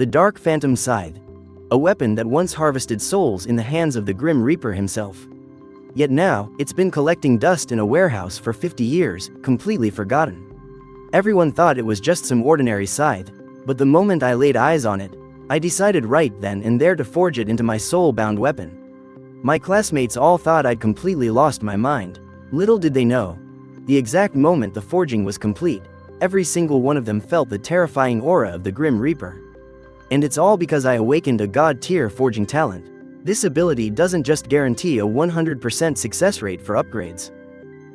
The Dark Phantom Scythe. A weapon that once harvested souls in the hands of the Grim Reaper himself. Yet now, it's been collecting dust in a warehouse for 50 years, completely forgotten. Everyone thought it was just some ordinary scythe, but the moment I laid eyes on it, I decided right then and there to forge it into my soul-bound weapon. My classmates all thought I'd completely lost my mind. Little did they know. The exact moment the forging was complete, every single one of them felt the terrifying aura of the Grim Reaper. And it's all because I awakened a god-tier forging talent. This ability doesn't just guarantee a 100% success rate for upgrades.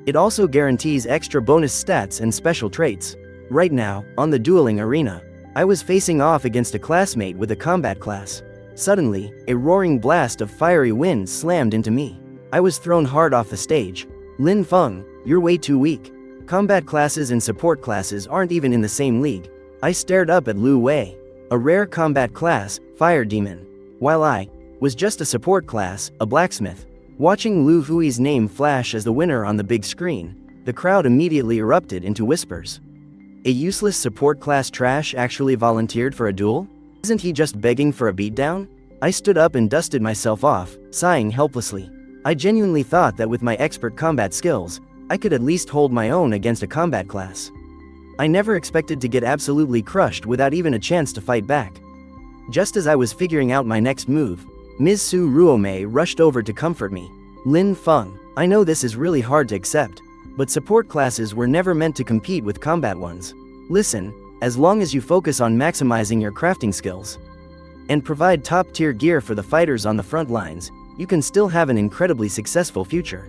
It also guarantees extra bonus stats and special traits. Right now, on the dueling arena, I was facing off against a classmate with a combat class. Suddenly, a roaring blast of fiery wind slammed into me. I was thrown hard off the stage. Lin Feng, you're way too weak. Combat classes and support classes aren't even in the same league. I stared up at Lu Wei, a rare combat class, Fire Demon, while I was just a support class, a blacksmith. Watching Lu Hui's name flash as the winner on the big screen, the crowd immediately erupted into whispers. A useless support class trash actually volunteered for a duel? Isn't he just begging for a beatdown? I stood up and dusted myself off, sighing helplessly. I genuinely thought that with my expert combat skills, I could at least hold my own against a combat class. I never expected to get absolutely crushed without even a chance to fight back. Just as I was figuring out my next move, Ms. Su Ruomei rushed over to comfort me. Lin Feng, I know this is really hard to accept, but support classes were never meant to compete with combat ones. Listen, as long as you focus on maximizing your crafting skills and provide top-tier gear for the fighters on the front lines, you can still have an incredibly successful future.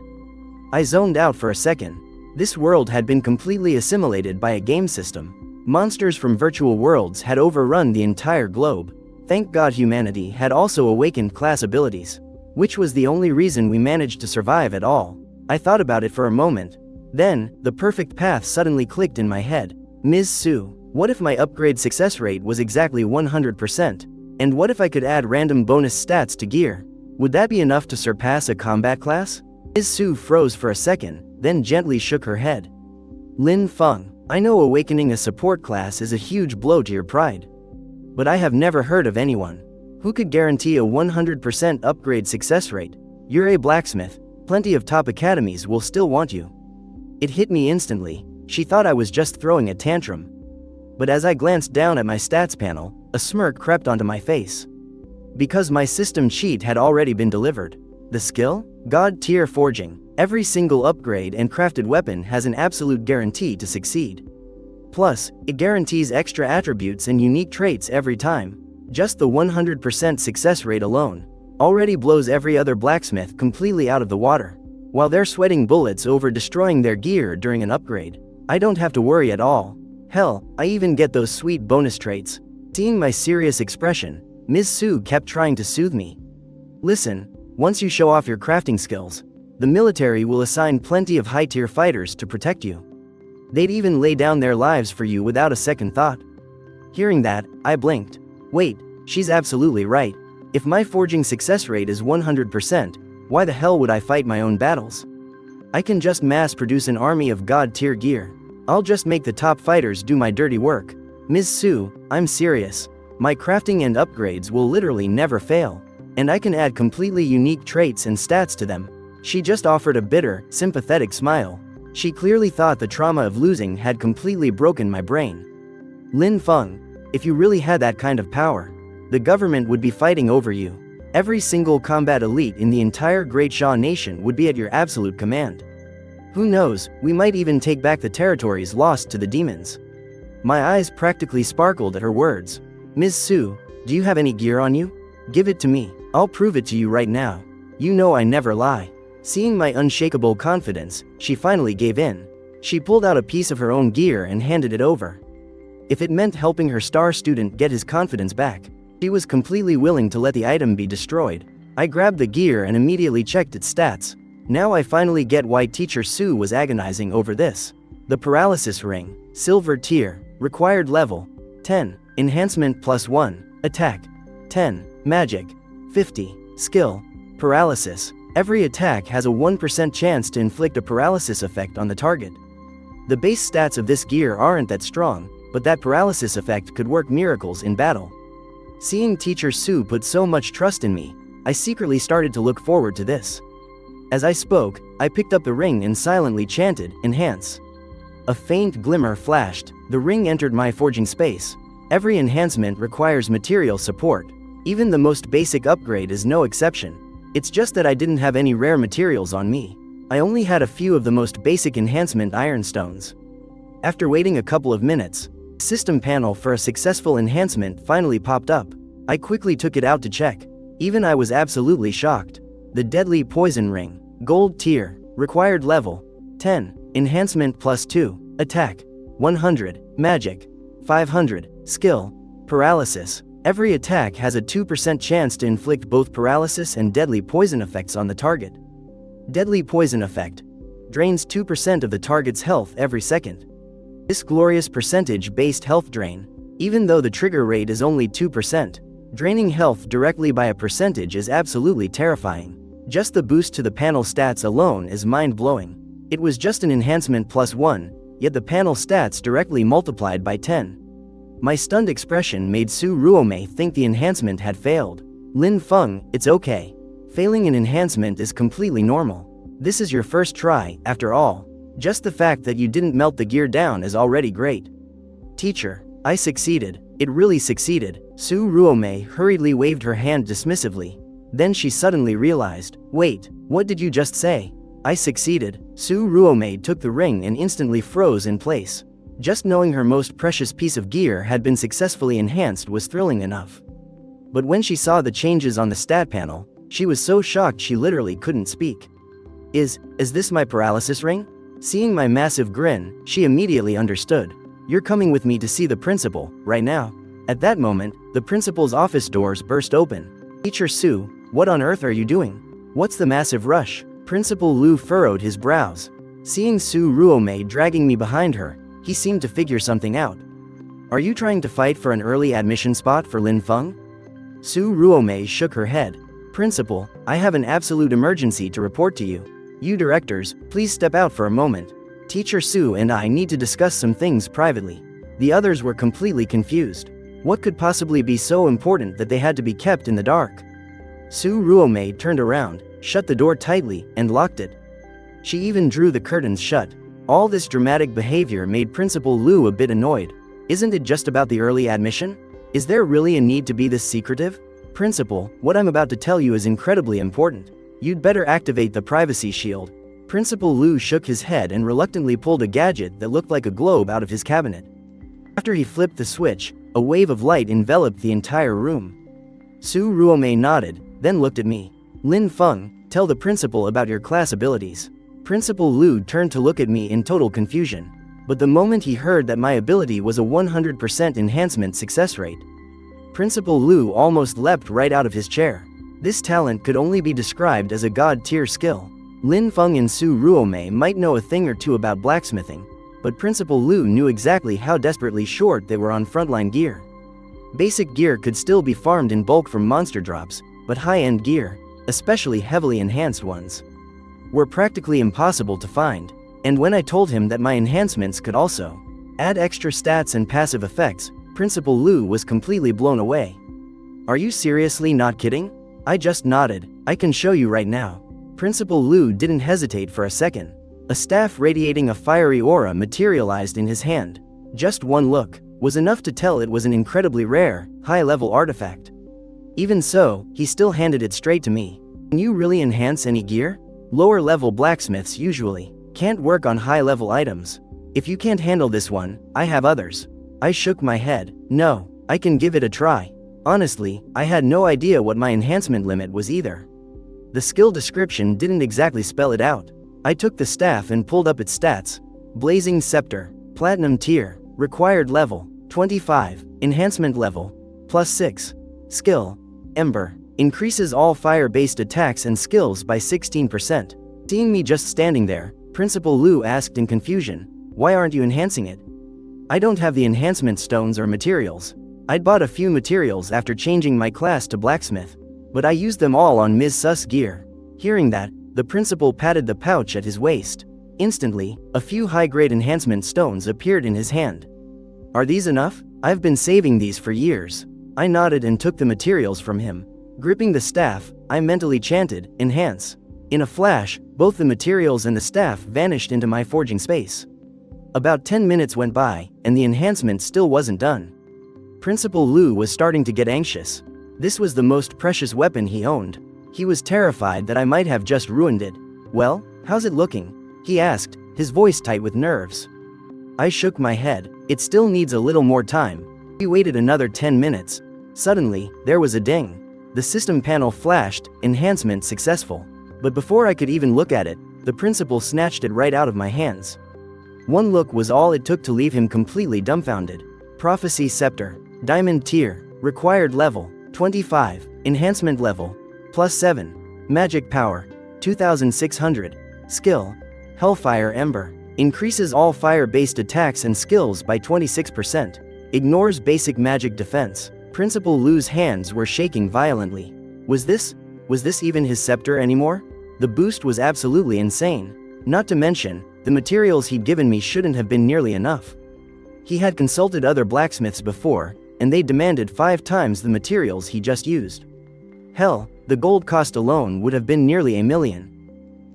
I zoned out for a second. This world had been completely assimilated by a game system. Monsters from virtual worlds had overrun the entire globe. Thank God humanity had also awakened class abilities, which was the only reason we managed to survive at all. I thought about it for a moment. Then, the perfect path suddenly clicked in my head. Ms. Su, what if my upgrade success rate was exactly 100%? And what if I could add random bonus stats to gear? Would that be enough to surpass a combat class? Ms. Su froze for a second, then gently shook her head. Lin Feng, I know awakening a support class is a huge blow to your pride. But I have never heard of anyone who could guarantee a 100% upgrade success rate. You're a blacksmith, plenty of top academies will still want you. It hit me instantly. She thought I was just throwing a tantrum. But as I glanced down at my stats panel, a smirk crept onto my face. Because my system cheat had already been delivered. The skill? God tier forging. Every single upgrade and crafted weapon has an absolute guarantee to succeed. Plus, it guarantees extra attributes and unique traits every time. Just the 100% success rate alone already blows every other blacksmith completely out of the water. While they're sweating bullets over destroying their gear during an upgrade, I don't have to worry at all. Hell, I even get those sweet bonus traits. Seeing my serious expression, Ms. Su kept trying to soothe me. Listen, once you show off your crafting skills, the military will assign plenty of high-tier fighters to protect you. They'd even lay down their lives for you without a second thought. Hearing that, I blinked. Wait, she's absolutely right. If my forging success rate is 100%, why the hell would I fight my own battles? I can just mass-produce an army of god-tier gear. I'll just make the top fighters do my dirty work. Ms. Su, I'm serious. My crafting and upgrades will literally never fail. And I can add completely unique traits and stats to them. She just offered a bitter, sympathetic smile. She clearly thought the trauma of losing had completely broken my brain. Lin Feng, if you really had that kind of power, the government would be fighting over you. Every single combat elite in the entire Great Sha nation would be at your absolute command. Who knows, we might even take back the territories lost to the demons. My eyes practically sparkled at her words. Ms. Su, do you have any gear on you? Give it to me. I'll prove it to you right now. You know I never lie. Seeing my unshakable confidence, she finally gave in. She pulled out a piece of her own gear and handed it over. If it meant helping her star student get his confidence back, she was completely willing to let the item be destroyed. I grabbed the gear and immediately checked its stats. Now I finally get why Teacher Su was agonizing over this. The Paralysis Ring, Silver Tier, Required Level, 10, Enhancement +1, Attack, 10, Magic, 50, Skill, Paralysis. Every attack has a 1% chance to inflict a paralysis effect on the target. The base stats of this gear aren't that strong, but that paralysis effect could work miracles in battle. Seeing Teacher Sue put so much trust in me, I secretly started to look forward to this. As I spoke, I picked up the ring and silently chanted, "Enhance." A faint glimmer flashed, the ring entered my forging space. Every enhancement requires material support. Even the most basic upgrade is no exception. It's just that I didn't have any rare materials on me. I only had a few of the most basic enhancement ironstones. After waiting a couple of minutes, the system panel for a successful enhancement finally popped up. I quickly took it out to check. Even I was absolutely shocked. The Deadly Poison Ring, Gold Tier, required level 10, enhancement +2, attack 100, magic 500, skill paralysis. Every attack has a 2% chance to inflict both paralysis and deadly poison effects on the target. Deadly poison effect drains 2% of the target's health every second. This glorious percentage-based health drain, even though the trigger rate is only 2%, draining health directly by a percentage is absolutely terrifying. Just the boost to the panel stats alone is mind-blowing. It was just an enhancement +1, yet the panel stats directly multiplied by 10. My stunned expression made Su Ruomei think the enhancement had failed. Lin Feng, it's okay. Failing an enhancement is completely normal. This is your first try, after all. Just the fact that you didn't melt the gear down is already great. Teacher, I succeeded. It really succeeded. Su Ruomei hurriedly waved her hand dismissively. Then she suddenly realized, wait, what did you just say? I succeeded. Su Ruomei took the ring and instantly froze in place. Just knowing her most precious piece of gear had been successfully enhanced was thrilling enough. But when she saw the changes on the stat panel, she was so shocked she literally couldn't speak. Is this my paralysis ring? Seeing my massive grin, she immediately understood. You're coming with me to see the principal, right now? At that moment, the principal's office doors burst open. Teacher Su, what on earth are you doing? What's the massive rush? Principal Lu furrowed his brows. Seeing Su Ruomei dragging me behind her, he seemed to figure something out. Are you trying to fight for an early admission spot for Lin Feng? Su Ruomei shook her head. Principal, I have an absolute emergency to report to you. You directors, please step out for a moment. Teacher Su and I need to discuss some things privately. The others were completely confused. What could possibly be so important that they had to be kept in the dark? Su Ruomei turned around, shut the door tightly, and locked it. She even drew the curtains shut. All this dramatic behavior made Principal Lu a bit annoyed. Isn't it just about the early admission? Is there really a need to be this secretive? Principal, what I'm about to tell you is incredibly important. You'd better activate the privacy shield. Principal Lu shook his head and reluctantly pulled a gadget that looked like a globe out of his cabinet. After he flipped the switch, a wave of light enveloped the entire room. Su Ruomei nodded, then looked at me. Lin Feng, tell the principal about your class abilities. Principal Lu turned to look at me in total confusion. But the moment he heard that my ability was a 100% enhancement success rate, Principal Lu almost leapt right out of his chair. This talent could only be described as a god-tier skill. Lin Feng and Su Ruomei might know a thing or two about blacksmithing, but Principal Lu knew exactly how desperately short they were on frontline gear. Basic gear could still be farmed in bulk from monster drops, but high-end gear, especially heavily enhanced ones, were practically impossible to find. And when I told him that my enhancements could also add extra stats and passive effects, Principal Lu was completely blown away. Are you seriously not kidding? I just nodded. I can show you right now. Principal Lu didn't hesitate for a second. A staff radiating a fiery aura materialized in his hand. Just one look was enough to tell it was an incredibly rare, high-level artifact. Even so, he still handed it straight to me. Can you really enhance any gear? Lower-level blacksmiths usually can't work on high-level items. If you can't handle this one, I have others. I shook my head. No, I can give it a try. Honestly, I had no idea what my enhancement limit was either. The skill description didn't exactly spell it out. I took the staff and pulled up its stats. Blazing Scepter, Platinum Tier, required level 25, enhancement level +6, skill Ember, increases all fire-based attacks and skills by 16%. Seeing me just standing there, Principal Lu asked in confusion, why aren't you enhancing it? I don't have the enhancement stones or materials. I'd bought a few materials after changing my class to blacksmith, but I used them all on Ms. Su's gear. Hearing that, the principal patted the pouch at his waist. Instantly, a few high-grade enhancement stones appeared in his hand. Are these enough? I've been saving these for years. I nodded and took the materials from him. Gripping the staff, I mentally chanted, "Enhance." In a flash, both the materials and the staff vanished into my forging space. About 10 minutes went by, and the enhancement still wasn't done. Principal Lu was starting to get anxious. This was the most precious weapon he owned. He was terrified that I might have just ruined it. "Well, how's it looking?" he asked, his voice tight with nerves. I shook my head. "It still needs a little more time." We waited another 10 minutes. Suddenly, there was a ding. The system panel flashed, "Enhancement successful." But before I could even look at it, the principal snatched it right out of my hands. One look was all it took to leave him completely dumbfounded. Prophecy Scepter. Diamond tier. Required level, 25. Enhancement level, +7. Magic power, 2600. Skill, Hellfire Ember. Increases all fire-based attacks and skills by 26%. Ignores basic magic defense. Principal Lu's hands were shaking violently. Was this even his scepter anymore? The boost was absolutely insane. Not to mention, the materials he'd given me shouldn't have been nearly enough. He had consulted other blacksmiths before, and they demanded 5 times the materials he just used. Hell, the gold cost alone would have been nearly $1 million.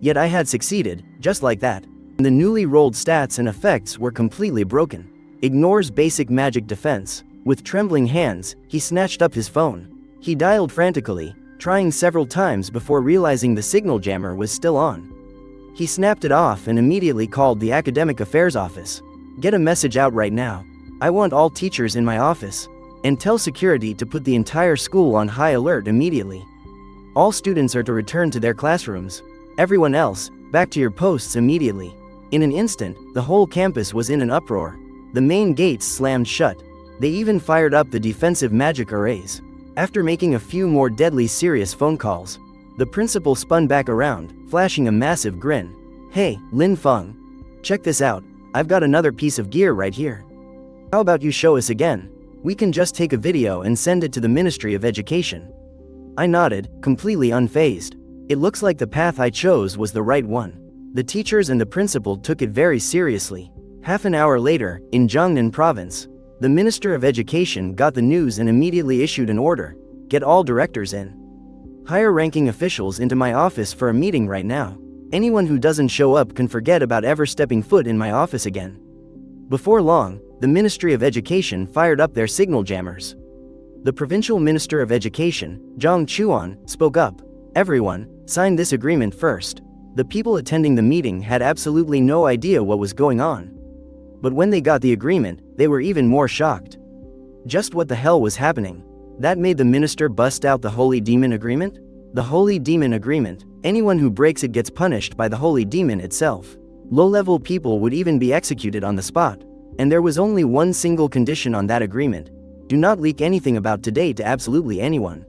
Yet I had succeeded, just like that. The newly rolled stats and effects were completely broken. Ignores basic magic defense. With trembling hands, he snatched up his phone. He dialed frantically, trying several times before realizing the signal jammer was still on. He snapped it off and immediately called the academic affairs office. "Get a message out right now. I want all teachers in my office. And tell security to put the entire school on high alert immediately. All students are to return to their classrooms. Everyone else, back to your posts immediately." In an instant, the whole campus was in an uproar. The main gates slammed shut. They even fired up the defensive magic arrays. After making a few more deadly serious phone calls, the principal spun back around, flashing a massive grin. "Hey, Lin Feng. Check this out. I've got another piece of gear right here. How about you show us again? We can just take a video and send it to the Ministry of Education." I nodded, completely unfazed. It looks like the path I chose was the right one. The teachers and the principal took it very seriously. Half an hour later, in Jiangnan province, the Minister of Education got the news and immediately issued an order. "Get all directors in. Higher-ranking officials into my office for a meeting right now. Anyone who doesn't show up can forget about ever stepping foot in my office again." Before long, the Ministry of Education fired up their signal jammers. The Provincial Minister of Education, Zhang Chuan, spoke up. "Everyone, sign this agreement first." The people attending the meeting had absolutely no idea what was going on. But when they got the agreement, they were even more shocked. Just what the hell was happening? That made the minister bust out the Holy Demon Agreement? The Holy Demon Agreement. Anyone who breaks it gets punished by the Holy Demon itself. Low-level people would even be executed on the spot. And there was only one single condition on that agreement. Do not leak anything about today to absolutely anyone.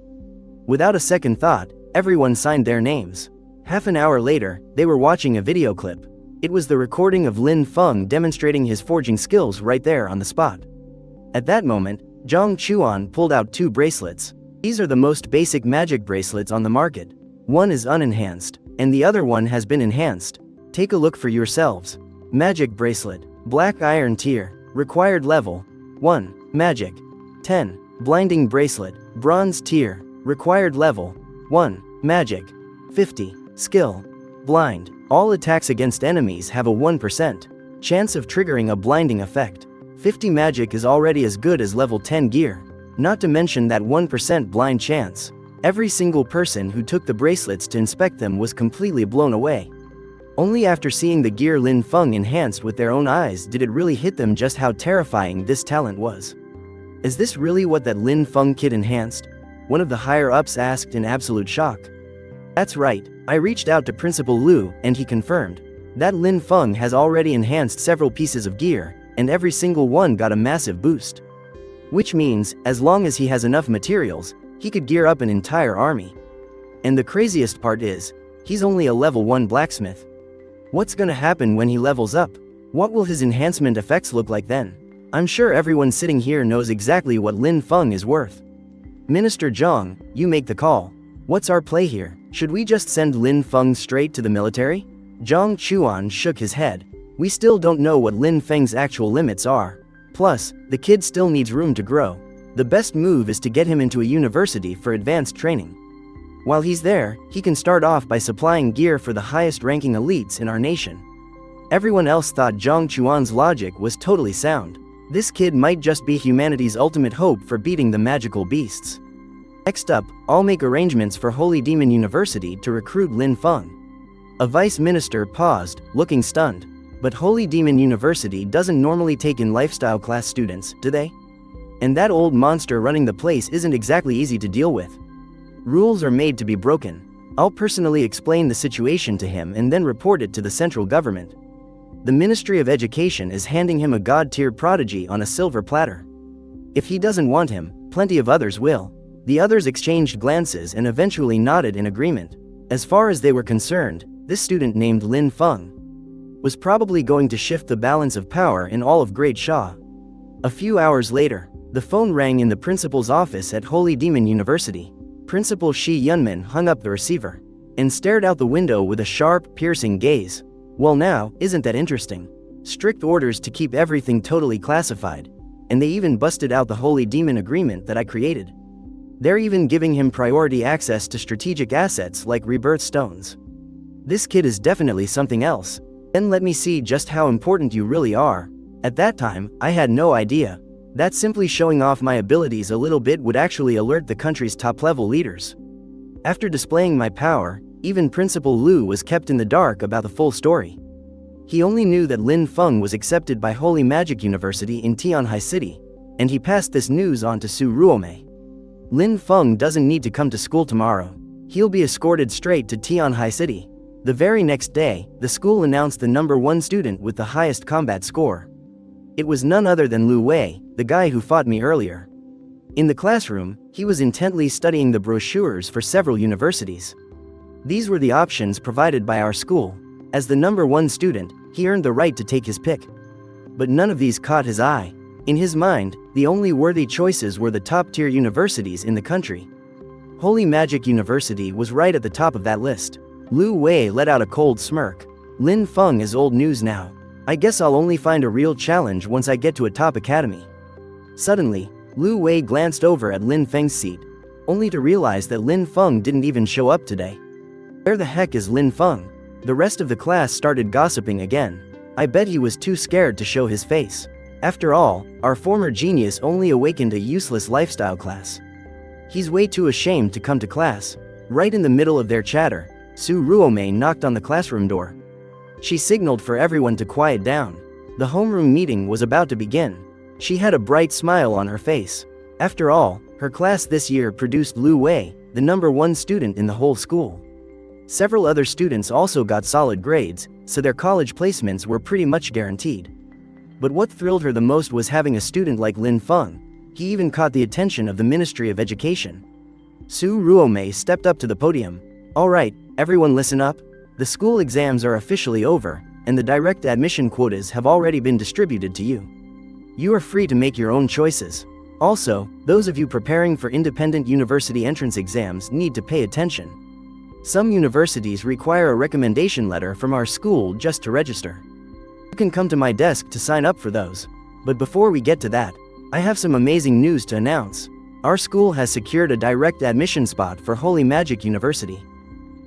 Without a second thought, everyone signed their names. Half an hour later, they were watching a video clip. It was the recording of Lin Feng demonstrating his forging skills right there on the spot. At that moment, Zhang Chuan pulled out 2 bracelets. These are the most basic magic bracelets on the market. One is unenhanced, and the other one has been enhanced. Take a look for yourselves. Magic bracelet, black iron tier, required level, 1, magic. 10, blinding bracelet, bronze tier, required level, 1, magic. 50, skill, blind. All attacks against enemies have a 1% chance of triggering a blinding effect. 50 magic is already as good as level 10 gear. Not to mention that 1% blind chance. Every single person who took the bracelets to inspect them was completely blown away. Only after seeing the gear Lin Feng enhanced with their own eyes did it really hit them just how terrifying this talent was. Is this really what that Lin Feng kid enhanced? One of the higher-ups asked in absolute shock. That's right, I reached out to Principal Lu, and he confirmed that Lin Feng has already enhanced several pieces of gear, and every single one got a massive boost. Which means, as long as he has enough materials, he could gear up an entire army. And the craziest part is, he's only a level 1 blacksmith. What's gonna happen when he levels up? What will his enhancement effects look like then? I'm sure everyone sitting here knows exactly what Lin Feng is worth. Minister Zhang, you make the call. What's our play here? Should we just send Lin Feng straight to the military? Zhang Chuan shook his head. We still don't know what Lin Feng's actual limits are. Plus, the kid still needs room to grow. The best move is to get him into a university for advanced training. While he's there, he can start off by supplying gear for the highest-ranking elites in our nation. Everyone else thought Zhang Chuan's logic was totally sound. This kid might just be humanity's ultimate hope for beating the magical beasts. Next up, I'll make arrangements for Holy Demon University to recruit Lin Feng. A vice minister paused, looking stunned. But Holy Demon University doesn't normally take in lifestyle class students, do they? And that old monster running the place isn't exactly easy to deal with. Rules are made to be broken. I'll personally explain the situation to him and then report it to the central government. The Ministry of Education is handing him a god-tier prodigy on a silver platter. If he doesn't want him, plenty of others will. The others exchanged glances and eventually nodded in agreement. As far as they were concerned, this student named Lin Feng was probably going to shift the balance of power in all of Great Sha. A few hours later, the phone rang in the principal's office at Holy Demon University. Principal Shi Yunmin hung up the receiver and stared out the window with a sharp, piercing gaze. Well now, isn't that interesting? Strict orders to keep everything totally classified. And they even busted out the Holy Demon agreement that I created. They're even giving him priority access to strategic assets like rebirth stones. This kid is definitely something else. Then let me see just how important you really are. At that time, I had no idea that simply showing off my abilities a little bit would actually alert the country's top-level leaders. After displaying my power, even Principal Lu was kept in the dark about the full story. He only knew that Lin Feng was accepted by Holy Magic University in Tianhai City, and he passed this news on to Su Ruomei. Lin Feng doesn't need to come to school tomorrow. He'll be escorted straight to Tianhai City. The very next day, the school announced the #1 student with the highest combat score. It was none other than Lu Wei, the guy who fought me earlier. In the classroom, he was intently studying the brochures for several universities. These were the options provided by our school. As the #1 student, he earned the right to take his pick. But none of these caught his eye. In his mind, the only worthy choices were the top-tier universities in the country. Holy Magic University was right at the top of that list. Lu Wei let out a cold smirk. Lin Feng is old news now. I guess I'll only find a real challenge once I get to a top academy. Suddenly, Lu Wei glanced over at Lin Feng's seat, only to realize that Lin Feng didn't even show up today. Where the heck is Lin Feng? The rest of the class started gossiping again. I bet he was too scared to show his face. After all, our former genius only awakened a useless lifestyle class. He's way too ashamed to come to class. Right in the middle of their chatter, Su Ruomei knocked on the classroom door. She signaled for everyone to quiet down. The homeroom meeting was about to begin. She had a bright smile on her face. After all, her class this year produced Lu Wei, the #1 student in the whole school. Several other students also got solid grades, so their college placements were pretty much guaranteed. But what thrilled her the most was having a student like Lin Feng. He even caught the attention of the Ministry of Education. Su Ruomei stepped up to the podium. All right, everyone listen up. The school exams are officially over, and the direct admission quotas have already been distributed to you. You are free to make your own choices. Also, those of you preparing for independent university entrance exams need to pay attention. Some universities require a recommendation letter from our school just to register. You can come to my desk to sign up for those. But before we get to that, I have some amazing news to announce. Our school has secured a direct admission spot for Holy Magic University.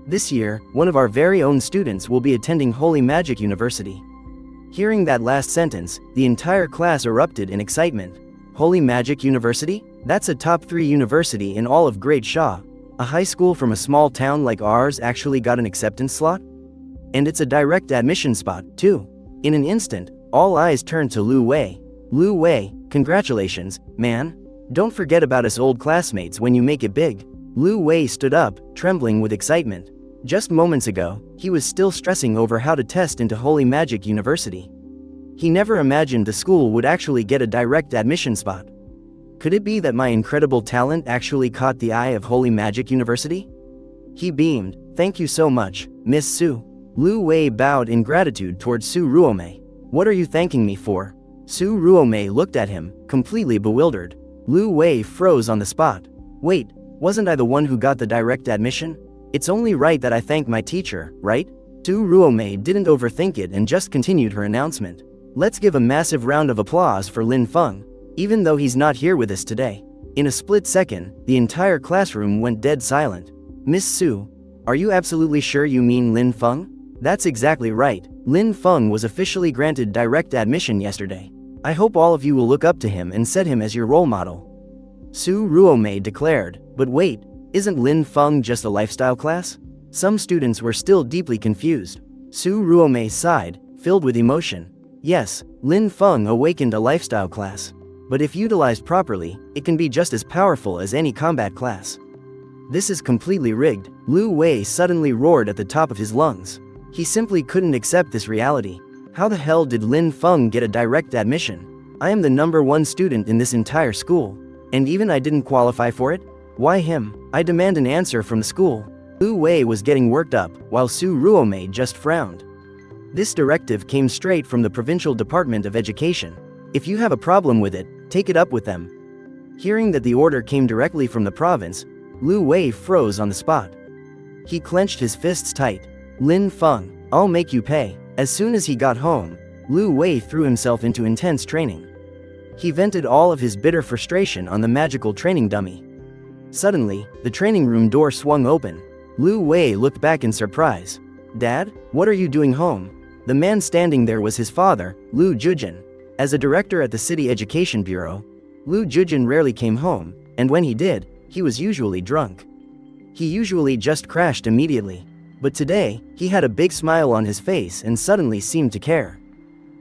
This year, one of our very own students will be attending Holy Magic University. Hearing that last sentence, the entire class erupted in excitement. Holy Magic University? That's a top 3 university in all of Great Sha. A high school from a small town like ours actually got an acceptance slot? And it's a direct admission spot, too. In an instant, all eyes turned to Lu Wei. Lu Wei, congratulations, man. Don't forget about us old classmates when you make it big. Lu Wei stood up, trembling with excitement. Just moments ago, he was still stressing over how to test into Holy Magic University. He never imagined the school would actually get a direct admission spot. Could it be that my incredible talent actually caught the eye of Holy Magic University? He beamed. Thank you so much, Miss Su. Lu Wei bowed in gratitude towards Su Ruomei. What are you thanking me for? Su Ruomei looked at him, completely bewildered. Lu Wei froze on the spot. Wait, wasn't I the one who got the direct admission? It's only right that I thank my teacher, right? Su Ruomei didn't overthink it and just continued her announcement. Let's give a massive round of applause for Lin Feng. Even though he's not here with us today, In a split second, the entire classroom went dead silent. Miss Su, are you absolutely sure you mean Lin Feng? That's exactly right. Lin Feng was officially granted direct admission yesterday. I hope all of you will look up to him and set him as your role model. Su Ruomei declared. But wait, isn't Lin Feng just a lifestyle class? Some students were still deeply confused. Su Ruomei sighed, filled with emotion. Yes, Lin Feng awakened a lifestyle class. But if utilized properly, it can be just as powerful as any combat class. This is completely rigged, Lu Wei suddenly roared at the top of his lungs. He simply couldn't accept this reality. How the hell did Lin Feng get a direct admission? I am the #1 student in this entire school. And even I didn't qualify for it? Why him? I demand an answer from the school. Lu Wei was getting worked up, while Su Ruomei just frowned. This directive came straight from the Provincial Department of Education. If you have a problem with it, take it up with them. Hearing that the order came directly from the province, Lu Wei froze on the spot. He clenched his fists tight. Lin Feng, I'll make you pay. As soon as he got home, Lu Wei threw himself into intense training. He vented all of his bitter frustration on the magical training dummy. Suddenly, the training room door swung open. Lu Wei looked back in surprise. Dad, what are you doing home? The man standing there was his father, Lu Jujin. As a director at the City Education Bureau, Lu Jujin rarely came home, and when he did, he was usually drunk. He usually just crashed immediately. But today, he had a big smile on his face and suddenly seemed to care.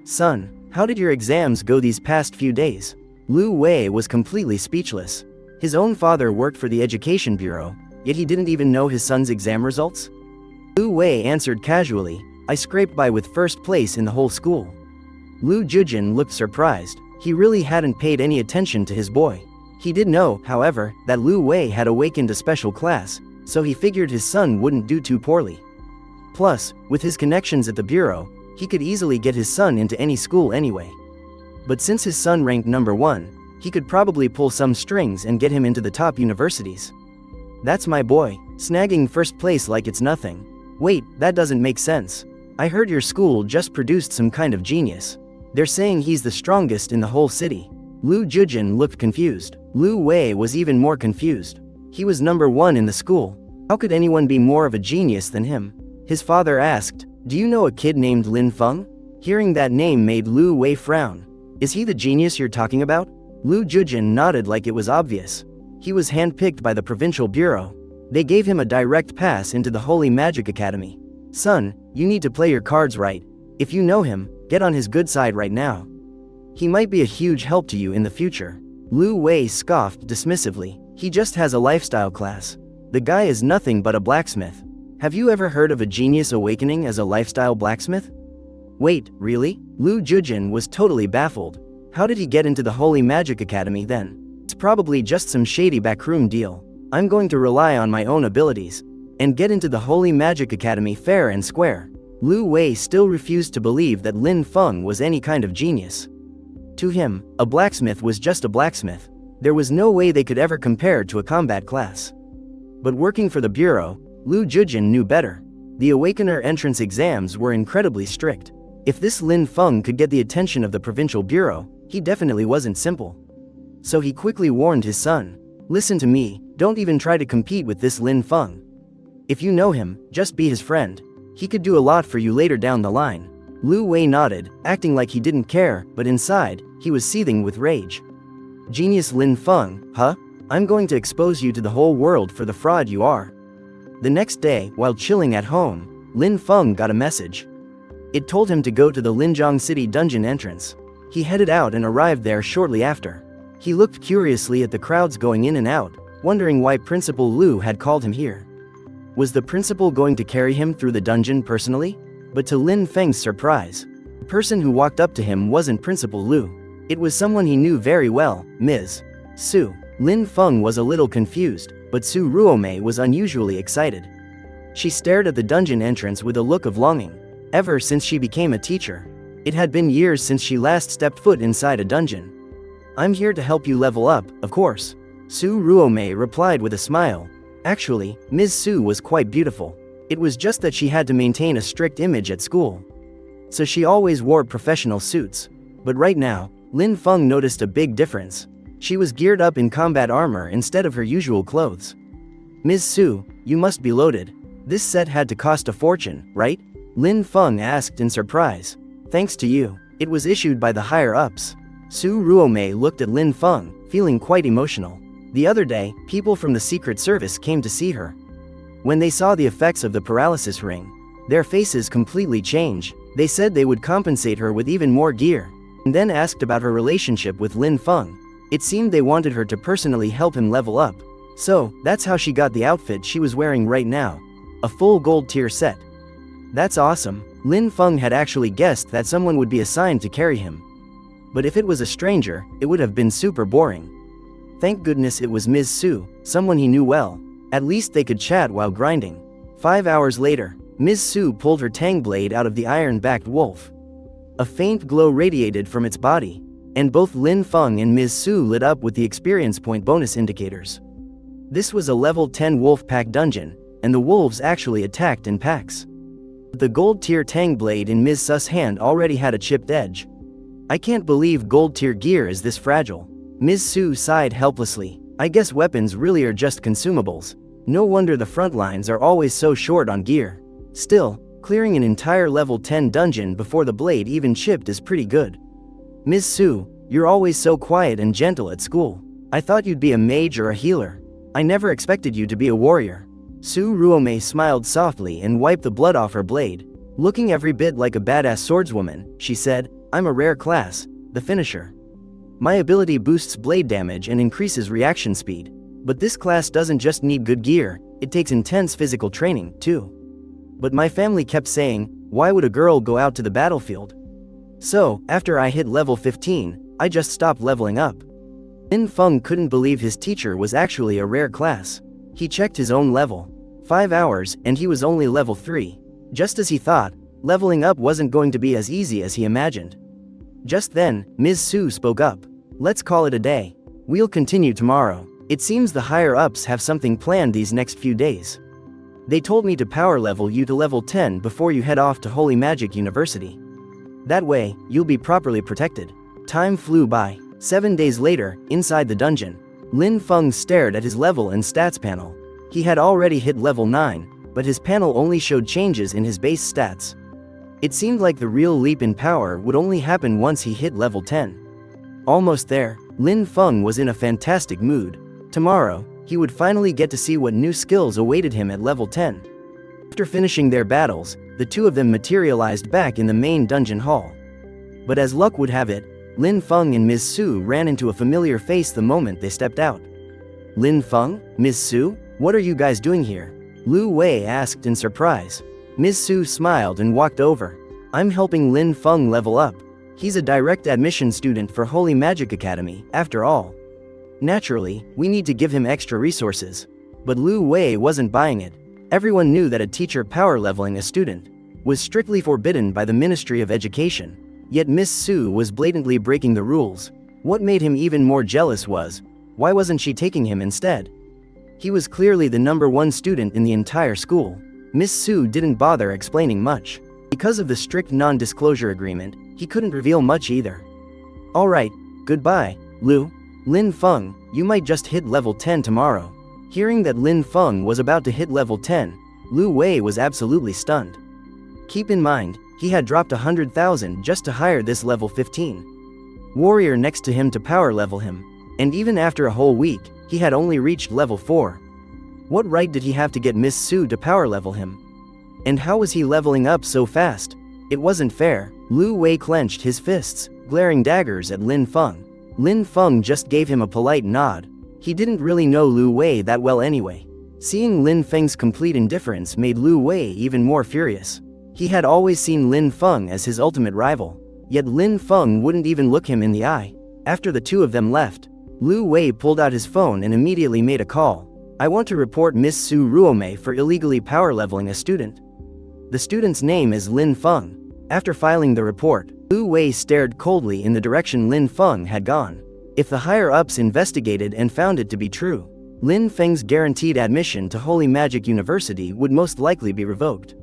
Son, how did your exams go these past few days? Lu Wei was completely speechless. His own father worked for the Education Bureau, yet he didn't even know his son's exam results? Lu Wei answered casually, I scraped by with first place in the whole school. Lu Jujin looked surprised. He really hadn't paid any attention to his boy. He did know, however, that Lu Wei had awakened a special class, so he figured his son wouldn't do too poorly. Plus, with his connections at the bureau, he could easily get his son into any school anyway. But since his son ranked #1, he could probably pull some strings and get him into the top universities. That's my boy, snagging first place like it's nothing. Wait, that doesn't make sense. I heard your school just produced some kind of genius. They're saying he's the strongest in the whole city. Lu Jujin looked confused. Lu Wei was even more confused. He was #1 in the school. How could anyone be more of a genius than him? His father asked, do you know a kid named Lin Feng? Hearing that name made Lu Wei frown. Is he the genius you're talking about? Lu Jujin nodded like it was obvious. He was handpicked by the Provincial Bureau. They gave him a direct pass into the Holy Magic Academy. Son, you need to play your cards right. If you know him, get on his good side right now. He might be a huge help to you in the future. Lu Wei scoffed dismissively. He just has a lifestyle class. The guy is nothing but a blacksmith. Have you ever heard of a genius awakening as a lifestyle blacksmith? Wait, really? Lu Jujin was totally baffled. How did he get into the Holy Magic Academy then? It's probably just some shady backroom deal. I'm going to rely on my own abilities and get into the Holy Magic Academy fair and square. Lu Wei still refused to believe that Lin Feng was any kind of genius. To him, a blacksmith was just a blacksmith. There was no way they could ever compare to a combat class. But working for the Bureau, Lu Jujin knew better. The Awakener entrance exams were incredibly strict. If this Lin Feng could get the attention of the Provincial Bureau, he definitely wasn't simple. So he quickly warned his son, listen to me, don't even try to compete with this Lin Feng. If you know him, just be his friend. He could do a lot for you later down the line. Lu Wei nodded, acting like he didn't care, but inside, he was seething with rage. Genius Lin Feng, huh? I'm going to expose you to the whole world for the fraud you are. The next day, while chilling at home, Lin Feng got a message. It told him to go to the Linjiang City dungeon entrance. He headed out and arrived there shortly after. He looked curiously at the crowds going in and out, wondering why Principal Lu had called him here. Was the principal going to carry him through the dungeon personally? But to Lin Feng's surprise, the person who walked up to him wasn't Principal Lu. It was someone he knew very well, Ms. Su. Lin Feng was a little confused, but Su Ruomei was unusually excited. She stared at the dungeon entrance with a look of longing. Ever since she became a teacher, it had been years since she last stepped foot inside a dungeon. I'm here to help you level up, of course. Su Ruomei replied with a smile. Actually, Ms. Su was quite beautiful. It was just that she had to maintain a strict image at school. So she always wore professional suits. But right now, Lin Feng noticed a big difference. She was geared up in combat armor instead of her usual clothes. "Ms. Su, you must be loaded. This set had to cost a fortune, right?" Lin Feng asked in surprise. "Thanks to you. It was issued by the higher-ups." Su Ruomei looked at Lin Feng, feeling quite emotional. The other day, people from the Secret Service came to see her. When they saw the effects of the paralysis ring, their faces completely changed. They said they would compensate her with even more gear, and then asked about her relationship with Lin Feng. It seemed they wanted her to personally help him level up. So, that's how she got the outfit she was wearing right now. A full gold tier set. That's awesome. Lin Feng had actually guessed that someone would be assigned to carry him. But if it was a stranger, it would have been super boring. Thank goodness it was Ms. Su, someone he knew well. At least they could chat while grinding. 5 hours later, Ms. Su pulled her tang blade out of the iron-backed wolf. A faint glow radiated from its body, and both Lin Feng and Ms. Su lit up with the experience point bonus indicators. This was a level 10 wolf pack dungeon, and the wolves actually attacked in packs. The gold tier tang blade in Ms. Su's hand already had a chipped edge. "I can't believe gold tier gear is this fragile." Ms. Su sighed helplessly. "I guess weapons really are just consumables. No wonder the front lines are always so short on gear." Still, clearing an entire level 10 dungeon before the blade even chipped is pretty good. "Ms. Su, you're always so quiet and gentle at school. I thought you'd be a mage or a healer. I never expected you to be a warrior." Su Ruomei smiled softly and wiped the blood off her blade. Looking every bit like a badass swordswoman, she said, "I'm a rare class, the finisher. My ability boosts blade damage and increases reaction speed. But this class doesn't just need good gear, it takes intense physical training, too. But my family kept saying, why would a girl go out to the battlefield? So, after I hit level 15, I just stopped leveling up." Lin Feng couldn't believe his teacher was actually a rare class. He checked his own level. 5 hours, and he was only level 3. Just as he thought, leveling up wasn't going to be as easy as he imagined. Just then, Ms. Su spoke up. "Let's call it a day. We'll continue tomorrow. It seems the higher-ups have something planned these next few days. They told me to power level you to level 10 before you head off to Holy Magic University. That way, you'll be properly protected." Time flew by. 7 days later, inside the dungeon, Lin Feng stared at his level and stats panel. He had already hit level 9, but his panel only showed changes in his base stats. It seemed like the real leap in power would only happen once he hit level 10. Almost there, Lin Feng was in a fantastic mood. Tomorrow, he would finally get to see what new skills awaited him at level 10. After finishing their battles, the two of them materialized back in the main dungeon hall. But as luck would have it, Lin Feng and Ms. Su ran into a familiar face the moment they stepped out. "Lin Feng? Ms. Su? What are you guys doing here?" Lu Wei asked in surprise. Ms. Su smiled and walked over. "I'm helping Lin Feng level up. He's a direct admission student for Holy Magic Academy, after all. Naturally, we need to give him extra resources." But Lu Wei wasn't buying it. Everyone knew that a teacher power leveling a student was strictly forbidden by the Ministry of Education. Yet Miss Su was blatantly breaking the rules. What made him even more jealous was, why wasn't she taking him instead? He was clearly the #1 student in the entire school. Miss Su didn't bother explaining much. Because of the strict non-disclosure agreement, he couldn't reveal much either. "Alright, goodbye, Lin Feng, you might just hit level 10 tomorrow." Hearing that Lin Feng was about to hit level 10, Lu Wei was absolutely stunned. Keep in mind, he had dropped 100,000 just to hire this level 15 warrior next to him to power level him, and even after a whole week, he had only reached level 4. What right did he have to get Miss Su to power level him? And how was he leveling up so fast? It wasn't fair. Lu Wei clenched his fists, glaring daggers at Lin Feng. Lin Feng just gave him a polite nod. He didn't really know Lu Wei that well anyway. Seeing Lin Feng's complete indifference made Lu Wei even more furious. He had always seen Lin Feng as his ultimate rival, yet Lin Feng wouldn't even look him in the eye. After the two of them left, Lu Wei pulled out his phone and immediately made a call. "I want to report Miss Su Ruomei for illegally power leveling a student. The student's name is Lin Feng." After filing the report, Lu Wei stared coldly in the direction Lin Feng had gone. If the higher-ups investigated and found it to be true, Lin Feng's guaranteed admission to Holy Magic University would most likely be revoked.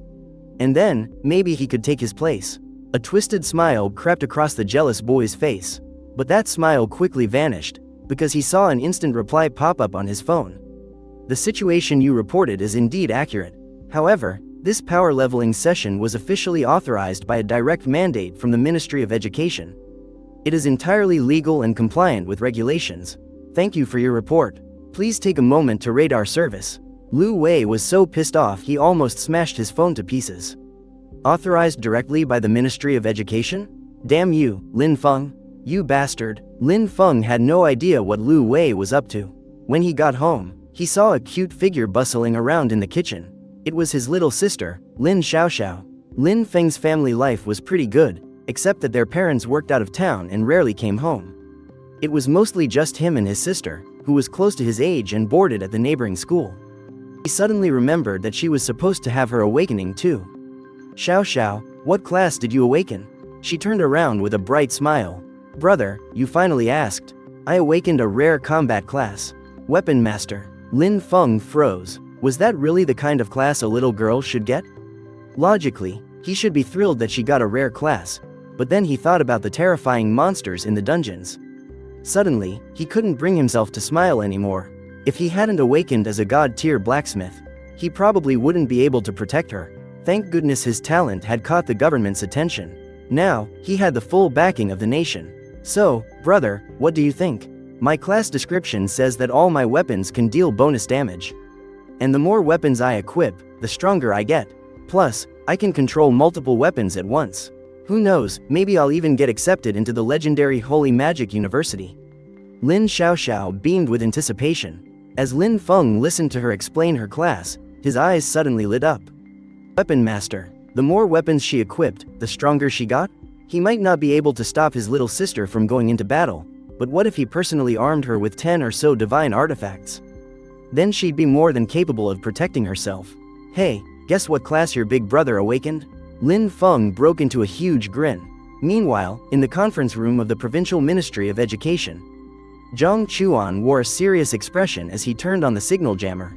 And then, maybe he could take his place. A twisted smile crept across the jealous boy's face. But that smile quickly vanished, because he saw an instant reply pop up on his phone. The situation you reported is indeed accurate. However, this power leveling session was officially authorized by a direct mandate from the Ministry of Education. It is entirely legal and compliant with regulations. Thank you for your report. Please take a moment to rate our service. Lu Wei was so pissed off he almost smashed his phone to pieces. Authorized directly by the Ministry of Education? Damn you, Lin Feng. You bastard. Lin Feng had no idea what Lu Wei was up to. When he got home, he saw a cute figure bustling around in the kitchen. It was his little sister, Lin Xiaoxiao. Lin Feng's family life was pretty good, except that their parents worked out of town and rarely came home. It was mostly just him and his sister, who was close to his age and boarded at the neighboring school. He suddenly remembered that she was supposed to have her awakening too. Xiaoxiao, what class did you awaken? She turned around with a bright smile. Brother, you finally asked. I awakened a rare combat class. Weapon Master. Lin Feng froze. Was that really the kind of class a little girl should get? Logically, he should be thrilled that she got a rare class, but then he thought about the terrifying monsters in the dungeons. Suddenly, he couldn't bring himself to smile anymore. If he hadn't awakened as a god-tier blacksmith, he probably wouldn't be able to protect her. Thank goodness his talent had caught the government's attention. Now, he had the full backing of the nation. So, brother, what do you think? My class description says that all my weapons can deal bonus damage. And the more weapons I equip, the stronger I get. Plus, I can control multiple weapons at once. Who knows, maybe I'll even get accepted into the legendary Holy Magic University. Lin Xiaoxiao beamed with anticipation. As Lin Feng listened to her explain her class, his eyes suddenly lit up. Weapon Master. The more weapons she equipped, the stronger she got? He might not be able to stop his little sister from going into battle, but what if he personally armed her with 10 or so divine artifacts? Then she'd be more than capable of protecting herself. Hey, guess what class your big brother awakened? Lin Feng broke into a huge grin. Meanwhile, in the conference room of the Provincial Ministry of Education, Zhang Chuan wore a serious expression as he turned on the signal jammer.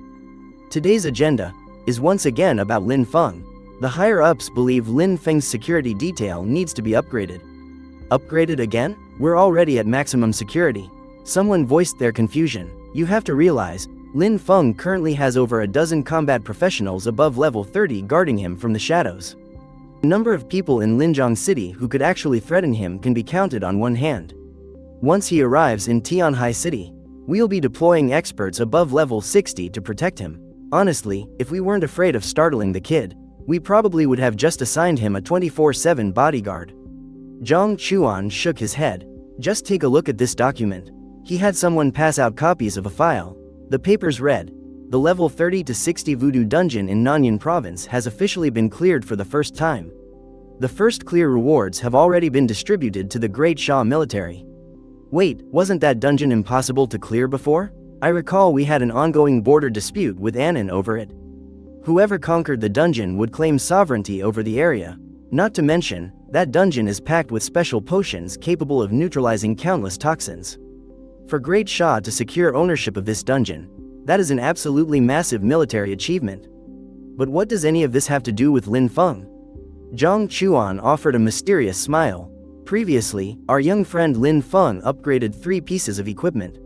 Today's agenda is once again about Lin Feng. The higher-ups believe Lin Feng's security detail needs to be upgraded. Upgraded again? We're already at maximum security. Someone voiced their confusion. You have to realize, Lin Feng currently has over a dozen combat professionals above level 30 guarding him from the shadows. The number of people in Linjiang City who could actually threaten him can be counted on one hand. Once he arrives in Tianhai City, we'll be deploying experts above level 60 to protect him. Honestly, if we weren't afraid of startling the kid, we probably would have just assigned him a 24/7 bodyguard. Zhang Chuan shook his head. Just take a look at this document. He had someone pass out copies of a file. The papers read, the level 30 to 60 Voodoo dungeon in Nanyuan province has officially been cleared for the first time. The first clear rewards have already been distributed to the Great Sha military. Wait, wasn't that dungeon impossible to clear before? I recall we had an ongoing border dispute with Annan over it. Whoever conquered the dungeon would claim sovereignty over the area. Not to mention, that dungeon is packed with special potions capable of neutralizing countless toxins. For Great Sha to secure ownership of this dungeon, that is an absolutely massive military achievement. But what does any of this have to do with Lin Feng? Zhang Chuan offered a mysterious smile. Previously, our young friend Lin Feng upgraded 3 pieces of equipment.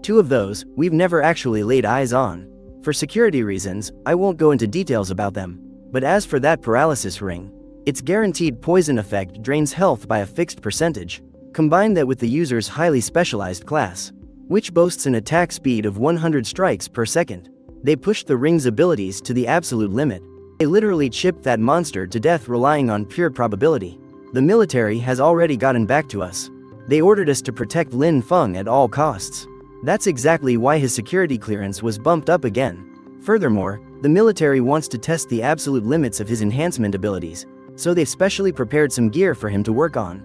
2 of those, we've never actually laid eyes on. For security reasons, I won't go into details about them. But as for that paralysis ring, its guaranteed poison effect drains health by a fixed percentage. Combine that with the user's highly specialized class, which boasts an attack speed of 100 strikes per second. They pushed the ring's abilities to the absolute limit. They literally chipped that monster to death relying on pure probability. The military has already gotten back to us. They ordered us to protect Lin Feng at all costs. That's exactly why his security clearance was bumped up again. Furthermore, the military wants to test the absolute limits of his enhancement abilities, so they've specially prepared some gear for him to work on.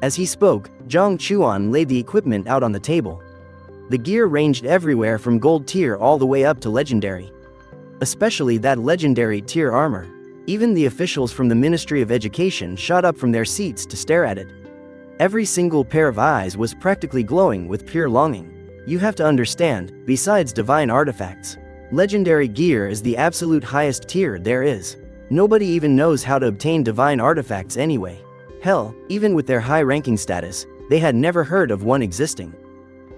As he spoke, Zhang Chuan laid the equipment out on the table. The gear ranged everywhere from gold tier all the way up to legendary. Especially that legendary tier armor. Even the officials from the Ministry of Education shot up from their seats to stare at it. Every single pair of eyes was practically glowing with pure longing. You have to understand, besides divine artifacts, legendary gear is the absolute highest tier there is. Nobody even knows how to obtain divine artifacts anyway. Hell, even with their high ranking status, they had never heard of one existing.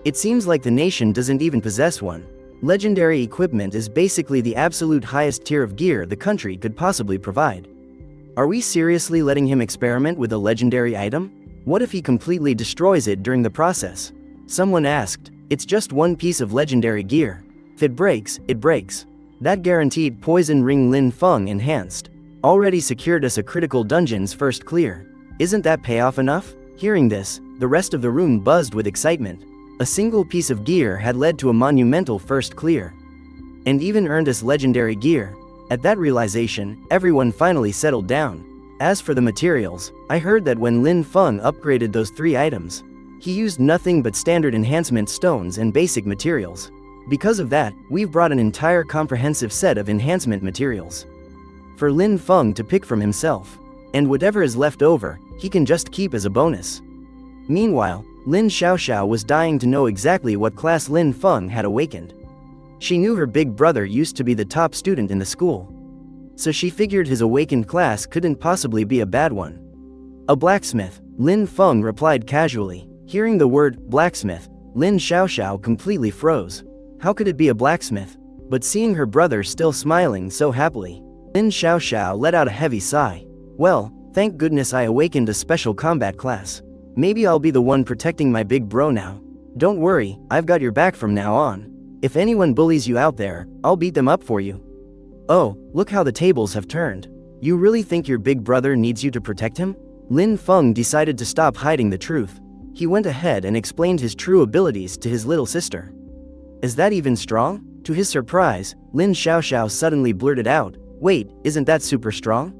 It seems like the nation doesn't even possess one. Legendary equipment is basically the absolute highest tier of gear the country could possibly provide. Are we seriously letting him experiment with a legendary item? What if he completely destroys it during the process? Someone asked. It's just one piece of legendary gear. If it breaks, it breaks. That guaranteed poison ring Lin Feng enhanced. Already secured us a critical dungeon's first clear. Isn't that payoff enough? Hearing this, the rest of the room buzzed with excitement. A single piece of gear had led to a monumental first clear. And even earned us legendary gear. At that realization, everyone finally settled down. As for the materials, I heard that when Lin Feng upgraded those 3 items, he used nothing but standard enhancement stones and basic materials. Because of that, we've brought an entire comprehensive set of enhancement materials for Lin Feng to pick from himself. And whatever is left over, he can just keep as a bonus. Meanwhile, Lin Xiaoxiao was dying to know exactly what class Lin Feng had awakened. She knew her big brother used to be the top student in the school, so she figured his awakened class couldn't possibly be a bad one. A blacksmith, Lin Feng replied casually. Hearing the word blacksmith, Lin Xiaoxiao completely froze. How could it be a blacksmith? But seeing her brother still smiling so happily, Lin Xiaoxiao let out a heavy sigh. Well, thank goodness I awakened a special combat class. Maybe I'll be the one protecting my big bro now. Don't worry, I've got your back from now on. If anyone bullies you out there, I'll beat them up for you. Oh, look how the tables have turned. You really think your big brother needs you to protect him? Lin Feng decided to stop hiding the truth. He went ahead and explained his true abilities to his little sister. Is that even strong? To his surprise, Lin Xiaoxiao suddenly blurted out, wait, isn't that super strong?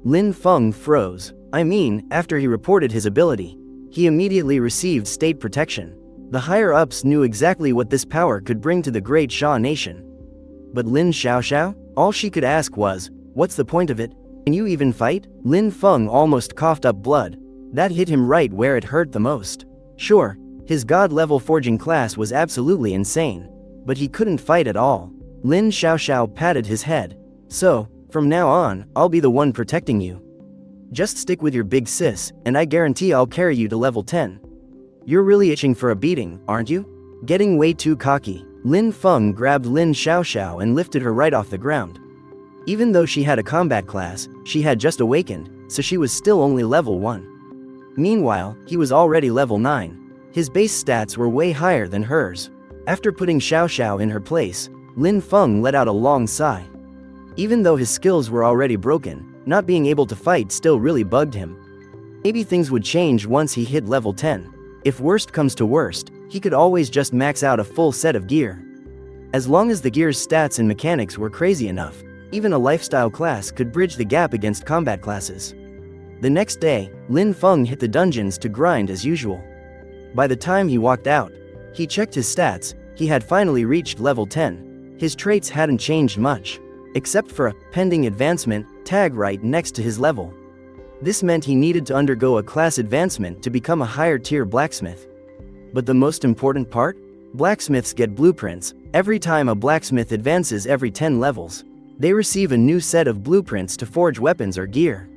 Lin Feng froze. I mean, after he reported his ability, he immediately received state protection. The higher-ups knew exactly what this power could bring to the great Xia nation. But Lin Xiaoxiao? All she could ask was, what's the point of it? Can you even fight? Lin Feng almost coughed up blood. That hit him right where it hurt the most. Sure, his god-level forging class was absolutely insane, but he couldn't fight at all. Lin Xiaoxiao patted his head. So, from now on, I'll be the one protecting you. Just stick with your big sis, and I guarantee I'll carry you to level 10. You're really itching for a beating, aren't you? Getting way too cocky. Lin Feng grabbed Lin Xiaoxiao and lifted her right off the ground. Even though she had a combat class, she had just awakened, so she was still only level 1. Meanwhile, he was already level 9. His base stats were way higher than hers. After putting Xiaoxiao in her place, Lin Feng let out a long sigh. Even though his skills were already broken, not being able to fight still really bugged him. Maybe things would change once he hit level 10. If worst comes to worst, he could always just max out a full set of gear. As long as the gear's stats and mechanics were crazy enough, even a lifestyle class could bridge the gap against combat classes. The next day, Lin Feng hit the dungeons to grind as usual. By the time he walked out, he checked his stats. He had finally reached level 10. His traits hadn't changed much, except for a pending advancement tag right next to his level. This meant he needed to undergo a class advancement to become a higher tier blacksmith. But the most important part? Blacksmiths get blueprints. Every time a blacksmith advances every 10 levels, they receive a new set of blueprints to forge weapons or gear.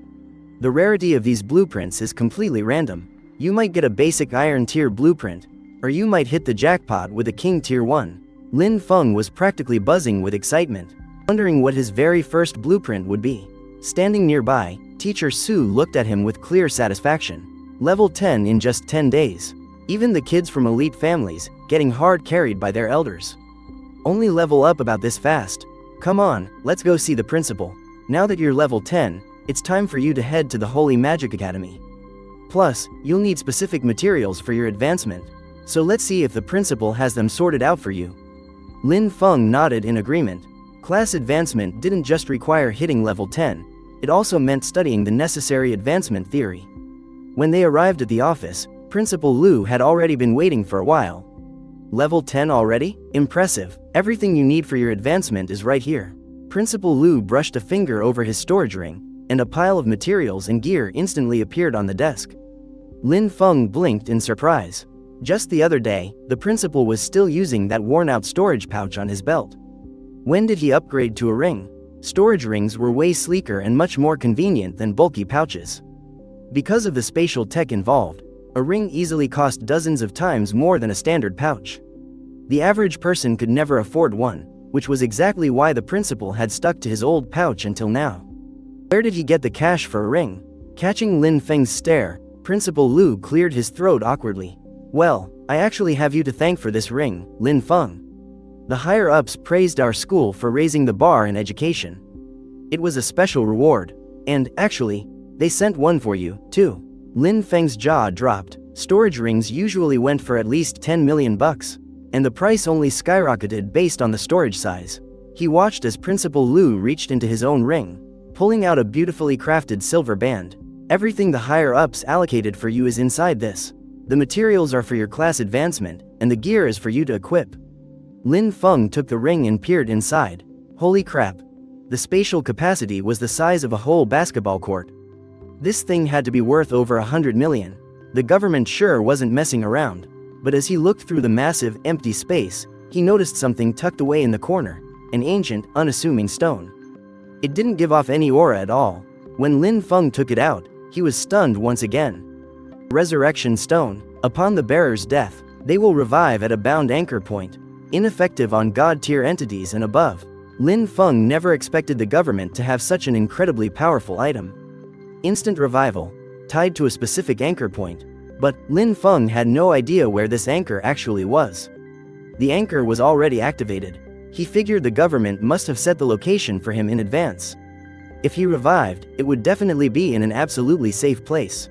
The rarity of these blueprints is completely random. You might get a basic iron tier blueprint, or you might hit the jackpot with a king tier 1. Lin Feng was practically buzzing with excitement, wondering what his very first blueprint would be. Standing nearby, Teacher Su looked at him with clear satisfaction. Level 10 in just 10 days. Even the kids from elite families, getting hard carried by their elders. Only level up about this fast. Come on, let's go see the principal. Now that you're level 10, it's time for you to head to the Holy Magic Academy. Plus, you'll need specific materials for your advancement. So let's see if the principal has them sorted out for you. Lin Feng nodded in agreement. Class advancement didn't just require hitting level 10. It also meant studying the necessary advancement theory. When they arrived at the office, Principal Lu had already been waiting for a while. Level 10 already? Impressive. Everything you need for your advancement is right here. Principal Lu brushed a finger over his storage ring, and a pile of materials and gear instantly appeared on the desk. Lin Feng blinked in surprise. Just the other day, the principal was still using that worn-out storage pouch on his belt. When did he upgrade to a ring? Storage rings were way sleeker and much more convenient than bulky pouches. Because of the spatial tech involved, A ring easily cost dozens of times more than a standard pouch. The average person could never afford one, which was exactly why the principal had stuck to his old pouch until now. Where did he get the cash for a ring? Catching Lin Feng's stare, Principal Lu cleared his throat awkwardly. Well, I actually have you to thank for this ring, Lin Feng. The higher-ups praised our school for raising the bar in education. It was a special reward. And, actually, they sent one for you, too. Lin Feng's jaw dropped. Storage rings usually went for at least 10 million bucks. And the price only skyrocketed based on the storage size. He watched as Principal Lu reached into his own ring, pulling out a beautifully crafted silver band. Everything the higher-ups allocated for you is inside this. The materials are for your class advancement, and the gear is for you to equip. Lin Feng took the ring and peered inside. Holy crap. The spatial capacity was the size of a whole basketball court. This thing had to be worth over 100 million. The government sure wasn't messing around. But as he looked through the massive, empty space, he noticed something tucked away in the corner, an ancient, unassuming stone. It didn't give off any aura at all. When Lin Feng took it out, he was stunned once again. Resurrection Stone. Upon the bearer's death, they will revive at a bound anchor point, ineffective on God-tier entities and above. Lin Feng never expected the government to have such an incredibly powerful item. Instant revival, tied to a specific anchor point. But Lin Feng had no idea where this anchor actually was. The anchor was already activated. He figured the government must have set the location for him in advance. If he revived, it would definitely be in an absolutely safe place.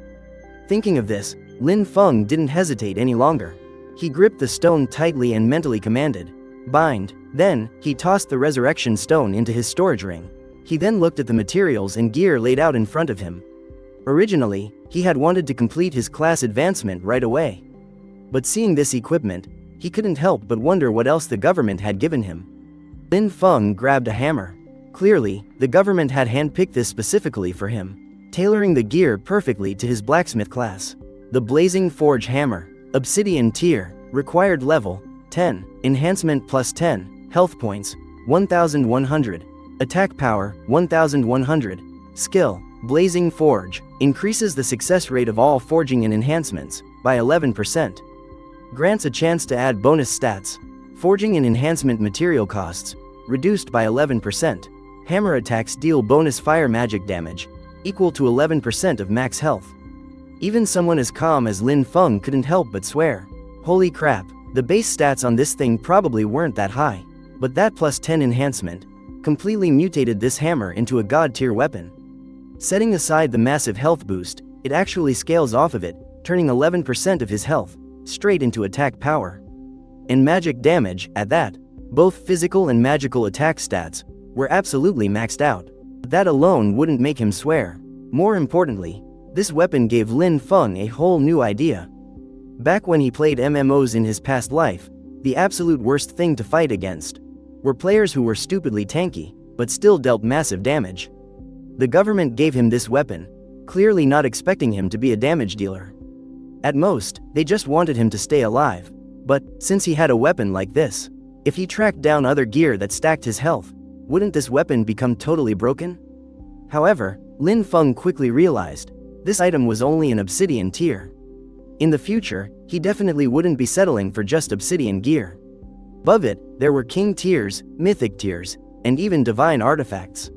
Thinking of this, Lin Feng didn't hesitate any longer. He gripped the stone tightly and mentally commanded, "Bind." Then, he tossed the resurrection stone into his storage ring. He then looked at the materials and gear laid out in front of him. Originally, he had wanted to complete his class advancement right away. But seeing this equipment, he couldn't help but wonder what else the government had given him. Lin Feng grabbed a hammer. Clearly, the government had handpicked this specifically for him, tailoring the gear perfectly to his blacksmith class. The Blazing Forge Hammer. Obsidian tier. Required level, 10. Enhancement plus 10. Health points, 1100. Attack power, 1100. Skill, Blazing Forge. Increases the success rate of all forging and enhancements by 11%. Grants a chance to add bonus stats. Forging and enhancement material costs, reduced by 11%. Hammer attacks deal bonus fire magic damage, equal to 11% of max health. Even someone as calm as Lin Feng couldn't help but swear. Holy crap, the base stats on this thing probably weren't that high. But that plus 10 enhancement completely mutated this hammer into a god-tier weapon. Setting aside the massive health boost, it actually scales off of it, turning 11% of his health straight into attack power. And magic damage, at that. Both physical and magical attack stats were absolutely maxed out. That alone wouldn't make him swear. More importantly, this weapon gave Lin Feng a whole new idea. Back when he played MMOs in his past life, the absolute worst thing to fight against were players who were stupidly tanky, but still dealt massive damage. The government gave him this weapon, clearly not expecting him to be a damage dealer. At most, they just wanted him to stay alive. But, since he had a weapon like this, if he tracked down other gear that stacked his health, wouldn't this weapon become totally broken? However, Lin Feng quickly realized, this item was only an obsidian tier. In the future, he definitely wouldn't be settling for just obsidian gear. Above it, there were king tiers, mythic tiers, and even divine artifacts.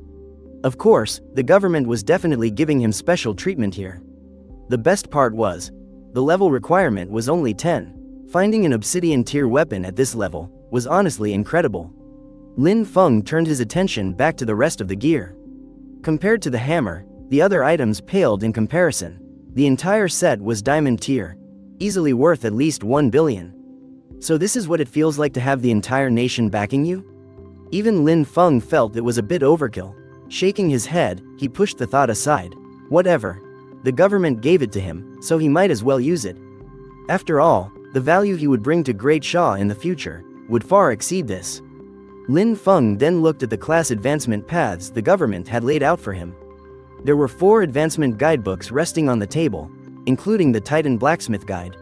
Of course, the government was definitely giving him special treatment here. The best part was, the level requirement was only 10. Finding an obsidian tier weapon at this level was honestly incredible. Lin Feng turned his attention back to the rest of the gear. Compared to the hammer, the other items paled in comparison. The entire set was diamond tier, easily worth at least 1 billion. So this is what it feels like to have the entire nation backing you? Even Lin Feng felt it was a bit overkill. Shaking his head, he pushed the thought aside. Whatever. The government gave it to him, so he might as well use it. After all, the value he would bring to Great Shaw in the future would far exceed this. Lin Feng then looked at the class advancement paths the government had laid out for him. There were 4 advancement guidebooks resting on the table, including the Titan Blacksmith Guide.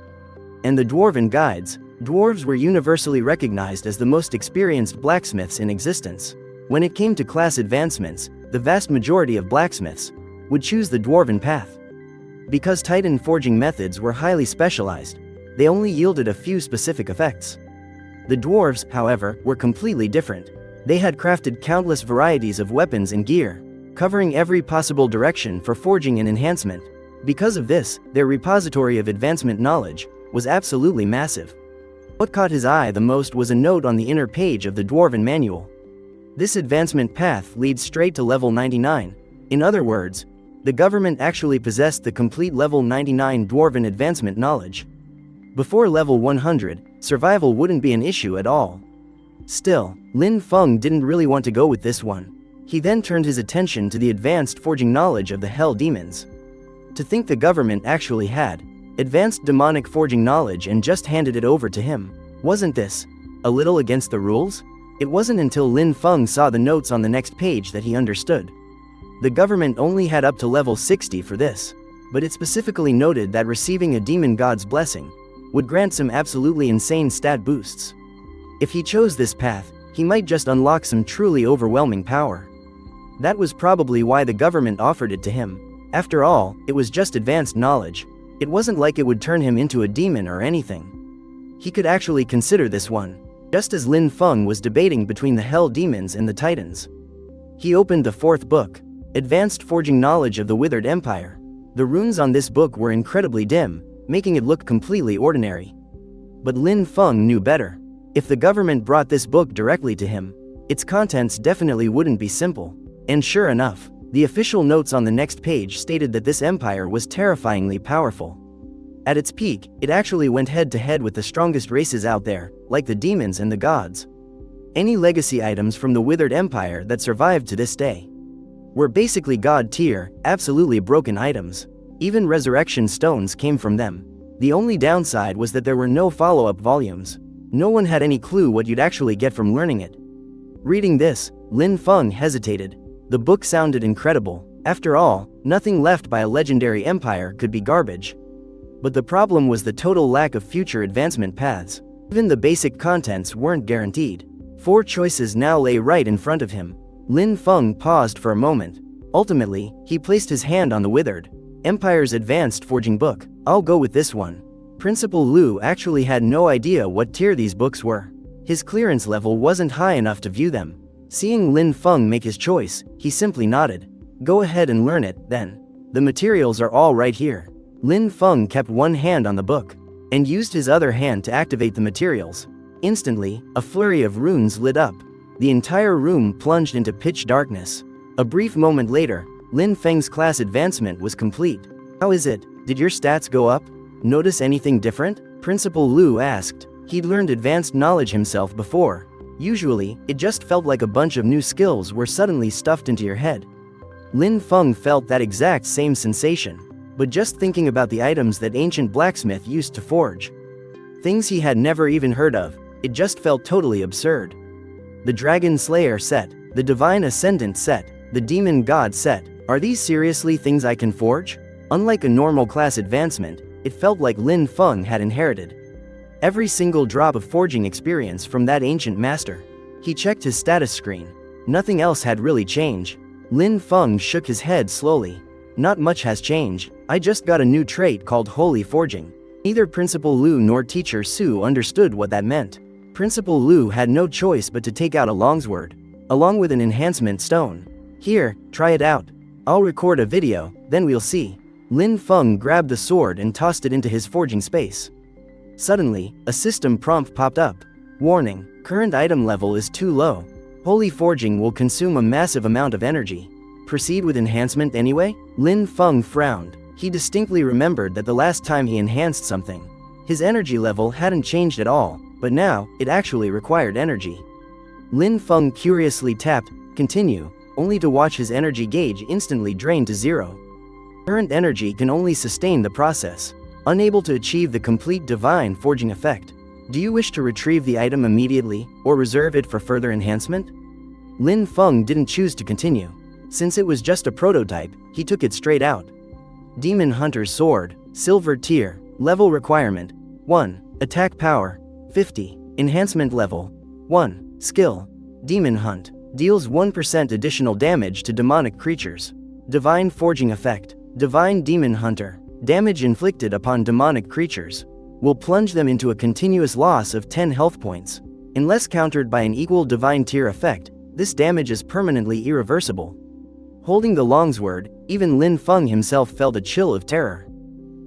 And the Dwarven Guides. Dwarves were universally recognized as the most experienced blacksmiths in existence. When it came to class advancements, the vast majority of blacksmiths would choose the Dwarven path. Because Titan forging methods were highly specialized, they only yielded a few specific effects. The dwarves, however, were completely different. They had crafted countless varieties of weapons and gear, covering every possible direction for forging and enhancement. Because of this, their repository of advancement knowledge was absolutely massive. What caught his eye the most was a note on the inner page of the Dwarven manual. This advancement path leads straight to level 99. In other words, the government actually possessed the complete level 99 Dwarven advancement knowledge. Before level 100, survival wouldn't be an issue at all. Still, Lin Feng didn't really want to go with this one. He then turned his attention to the advanced forging knowledge of the Hell Demons. To think the government actually had advanced demonic forging knowledge and just handed it over to him. Wasn't this a little against the rules? It wasn't until Lin Feng saw the notes on the next page that he understood. The government only had up to level 60 for this, but it specifically noted that receiving a demon god's blessing would grant some absolutely insane stat boosts. If he chose this path, he might just unlock some truly overwhelming power. That was probably why the government offered it to him. After all, it was just advanced knowledge. It wasn't like it would turn him into a demon or anything. He could actually consider this one, just as Lin Feng was debating between the Hell Demons and the Titans. He opened the fourth book, Advanced Forging Knowledge of the Withered Empire. The runes on this book were incredibly dim, making it look completely ordinary. But Lin Feng knew better. If the government brought this book directly to him, its contents definitely wouldn't be simple. And sure enough, the official notes on the next page stated that this empire was terrifyingly powerful. At its peak, it actually went head-to-head with the strongest races out there, like the demons and the gods. Any legacy items from the Withered Empire that survived to this day were basically god-tier, absolutely broken items. Even resurrection stones came from them. The only downside was that there were no follow-up volumes. No one had any clue what you'd actually get from learning it. Reading this, Lin Feng hesitated. The book sounded incredible. After all, nothing left by a legendary empire could be garbage. But the problem was the total lack of future advancement paths. Even the basic contents weren't guaranteed. 4 choices now lay right in front of him. Lin Feng paused for a moment. Ultimately, he placed his hand on the Withered Empire's Advanced Forging book. I'll go with this one. Principal Lu actually had no idea what tier these books were. His clearance level wasn't high enough to view them. Seeing Lin Feng make his choice, he simply nodded. Go ahead and learn it, then. The materials are all right here. Lin Feng kept one hand on the book and used his other hand to activate the materials. Instantly, a flurry of runes lit up. The entire room plunged into pitch darkness. A brief moment later, Lin Feng's class advancement was complete. How is it? Did your stats go up? Notice anything different? Principal Lu asked. He'd learned advanced knowledge himself before. Usually, it just felt like a bunch of new skills were suddenly stuffed into your head. Lin Feng felt that exact same sensation, but just thinking about the items that ancient blacksmith used to forge, things he had never even heard of, it just felt totally absurd. The Dragon Slayer set, the Divine Ascendant set, the Demon God set, are these seriously things I can forge? Unlike a normal class advancement, it felt like Lin Feng had inherited every single drop of forging experience from that ancient master. He checked his status screen. Nothing else had really changed. Lin Feng shook his head slowly. Not much has changed. I just got a new trait called Holy Forging. Neither Principal Lu nor Teacher Su understood what that meant. Principal Lu had no choice but to take out a longsword, along with an enhancement stone. Here, try it out. I'll record a video, then we'll see. Lin Feng grabbed the sword and tossed it into his forging space. Suddenly, a system prompt popped up. Warning, current item level is too low. Holy Forging will consume a massive amount of energy. Proceed with enhancement anyway? Lin Feng frowned. He distinctly remembered that the last time he enhanced something, his energy level hadn't changed at all, but now, it actually required energy. Lin Feng curiously tapped, continue, only to watch his energy gauge instantly drain to 0. Current energy can only sustain the process, unable to achieve the complete divine forging effect. Do you wish to retrieve the item immediately, or reserve it for further enhancement? Lin Feng didn't choose to continue. Since it was just a prototype, he took it straight out. Demon Hunter's Sword, Silver Tier, Level Requirement 1, Attack Power 50, Enhancement Level 1, Skill, Demon Hunt, deals 1% additional damage to demonic creatures. Divine Forging Effect, Divine Demon Hunter, Damage inflicted upon demonic creatures will plunge them into a continuous loss of 10 health points. Unless countered by an equal divine tier effect, this damage is permanently irreversible. Holding the longsword, even Lin Feng himself felt a chill of terror.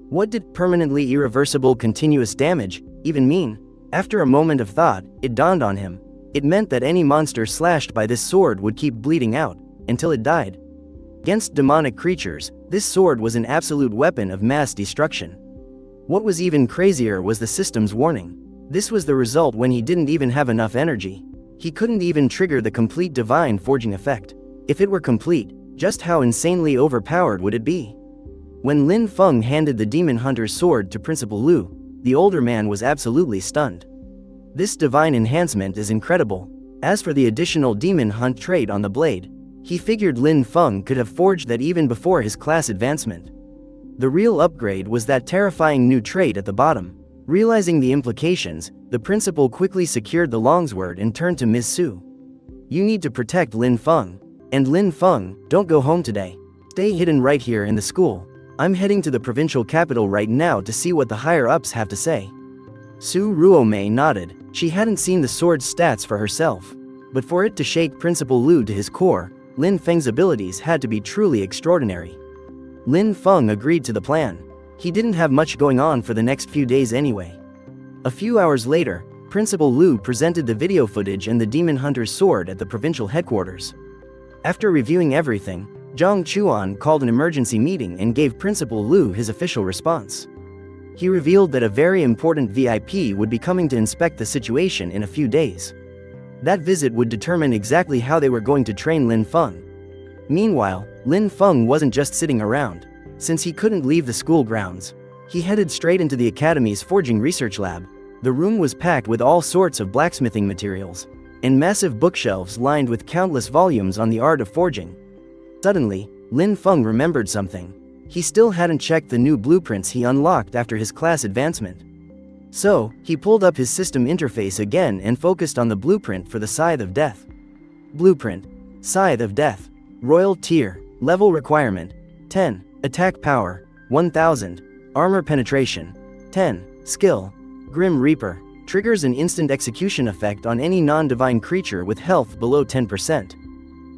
What did permanently irreversible continuous damage even mean? After a moment of thought, it dawned on him. It meant that any monster slashed by this sword would keep bleeding out until it died. Against demonic creatures, this sword was an absolute weapon of mass destruction. What was even crazier was the system's warning. This was the result when he didn't even have enough energy. He couldn't even trigger the complete divine forging effect. If it were complete, just how insanely overpowered would it be? When Lin Feng handed the demon hunter's sword to Principal Lu, the older man was absolutely stunned. This divine enhancement is incredible. As for the additional demon hunt trait on the blade, he figured Lin Feng could have forged that even before his class advancement. The real upgrade was that terrifying new trait at the bottom. Realizing the implications, the principal quickly secured the longsword and turned to Ms. Su. "You need to protect Lin Feng. And Lin Feng, don't go home today. Stay hidden right here in the school. I'm heading to the provincial capital right now to see what the higher-ups have to say." Su Ruomei nodded. She hadn't seen the sword's stats for herself. But for it to shake Principal Lu to his core, Lin Feng's abilities had to be truly extraordinary. Lin Feng agreed to the plan. He didn't have much going on for the next few days anyway. A few hours later, Principal Lu presented the video footage and the demon hunter's sword at the provincial headquarters. After reviewing everything, Zhang Chuan called an emergency meeting and gave Principal Lu his official response. He revealed that a very important VIP would be coming to inspect the situation in a few days. That visit would determine exactly how they were going to train Lin Feng. Meanwhile, Lin Feng wasn't just sitting around. Since he couldn't leave the school grounds, he headed straight into the academy's forging research lab. The room was packed with all sorts of blacksmithing materials, and massive bookshelves lined with countless volumes on the art of forging. Suddenly, Lin Feng remembered something. He still hadn't checked the new blueprints he unlocked after his class advancement. So, he pulled up his system interface again and focused on the blueprint for the Scythe of Death. Blueprint. Scythe of Death. Royal Tier. Level requirement. 10. Attack power. 1000. Armor penetration. 10. Skill. Grim Reaper. Triggers an instant execution effect on any non-divine creature with health below 10%.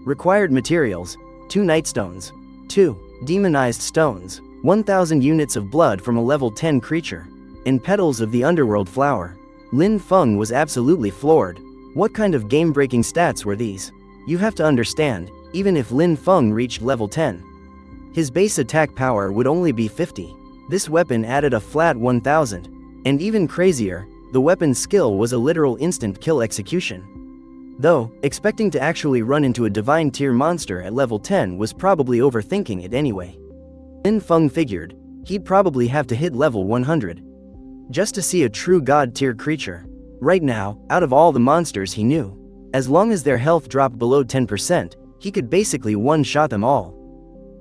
Required materials: 2 Nightstones. 2. Demonized Stones. 1000 units of blood from a level 10 creature. And petals of the underworld flower. Lin Feng was absolutely floored. What kind of game-breaking stats were these? You have to understand, even if Lin Feng reached level 10, his base attack power would only be 50. This weapon added a flat 1000. And even crazier, the weapon's skill was a literal instant kill execution. Though, expecting to actually run into a divine tier monster at level 10 was probably overthinking it anyway. Lin Feng figured, he'd probably have to hit level 100 just to see a true god tier creature. Right now, out of all the monsters he knew, as long as their health dropped below 10%, he could basically one-shot them all.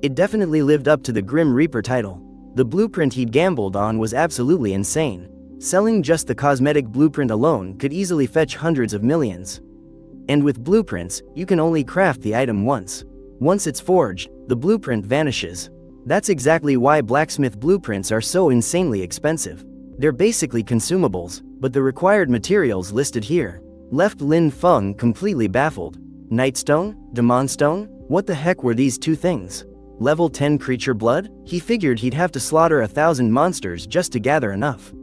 It definitely lived up to the Grim Reaper title. The blueprint he'd gambled on was absolutely insane. Selling just the cosmetic blueprint alone could easily fetch hundreds of millions. And with blueprints, you can only craft the item once. Once it's forged, the blueprint vanishes. That's exactly why blacksmith blueprints are so insanely expensive. They're basically consumables, but the required materials listed here left Lin Feng completely baffled. Nightstone? Demonstone? What the heck were these two things? Level 10 creature blood? He figured he'd have to slaughter 1,000 monsters just to gather enough.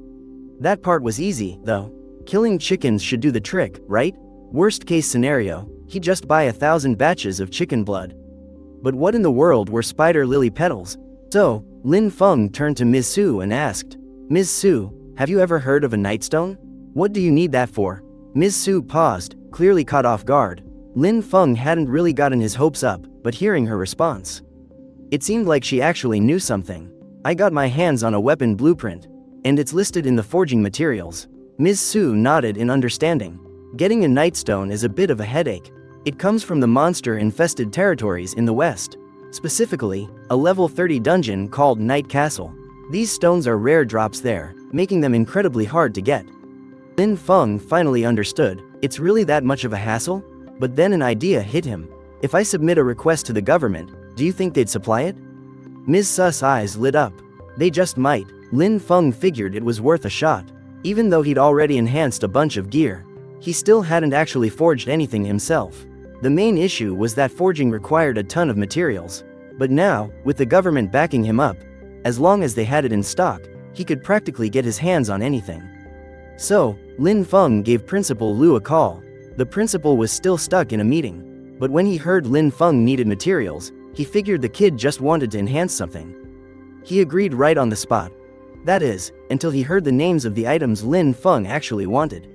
That part was easy, though. Killing chickens should do the trick, right? Worst case scenario, he'd just buy 1,000 batches of chicken blood. But what in the world were spider lily petals? So, Lin Feng turned to Ms. Su and asked, "Ms. Su, have you ever heard of a nightstone? What do you need that for?" Ms. Su paused, clearly caught off guard. Lin Feng hadn't really gotten his hopes up, but hearing her response, it seemed like she actually knew something. "I got my hands on a weapon blueprint, and it's listed in the forging materials." Ms. Su nodded in understanding. Getting a nightstone is a bit of a headache. It comes from the monster-infested territories in the west. Specifically, a level 30 dungeon called Night Castle. These stones are rare drops there, making them incredibly hard to get. Lin Feng finally understood. It's really that much of a hassle? But then an idea hit him. If I submit a request to the government, do you think they'd supply it? Ms. Su's eyes lit up. They just might. Lin Feng figured it was worth a shot. Even though he'd already enhanced a bunch of gear, he still hadn't actually forged anything himself. The main issue was that forging required a ton of materials. But now, with the government backing him up, as long as they had it in stock, he could practically get his hands on anything. So, Lin Feng gave Principal Lu a call. The principal was still stuck in a meeting. But when he heard Lin Feng needed materials, he figured the kid just wanted to enhance something. He agreed right on the spot. That is, until he heard the names of the items Lin Feng actually wanted.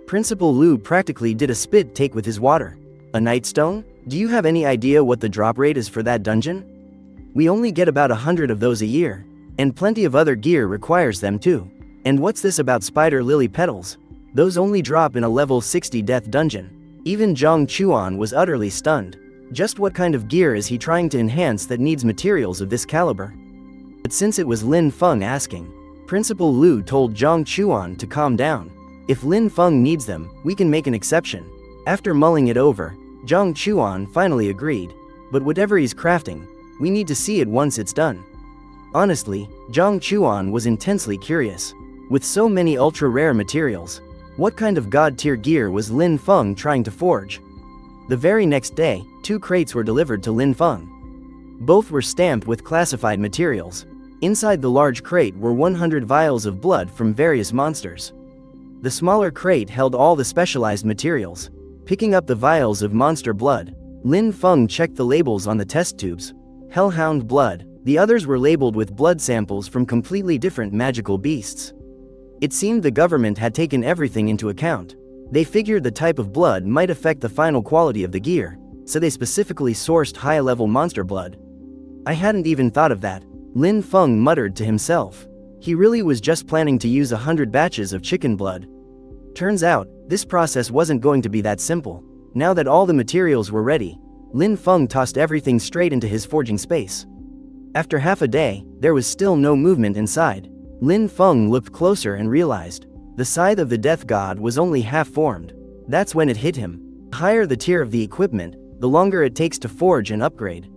Principal Lu practically did a spit take with his water. A nightstone? Do you have any idea what the drop rate is for that dungeon? We only get about 100 of those a year. And plenty of other gear requires them too. And what's this about spider lily petals? Those only drop in a level 60 death dungeon. Even Zhang Chuan was utterly stunned. Just what kind of gear is he trying to enhance that needs materials of this caliber? But since it was Lin Feng asking, Principal Lu told Zhang Chuan to calm down. If Lin Feng needs them, we can make an exception. After mulling it over, Zhang Chuan finally agreed. But whatever he's crafting, we need to see it once it's done. Honestly, Zhang Chuan was intensely curious. With so many ultra-rare materials, what kind of god-tier gear was Lin Feng trying to forge? The very next day, 2 crates were delivered to Lin Feng. Both were stamped with classified materials. Inside the large crate were 100 vials of blood from various monsters. The smaller crate held all the specialized materials. Picking up the vials of monster blood, Lin Feng checked the labels on the test tubes. Hellhound blood. The others were labeled with blood samples from completely different magical beasts. It seemed the government had taken everything into account. They figured the type of blood might affect the final quality of the gear, so they specifically sourced high-level monster blood. I hadn't even thought of that, Lin Feng muttered to himself. He really was just planning to use 100 batches of chicken blood. Turns out, this process wasn't going to be that simple. Now that all the materials were ready, Lin Feng tossed everything straight into his forging space. After half a day, there was still no movement inside. Lin Feng looked closer and realized the scythe of the death god was only half formed. That's when it hit him. The higher the tier of the equipment, the longer it takes to forge and upgrade.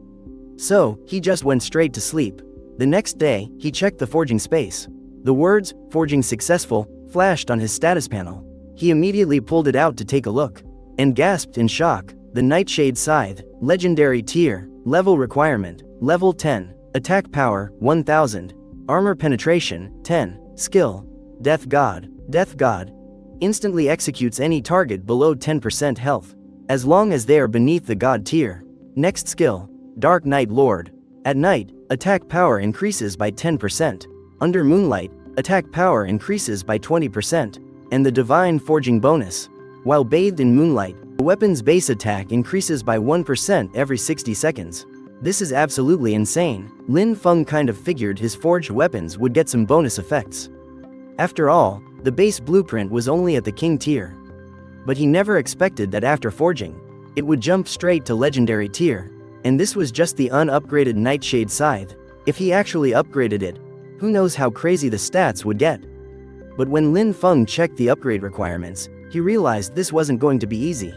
So, he just went straight to sleep. The next day, he checked the forging space. The words, "Forging successful," flashed on his status panel. He immediately pulled it out to take a look, and gasped in shock. The Nightshade Scythe, legendary tier, level requirement, level 10, attack power, 1000, armor penetration, 10, skill, Death God. Death God instantly executes any target below 10% health, as long as they are beneath the God tier. Next skill, Dark Night Lord. At night, attack power increases by 10%. Under moonlight, attack power increases by 20%, and the Divine Forging bonus. While bathed in moonlight, the weapon's base attack increases by 1% every 60 seconds. This is absolutely insane. Lin Feng kind of figured his forged weapons would get some bonus effects. After all, the base blueprint was only at the king tier. But he never expected that after forging, it would jump straight to legendary tier. And this was just the unupgraded Nightshade Scythe. If he actually upgraded it, who knows how crazy the stats would get. But when Lin Feng checked the upgrade requirements, he realized this wasn't going to be easy.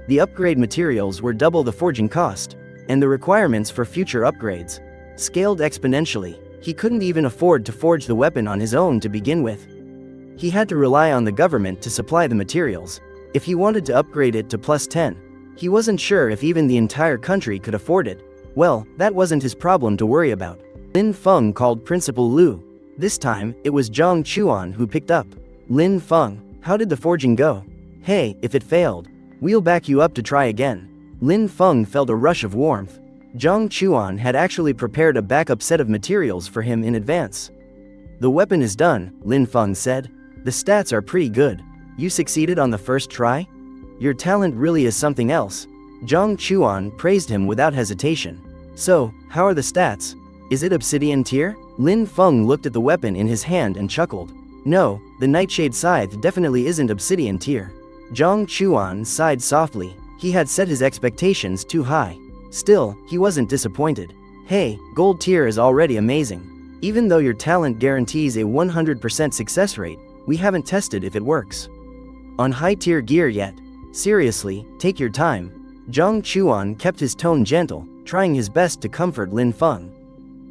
The upgrade materials were double the forging cost, and the requirements for future upgrades scaled exponentially. He couldn't even afford to forge the weapon on his own to begin with. He had to rely on the government to supply the materials. If he wanted to upgrade it to plus 10, he wasn't sure if even the entire country could afford it. Well, that wasn't his problem to worry about. Lin Feng called Principal Lu. This time, it was Zhang Chuan who picked up. Lin Feng, how did the forging go? Hey, if it failed, we'll back you up to try again. Lin Feng felt a rush of warmth. Zhang Chuan had actually prepared a backup set of materials for him in advance. The weapon is done, Lin Feng said. The stats are pretty good. You succeeded on the first try? Your talent really is something else. Zhang Chuan praised him without hesitation. So, how are the stats? Is it obsidian tier? Lin Feng looked at the weapon in his hand and chuckled. No, the Nightshade Scythe definitely isn't obsidian tier. Zhang Chuan sighed softly. He had set his expectations too high. Still, he wasn't disappointed. Hey, gold tier is already amazing. Even though your talent guarantees a 100% success rate, we haven't tested if it works on high tier gear yet. Seriously, take your time. Zhang Chuan kept his tone gentle, trying his best to comfort Lin Feng.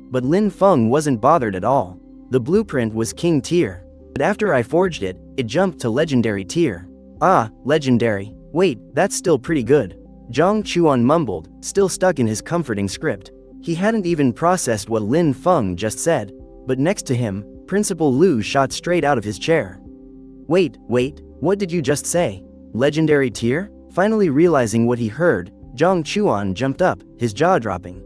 But Lin Feng wasn't bothered at all. The blueprint was king tier. But after I forged it, it jumped to legendary tier. Ah, legendary. Wait, that's still pretty good. Zhang Chuan mumbled, still stuck in his comforting script. He hadn't even processed what Lin Feng just said. But next to him, Principal Lu shot straight out of his chair. Wait, what did you just say? Legendary tier? Finally realizing what he heard, Zhang Chuan jumped up, his jaw dropping.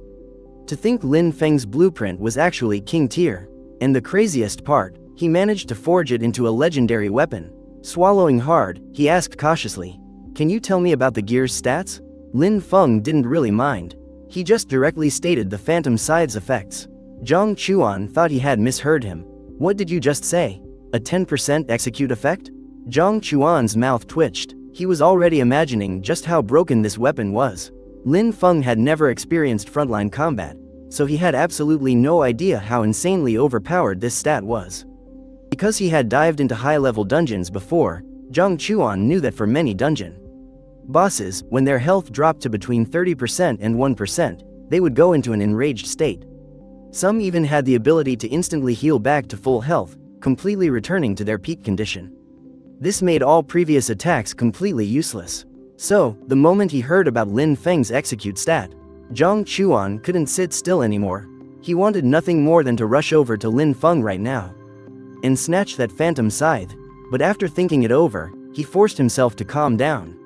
To think Lin Feng's blueprint was actually king tier. And the craziest part, he managed to forge it into a legendary weapon. Swallowing hard, he asked cautiously, "Can you tell me about the gear's stats?" Lin Feng didn't really mind. He just directly stated the Phantom Scythe's effects. Zhang Chuan thought he had misheard him. What did you just say? A 10% execute effect? Zhang Chuan's mouth twitched. He was already imagining just how broken this weapon was. Lin Feng had never experienced frontline combat, so he had absolutely no idea how insanely overpowered this stat was. Because he had dived into high-level dungeons before, Zhang Chuan knew that for many dungeon bosses, when their health dropped to between 30% and 1%, they would go into an enraged state. Some even had the ability to instantly heal back to full health, completely returning to their peak condition. This made all previous attacks completely useless. So, the moment he heard about Lin Feng's execute stat, Zhang Chuan couldn't sit still anymore. He wanted nothing more than to rush over to Lin Feng right now and snatch that Phantom Scythe. But after thinking it over, he forced himself to calm down.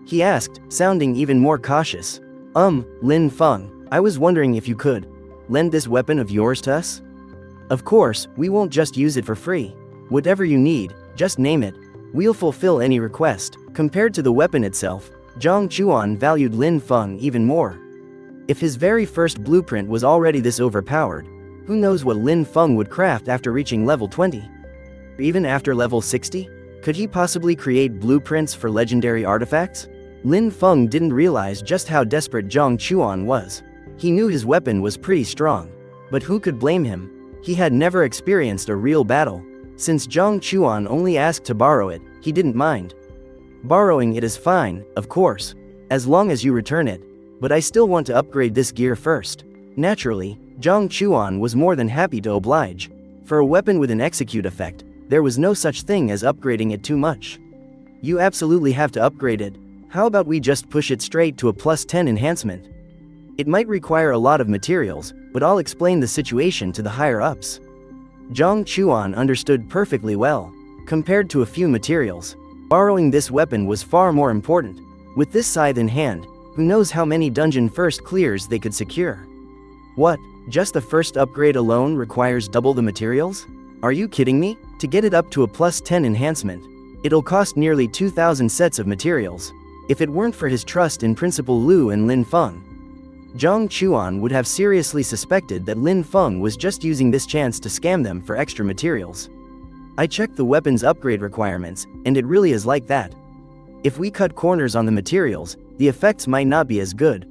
He asked, sounding even more cautious, Lin Feng, I was wondering if you could lend this weapon of yours to us? Of course, we won't just use it for free. Whatever you need, just name it. We'll fulfill any request. Compared to the weapon itself, Zhang Chuan valued Lin Feng even more. If his very first blueprint was already this overpowered, who knows what Lin Feng would craft after reaching level 20? Even after level 60? Could he possibly create blueprints for legendary artifacts? Lin Feng didn't realize just how desperate Zhang Chuan was. He knew his weapon was pretty strong. But who could blame him? He had never experienced a real battle. Since Zhang Chuan only asked to borrow it, he didn't mind. Borrowing it is fine, of course, as long as you return it. But I still want to upgrade this gear first. Naturally, Zhang Chuan was more than happy to oblige. For a weapon with an execute effect, there was no such thing as upgrading it too much. You absolutely have to upgrade it. How about we just push it straight to a +10 enhancement? It might require a lot of materials, but I'll explain the situation to the higher-ups. Zhang Chuan understood perfectly well. Compared to a few materials, borrowing this weapon was far more important. With this scythe in hand, who knows how many dungeon first clears they could secure? What? Just the first upgrade alone requires double the materials? Are you kidding me? To get it up to a +10 enhancement, it'll cost nearly 2,000 sets of materials. If it weren't for his trust in Principal Lu and Lin Feng, Zhang Chuan would have seriously suspected that Lin Feng was just using this chance to scam them for extra materials. I checked the weapon's upgrade requirements, and it really is like that. If we cut corners on the materials, the effects might not be as good.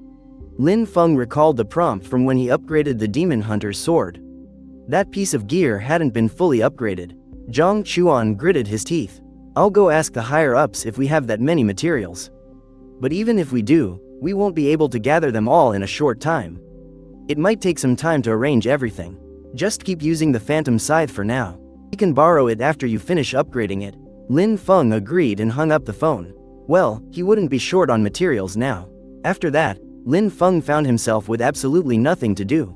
Lin Feng recalled the prompt from when he upgraded the Demon Hunter's sword. That piece of gear hadn't been fully upgraded. Zhang Chuan gritted his teeth. I'll go ask the higher-ups if we have that many materials. But even if we do, we won't be able to gather them all in a short time. It might take some time to arrange everything. Just keep using the Phantom Scythe for now. You can borrow it after you finish upgrading it. Lin Feng agreed and hung up the phone. Well, he wouldn't be short on materials now. After that, Lin Feng found himself with absolutely nothing to do.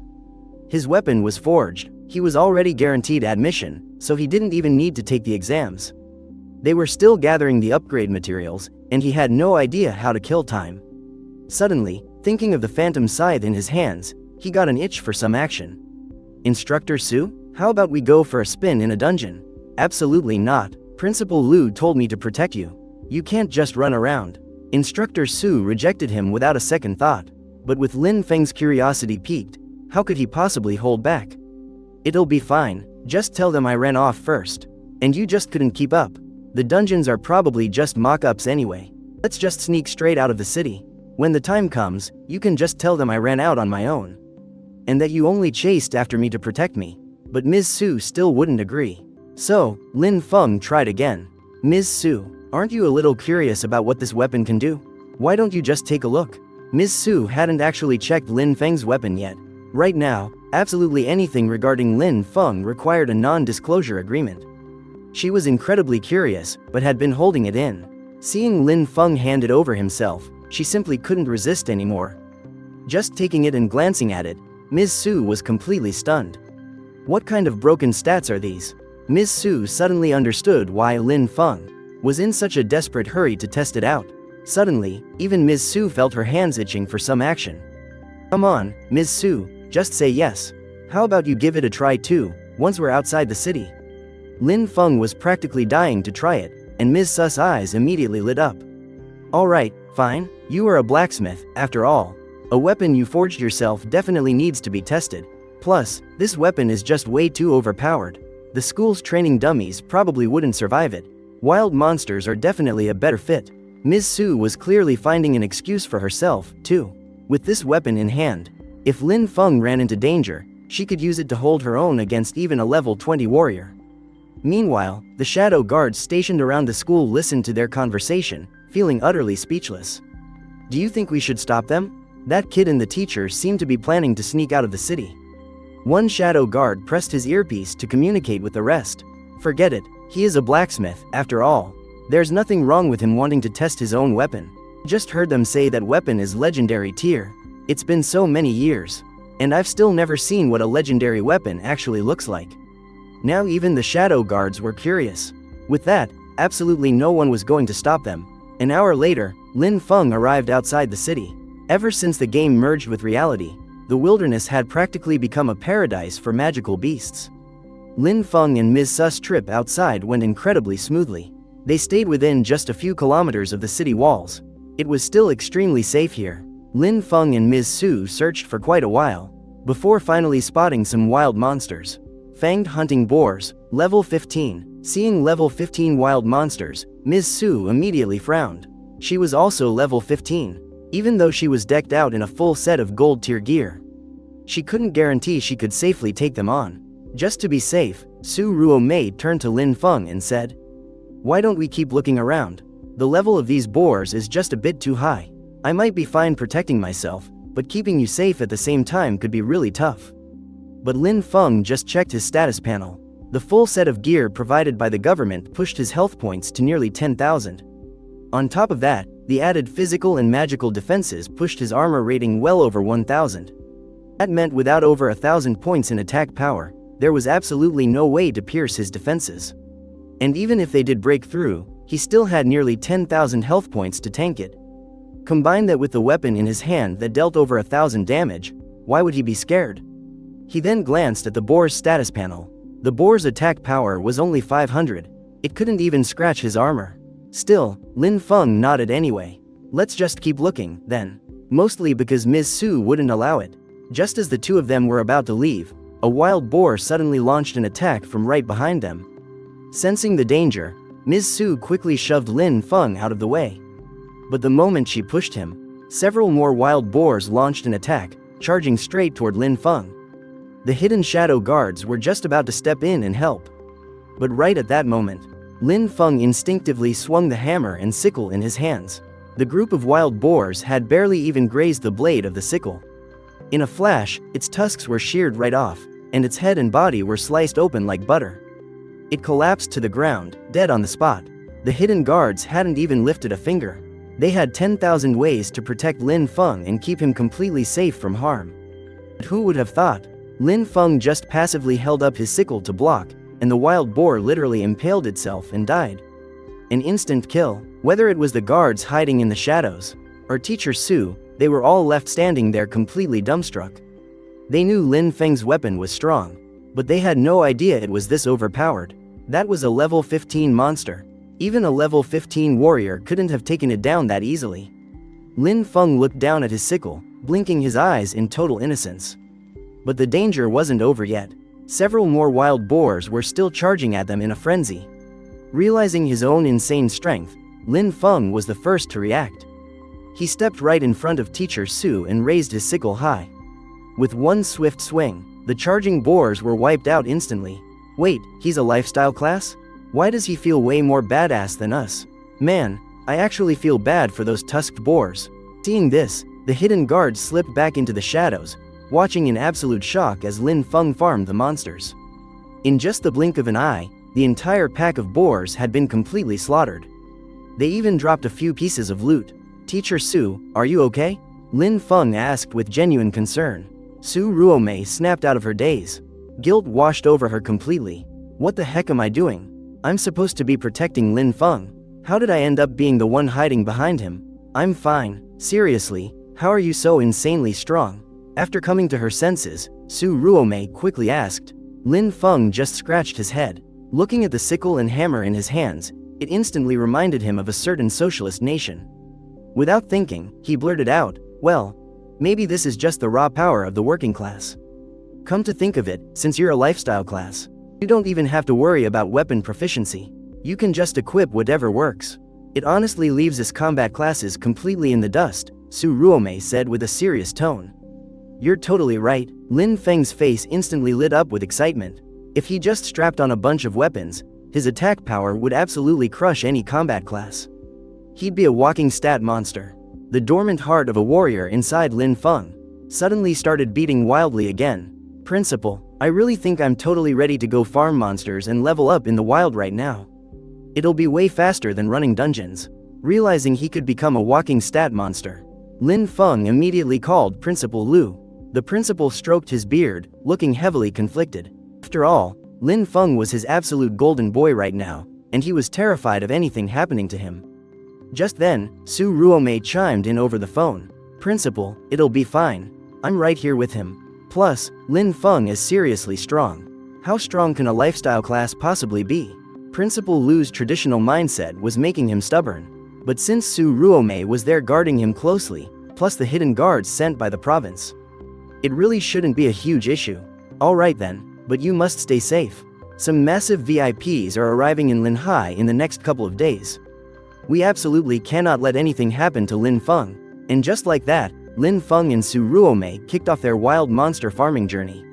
His weapon was forged, he was already guaranteed admission, so he didn't even need to take the exams. They were still gathering the upgrade materials, and he had no idea how to kill time. Suddenly, thinking of the Phantom Scythe in his hands, he got an itch for some action. Instructor Su, how about we go for a spin in a dungeon? Absolutely not. Principal Lu told me to protect you. You can't just run around. Instructor Su rejected him without a second thought. But with Lin Feng's curiosity piqued, how could he possibly hold back? It'll be fine, just tell them I ran off first. And you just couldn't keep up. The dungeons are probably just mock-ups anyway. Let's just sneak straight out of the city. When the time comes, you can just tell them I ran out on my own. And that you only chased after me to protect me. But Ms. Su still wouldn't agree. So, Lin Feng tried again. Ms. Su, aren't you a little curious about what this weapon can do? Why don't you just take a look? Ms. Su hadn't actually checked Lin Feng's weapon yet. Right now, absolutely anything regarding Lin Feng required a non-disclosure agreement. She was incredibly curious, but had been holding it in. Seeing Lin Feng hand it over himself, she simply couldn't resist anymore. Just taking it and glancing at it, Ms. Su was completely stunned. What kind of broken stats are these? Ms. Su suddenly understood why Lin Feng was in such a desperate hurry to test it out. Suddenly, even Ms. Su felt her hands itching for some action. Come on, Ms. Su, just say yes. How about you give it a try too, once we're outside the city? Lin Feng was practically dying to try it, and Ms. Su's eyes immediately lit up. Alright, fine, you are a blacksmith, after all. A weapon you forged yourself definitely needs to be tested. Plus, this weapon is just way too overpowered. The school's training dummies probably wouldn't survive it. Wild monsters are definitely a better fit. Ms. Su was clearly finding an excuse for herself, too. With this weapon in hand, if Lin Feng ran into danger, she could use it to hold her own against even a level 20 warrior. Meanwhile, the shadow guards stationed around the school listened to their conversation, feeling utterly speechless. Do you think we should stop them? That kid and the teacher seem to be planning to sneak out of the city. One shadow guard pressed his earpiece to communicate with the rest. Forget it, he is a blacksmith, after all. There's nothing wrong with him wanting to test his own weapon. Just heard them say that weapon is legendary tier. It's been so many years. And I've still never seen what a legendary weapon actually looks like. Now even the shadow guards were curious. With that, absolutely no one was going to stop them. An hour later, Lin Feng arrived outside the city. Ever since the game merged with reality, the wilderness had practically become a paradise for magical beasts. Lin Feng and Ms. Su's trip outside went incredibly smoothly. They stayed within just a few kilometers of the city walls. It was still extremely safe here. Lin Feng and Ms. Su searched for quite a while, before finally spotting some wild monsters. Fanged hunting boars, level 15. Seeing level 15 wild monsters, Ms. Su immediately frowned. She was also level 15, even though she was decked out in a full set of gold tier gear. She couldn't guarantee she could safely take them on. Just to be safe, Su Ruomei turned to Lin Feng and said, "Why don't we keep looking around? The level of these boars is just a bit too high. I might be fine protecting myself, but keeping you safe at the same time could be really tough." But Lin Feng just checked his status panel. The full set of gear provided by the government pushed his health points to nearly 10,000. On top of that, the added physical and magical defenses pushed his armor rating well over 1,000. That meant without over 1,000 points in attack power, there was absolutely no way to pierce his defenses. And even if they did break through, he still had nearly 10,000 health points to tank it. Combine that with the weapon in his hand that dealt over 1,000 damage, why would he be scared? He then glanced at the boar's status panel. The boar's attack power was only 500. It couldn't even scratch his armor. Still, Lin Feng nodded anyway. Let's just keep looking, then. Mostly because Ms. Su wouldn't allow it. Just as the two of them were about to leave, a wild boar suddenly launched an attack from right behind them. Sensing the danger, Ms. Su quickly shoved Lin Feng out of the way. But the moment she pushed him, several more wild boars launched an attack, charging straight toward Lin Feng. The hidden shadow guards were just about to step in and help. But right at that moment, Lin Feng instinctively swung the hammer and sickle in his hands. The group of wild boars had barely even grazed the blade of the sickle. In a flash, its tusks were sheared right off, and its head and body were sliced open like butter. It collapsed to the ground, dead on the spot. The hidden guards hadn't even lifted a finger. They had 10,000 ways to protect Lin Feng and keep him completely safe from harm. But who would have thought? Lin Feng just passively held up his sickle to block, and the wild boar literally impaled itself and died. An instant kill. Whether it was the guards hiding in the shadows, or Teacher Su, they were all left standing there completely dumbstruck. They knew Lin Feng's weapon was strong, but they had no idea it was this overpowered. That was a level 15 monster. Even a level 15 warrior couldn't have taken it down that easily. Lin Feng looked down at his sickle, blinking his eyes in total innocence. But the danger wasn't over yet. Several more wild boars were still charging at them in a frenzy. Realizing his own insane strength, Lin Feng was the first to react. He stepped right in front of Teacher Su and raised his sickle high. With one swift swing, the charging boars were wiped out instantly. Wait, he's a lifestyle class? Why does he feel way more badass than us? Man, I actually feel bad for those tusked boars. Seeing this, the hidden guards slipped back into the shadows, watching in absolute shock as Lin Feng farmed the monsters. In just the blink of an eye, the entire pack of boars had been completely slaughtered. They even dropped a few pieces of loot. "Teacher Su, are you okay?" Lin Feng asked with genuine concern. Su Ruomei snapped out of her daze. Guilt washed over her completely. "What the heck am I doing? I'm supposed to be protecting Lin Feng. How did I end up being the one hiding behind him? I'm fine. Seriously, how are you so insanely strong?" After coming to her senses, Su Ruomei quickly asked. Lin Feng just scratched his head. Looking at the sickle and hammer in his hands, it instantly reminded him of a certain socialist nation. Without thinking, he blurted out, "Well, maybe this is just the raw power of the working class. Come to think of it, since you're a lifestyle class, you don't even have to worry about weapon proficiency. You can just equip whatever works. It honestly leaves us combat classes completely in the dust," Su Ruomei said with a serious tone. "You're totally right." Lin Feng's face instantly lit up with excitement. If he just strapped on a bunch of weapons, his attack power would absolutely crush any combat class. He'd be a walking stat monster. The dormant heart of a warrior inside Lin Feng suddenly started beating wildly again. "Principal, I really think I'm totally ready to go farm monsters and level up in the wild right now. It'll be way faster than running dungeons." Realizing he could become a walking stat monster, Lin Feng immediately called Principal Lu. The principal stroked his beard, looking heavily conflicted. After all, Lin Feng was his absolute golden boy right now, and he was terrified of anything happening to him. Just then, Su Ruomei chimed in over the phone. "Principal, it'll be fine. I'm right here with him. Plus, Lin Feng is seriously strong. How strong can a lifestyle class possibly be?" Principal Lu's traditional mindset was making him stubborn. But since Su Ruomei was there guarding him closely, plus the hidden guards sent by the province, it really shouldn't be a huge issue. "Alright then, but you must stay safe. Some massive VIPs are arriving in Linhai in the next couple of days. We absolutely cannot let anything happen to Lin Feng." And just like that, Lin Feng and Su Ruomei kicked off their wild monster farming journey.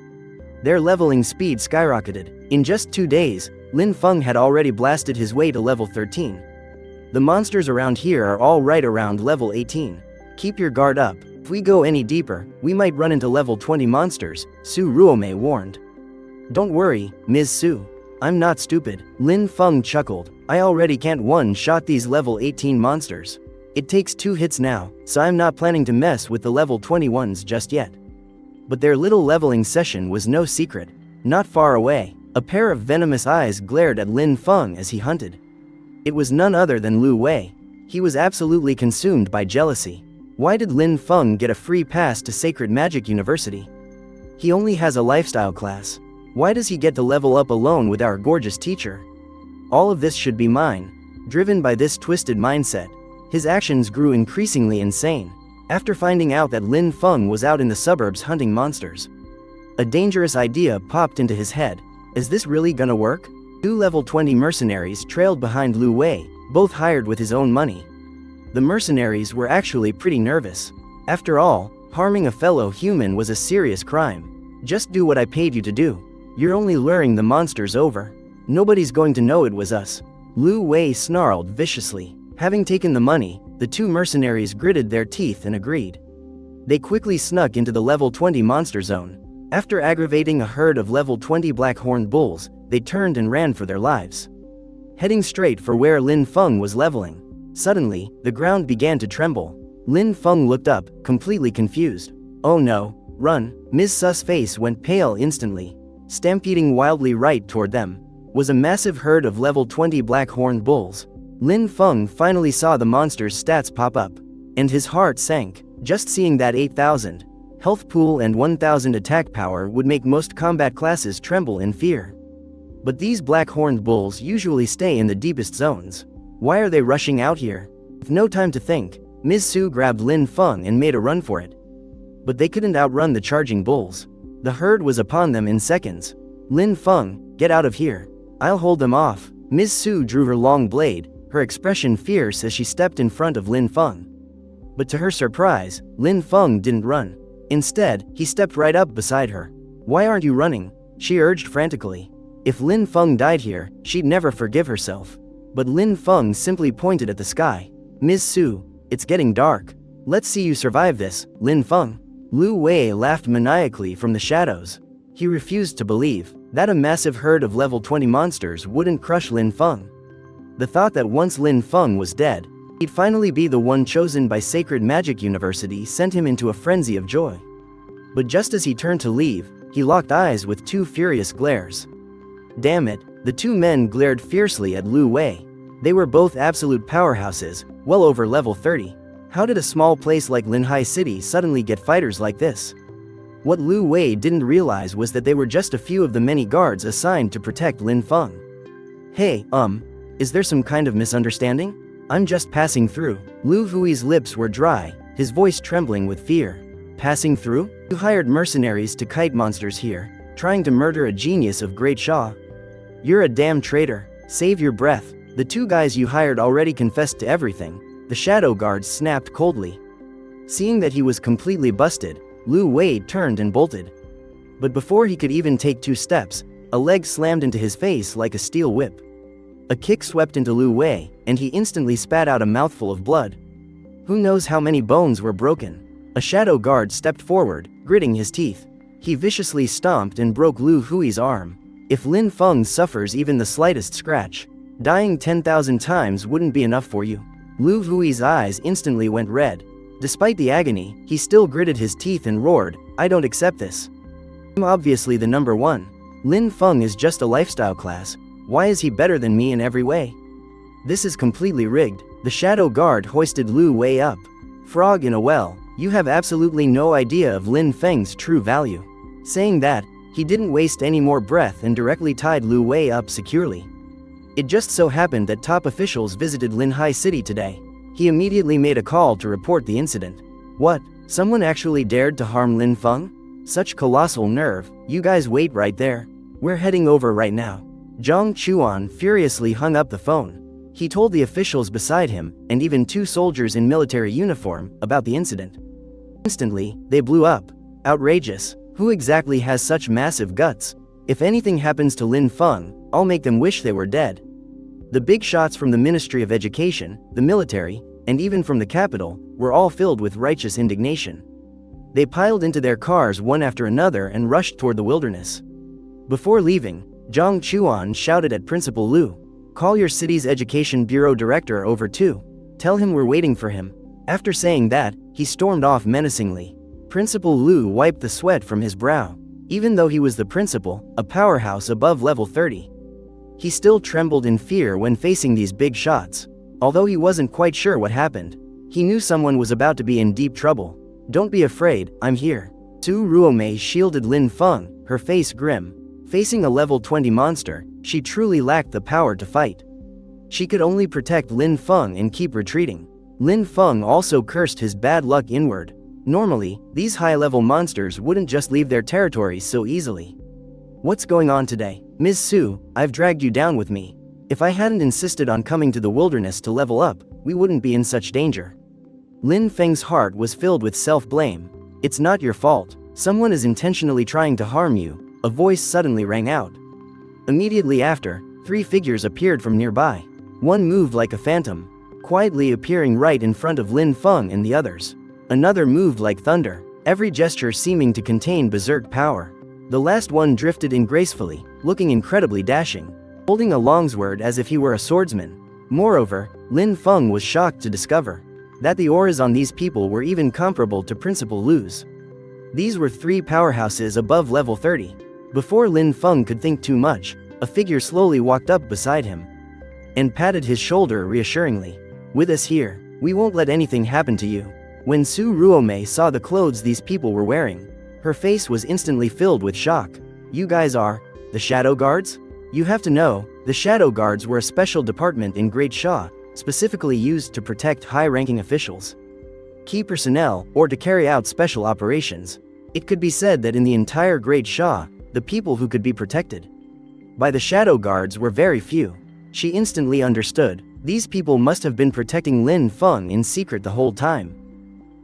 Their leveling speed skyrocketed. In just 2 days, Lin Feng had already blasted his way to level 13. The monsters around here are all right around level 18. "Keep your guard up. If we go any deeper, we might run into level 20 monsters," Su Ruomei warned. "Don't worry, Ms. Su. I'm not stupid." Lin Feng chuckled. "I already can't one-shot these level 18 monsters. It takes 2 hits now, so I'm not planning to mess with the level 21s just yet." But their little leveling session was no secret. Not far away, a pair of venomous eyes glared at Lin Feng as he hunted. It was none other than Lu Wei. He was absolutely consumed by jealousy. Why did Lin Feng get a free pass to Sacred Magic University? He only has a lifestyle class. Why does he get to level up alone with our gorgeous teacher? All of this should be mine. Driven by this twisted mindset, his actions grew increasingly insane. After finding out that Lin Feng was out in the suburbs hunting monsters, a dangerous idea popped into his head. Is this really gonna work? 2 level 20 mercenaries trailed behind Lu Wei, both hired with his own money. The mercenaries were actually pretty nervous. After all, harming a fellow human was a serious crime. "Just do what I paid you to do. You're only luring the monsters over. Nobody's going to know it was us." Lu Wei snarled viciously. Having taken the money, the 2 mercenaries gritted their teeth and agreed. They quickly snuck into the level 20 monster zone. After aggravating a herd of level 20 black-horned bulls, they turned and ran for their lives, heading straight for where Lin Feng was leveling. Suddenly, the ground began to tremble. Lin Feng looked up, completely confused. "Oh no, run!" Ms. Su's face went pale instantly. Stampeding wildly right toward them was a massive herd of level 20 black-horned bulls. Lin Feng finally saw the monster's stats pop up, and his heart sank. Just seeing that 8,000 health pool and 1,000 attack power would make most combat classes tremble in fear. But these black-horned bulls usually stay in the deepest zones. Why are they rushing out here? With no time to think, Ms. Su grabbed Lin Feng and made a run for it. But they couldn't outrun the charging bulls. The herd was upon them in seconds. "Lin Feng, get out of here. I'll hold them off." Ms. Su drew her long blade, her expression fierce as she stepped in front of Lin Feng. But to her surprise, Lin Feng didn't run. Instead, he stepped right up beside her. "Why aren't you running?" she urged frantically. If Lin Feng died here, she'd never forgive herself. But Lin Feng simply pointed at the sky. "Ms. Su, it's getting dark. Let's see you survive this, Lin Feng." Lu Wei laughed maniacally from the shadows. He refused to believe that a massive herd of level 20 monsters wouldn't crush Lin Feng. The thought that once Lin Feng was dead, he'd finally be the one chosen by Sacred Magic University sent him into a frenzy of joy. But just as he turned to leave, he locked eyes with two furious glares. Damn it, the two men glared fiercely at Lu Wei. They were both absolute powerhouses, well over level 30. How did a small place like Linhai City suddenly get fighters like this? What Lu Wei didn't realize was that they were just a few of the many guards assigned to protect Lin Feng. Hey, is there some kind of misunderstanding? I'm just passing through. Lu Hui's lips were dry, his voice trembling with fear. Passing through? You hired mercenaries to kite monsters here, trying to murder a genius of Great Sha. You're a damn traitor. Save your breath. The two guys you hired already confessed to everything. The shadow guards snapped coldly. Seeing that he was completely busted, Lu Wei turned and bolted. But before he could even take 2 steps, a leg slammed into his face like a steel whip. A kick swept into Lu Wei, and he instantly spat out a mouthful of blood. Who knows how many bones were broken? A shadow guard stepped forward, gritting his teeth. He viciously stomped and broke Lu Hui's arm. If Lin Feng suffers even the slightest scratch, dying 10,000 times wouldn't be enough for you. Lu Hui's eyes instantly went red. Despite the agony, he still gritted his teeth and roared, "I don't accept this. I'm obviously the number one. Lin Feng is just a lifestyle class. Why is he better than me in every way? This is completely rigged." The shadow guard hoisted Lu Wei up. Frog in a well, you have absolutely no idea of Lin Feng's true value. Saying that, he didn't waste any more breath and directly tied Lu Wei up securely. It just so happened that top officials visited Linhai City today. He immediately made a call to report the incident. What? Someone actually dared to harm Lin Feng? Such colossal nerve. You guys wait right there. We're heading over right now. Zhang Chuan furiously hung up the phone. He told the officials beside him, and even 2 soldiers in military uniform, about the incident. Instantly, they blew up. Outrageous. Who exactly has such massive guts? If anything happens to Lin Feng, I'll make them wish they were dead. The big shots from the Ministry of Education, the military, and even from the capital, were all filled with righteous indignation. They piled into their cars one after another and rushed toward the wilderness. Before leaving, Zhang Chuan shouted at Principal Lu, "Call your city's education bureau director over too. Tell him we're waiting for him." After saying that, he stormed off menacingly. Principal Lu wiped the sweat from his brow. Even though he was the principal, a powerhouse above level 30, he still trembled in fear when facing these big shots. Although he wasn't quite sure what happened, he knew someone was about to be in deep trouble. "Don't be afraid, I'm here." Su Ruomei shielded Lin Feng, her face grim. Facing a level 20 monster, she truly lacked the power to fight. She could only protect Lin Feng and keep retreating. Lin Feng also cursed his bad luck inward. Normally, these high-level monsters wouldn't just leave their territories so easily. "What's going on today? Ms. Su, I've dragged you down with me. If I hadn't insisted on coming to the wilderness to level up, we wouldn't be in such danger." Lin Feng's heart was filled with self-blame. "It's not your fault. Someone is intentionally trying to harm you," a voice suddenly rang out. Immediately after, 3 figures appeared from nearby. One moved like a phantom, quietly appearing right in front of Lin Feng and the others. Another moved like thunder, every gesture seeming to contain berserk power. The last one drifted in gracefully, looking incredibly dashing, holding a longsword as if he were a swordsman. Moreover, Lin Feng was shocked to discover that the auras on these people were even comparable to Principal Lu's. These were 3 powerhouses above level 30. Before Lin Feng could think too much, a figure slowly walked up beside him and patted his shoulder reassuringly. "With us here, we won't let anything happen to you." When Su Ruomei saw the clothes these people were wearing, her face was instantly filled with shock. "You guys are the Shadow Guards? You have to know, the Shadow Guards were a special department in Great Sha, specifically used to protect high-ranking officials, key personnel, or to carry out special operations. It could be said that in the entire Great Sha, the people who could be protected by the Shadow Guards were very few." She instantly understood. These people must have been protecting Lin Feng in secret the whole time.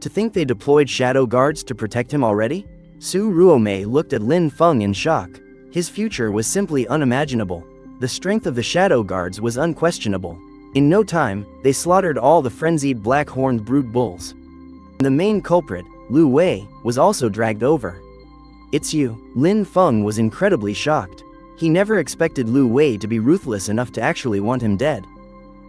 To think they deployed Shadow Guards to protect him already? Su Ruomei looked at Lin Feng in shock. His future was simply unimaginable. The strength of the Shadow Guards was unquestionable. In no time, they slaughtered all the frenzied black-horned brood bulls. The main culprit, Lu Wei, was also dragged over. "It's you." Lin Feng was incredibly shocked. He never expected Lu Wei to be ruthless enough to actually want him dead.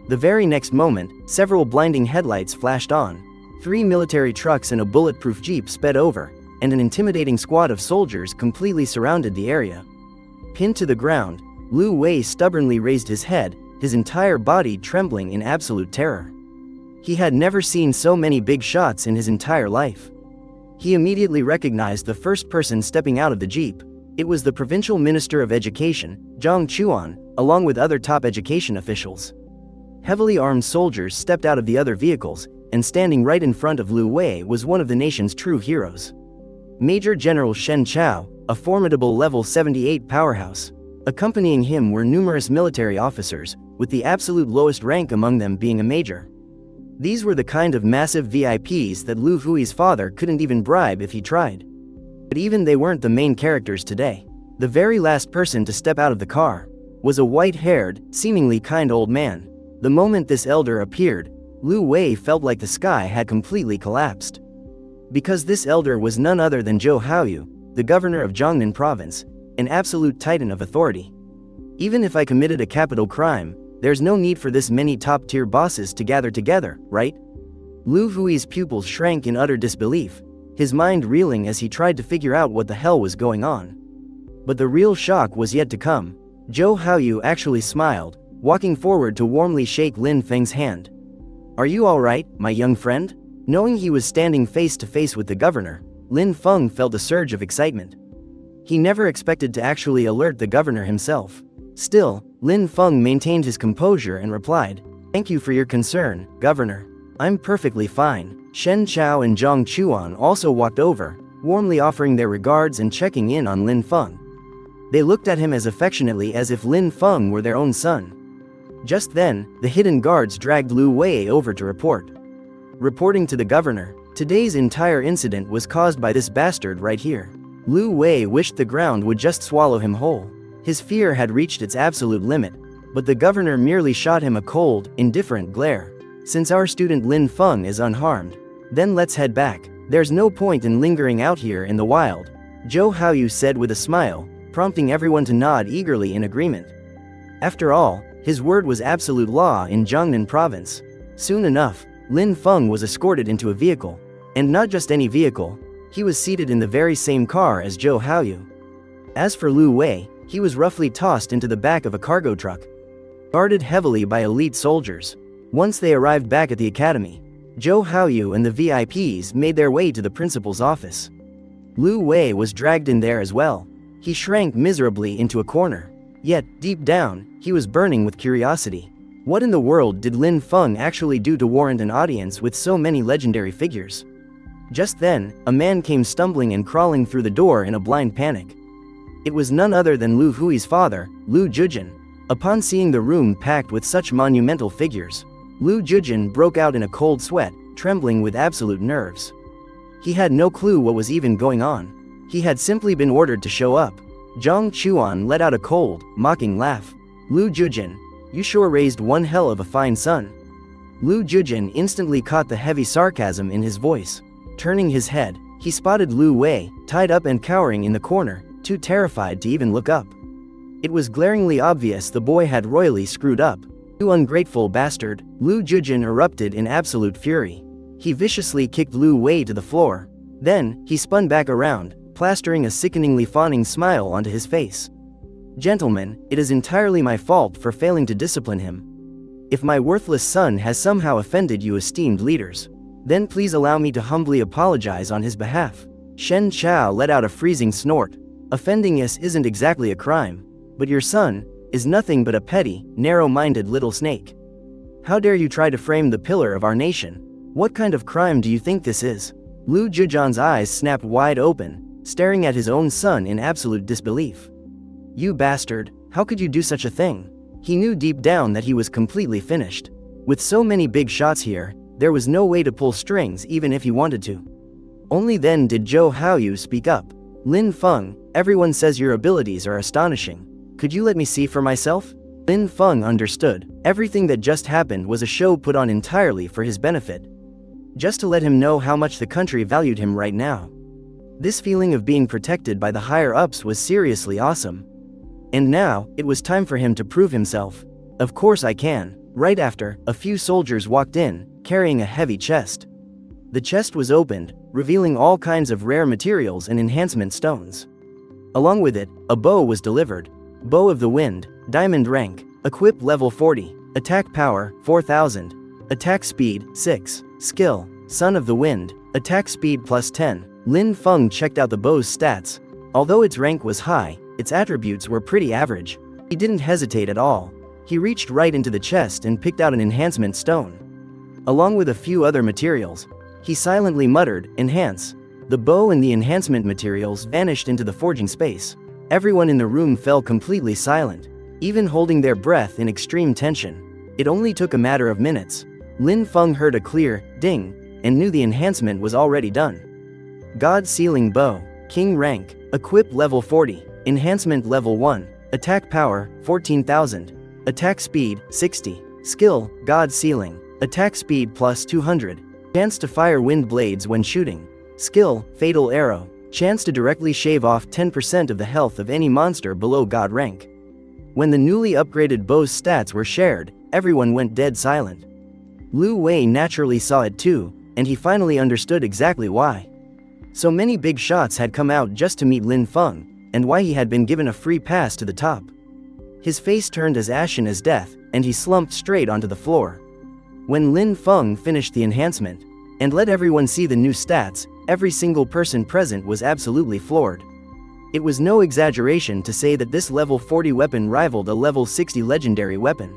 The very next moment, several blinding headlights flashed on. 3 military trucks and a bulletproof jeep sped over, and an intimidating squad of soldiers completely surrounded the area. Pinned to the ground, Lu Wei stubbornly raised his head, his entire body trembling in absolute terror. He had never seen so many big shots in his entire life. He immediately recognized the first person stepping out of the jeep. It was the provincial minister of education, Zhang Chuan, along with other top education officials. Heavily armed soldiers stepped out of the other vehicles, and standing right in front of Lu Wei was one of the nation's true heroes. Major General Shen Chao, a formidable level 78 powerhouse. Accompanying him were numerous military officers, with the absolute lowest rank among them being a major. These were the kind of massive VIPs that Lu Hui's father couldn't even bribe if he tried. But even they weren't the main characters today. The very last person to step out of the car was a white-haired, seemingly kind old man. The moment this elder appeared, Lu Wei felt like the sky had completely collapsed. Because this elder was none other than Zhou Haoyu, the governor of Jiangnan province, an absolute titan of authority. Even if I committed a capital crime, there's no need for this many top-tier bosses to gather together, right? Lu Hui's pupils shrank in utter disbelief, his mind reeling as he tried to figure out what the hell was going on. But the real shock was yet to come. Zhou Haoyu actually smiled, walking forward to warmly shake Lin Feng's hand. "Are you all right, my young friend?" Knowing he was standing face to face with the governor, Lin Feng felt a surge of excitement. He never expected to actually alert the governor himself. Still, Lin Feng maintained his composure and replied, "Thank you for your concern, Governor. I'm perfectly fine." Shen Chao and Zhang Chuan also walked over, warmly offering their regards and checking in on Lin Feng. They looked at him as affectionately as if Lin Feng were their own son. Just then, the hidden guards dragged Lu Wei over to report. Reporting to the governor, today's entire incident was caused by this bastard right here. Lu Wei wished the ground would just swallow him whole. His fear had reached its absolute limit, but the governor merely shot him a cold, indifferent glare. "Since our student Lin Feng is unharmed, then let's head back. There's no point in lingering out here in the wild," Zhou Haoyu said with a smile, prompting everyone to nod eagerly in agreement. After all, his word was absolute law in Jiangnan province. Soon enough, Lin Feng was escorted into a vehicle. And not just any vehicle, he was seated in the very same car as Zhou Haoyu. As for Lu Wei, he was roughly tossed into the back of a cargo truck, guarded heavily by elite soldiers. Once they arrived back at the academy, Zhou Haoyu and the VIPs made their way to the principal's office. Lu Wei was dragged in there as well. He shrank miserably into a corner. Yet, deep down, he was burning with curiosity. What in the world did Lin Feng actually do to warrant an audience with so many legendary figures? Just then, a man came stumbling and crawling through the door in a blind panic. It was none other than Lu Hui's father, Lu Zhijin. Upon seeing the room packed with such monumental figures, Lu Zhijin broke out in a cold sweat, trembling with absolute nerves. He had no clue what was even going on. He had simply been ordered to show up. Zhang Chuan let out a cold, mocking laugh. "Lu Zhijin, you sure raised one hell of a fine son." Lu Zhijin instantly caught the heavy sarcasm in his voice. Turning his head, he spotted Lu Wei, tied up and cowering in the corner, too terrified to even look up. It was glaringly obvious the boy had royally screwed up. "You ungrateful bastard," Lu Zhijin erupted in absolute fury. He viciously kicked Lu Wei to the floor. Then, he spun back around, plastering a sickeningly fawning smile onto his face. "Gentlemen, it is entirely my fault for failing to discipline him. If my worthless son has somehow offended you esteemed leaders, then please allow me to humbly apologize on his behalf." Shen Chao let out a freezing snort. "Offending us isn't exactly a crime, but your son is nothing but a petty, narrow-minded little snake. How dare you try to frame the pillar of our nation? What kind of crime do you think this is?" Lu Zhijin's eyes snapped wide open, staring at his own son in absolute disbelief. "You bastard, how could you do such a thing?" He knew deep down that he was completely finished. With so many big shots here, there was no way to pull strings even if he wanted to. Only then did Zhou Haoyu speak up. "Lin Feng, everyone says your abilities are astonishing. Could you let me see for myself?" Lin Feng understood. Everything that just happened was a show put on entirely for his benefit. just to let him know how much the country valued him right now. This feeling of being protected by the higher-ups was seriously awesome. And now, it was time for him to prove himself. Of course I can. Right after, a few soldiers walked in, carrying a heavy chest. The chest was opened, revealing all kinds of rare materials and enhancement stones. Along with it, a bow was delivered. Bow of the Wind, Diamond rank, equip level 40, attack power, 4000, attack speed, 6, skill, Son of the Wind, attack speed plus 10. Lin Feng checked out the bow's stats. Although its rank was high, its attributes were pretty average. He didn't hesitate at all. He reached right into the chest and picked out an enhancement stone. Along with a few other materials, he silently muttered, "Enhance." The bow and the enhancement materials vanished into the forging space. Everyone in the room fell completely silent, even holding their breath in extreme tension. It only took a matter of minutes. Lin Feng heard a clear ding and knew the enhancement was already done. God Sealing Bow, King rank, equip level 40, enhancement level 1, attack power, 14,000, attack speed, 60, skill, God Sealing, attack speed plus 200, chance to fire wind blades when shooting, skill, Fatal Arrow, chance to directly shave off 10% of the health of any monster below God rank. When the newly upgraded bow's stats were shared, everyone went dead silent. Lu Wei naturally saw it too, and he finally understood exactly why. So many big shots had come out just to meet Lin Feng, and why he had been given a free pass to the top. His face turned as ashen as death, and he slumped straight onto the floor. When Lin Feng finished the enhancement, and let everyone see the new stats, every single person present was absolutely floored. It was no exaggeration to say that this level 40 weapon rivaled a level 60 legendary weapon.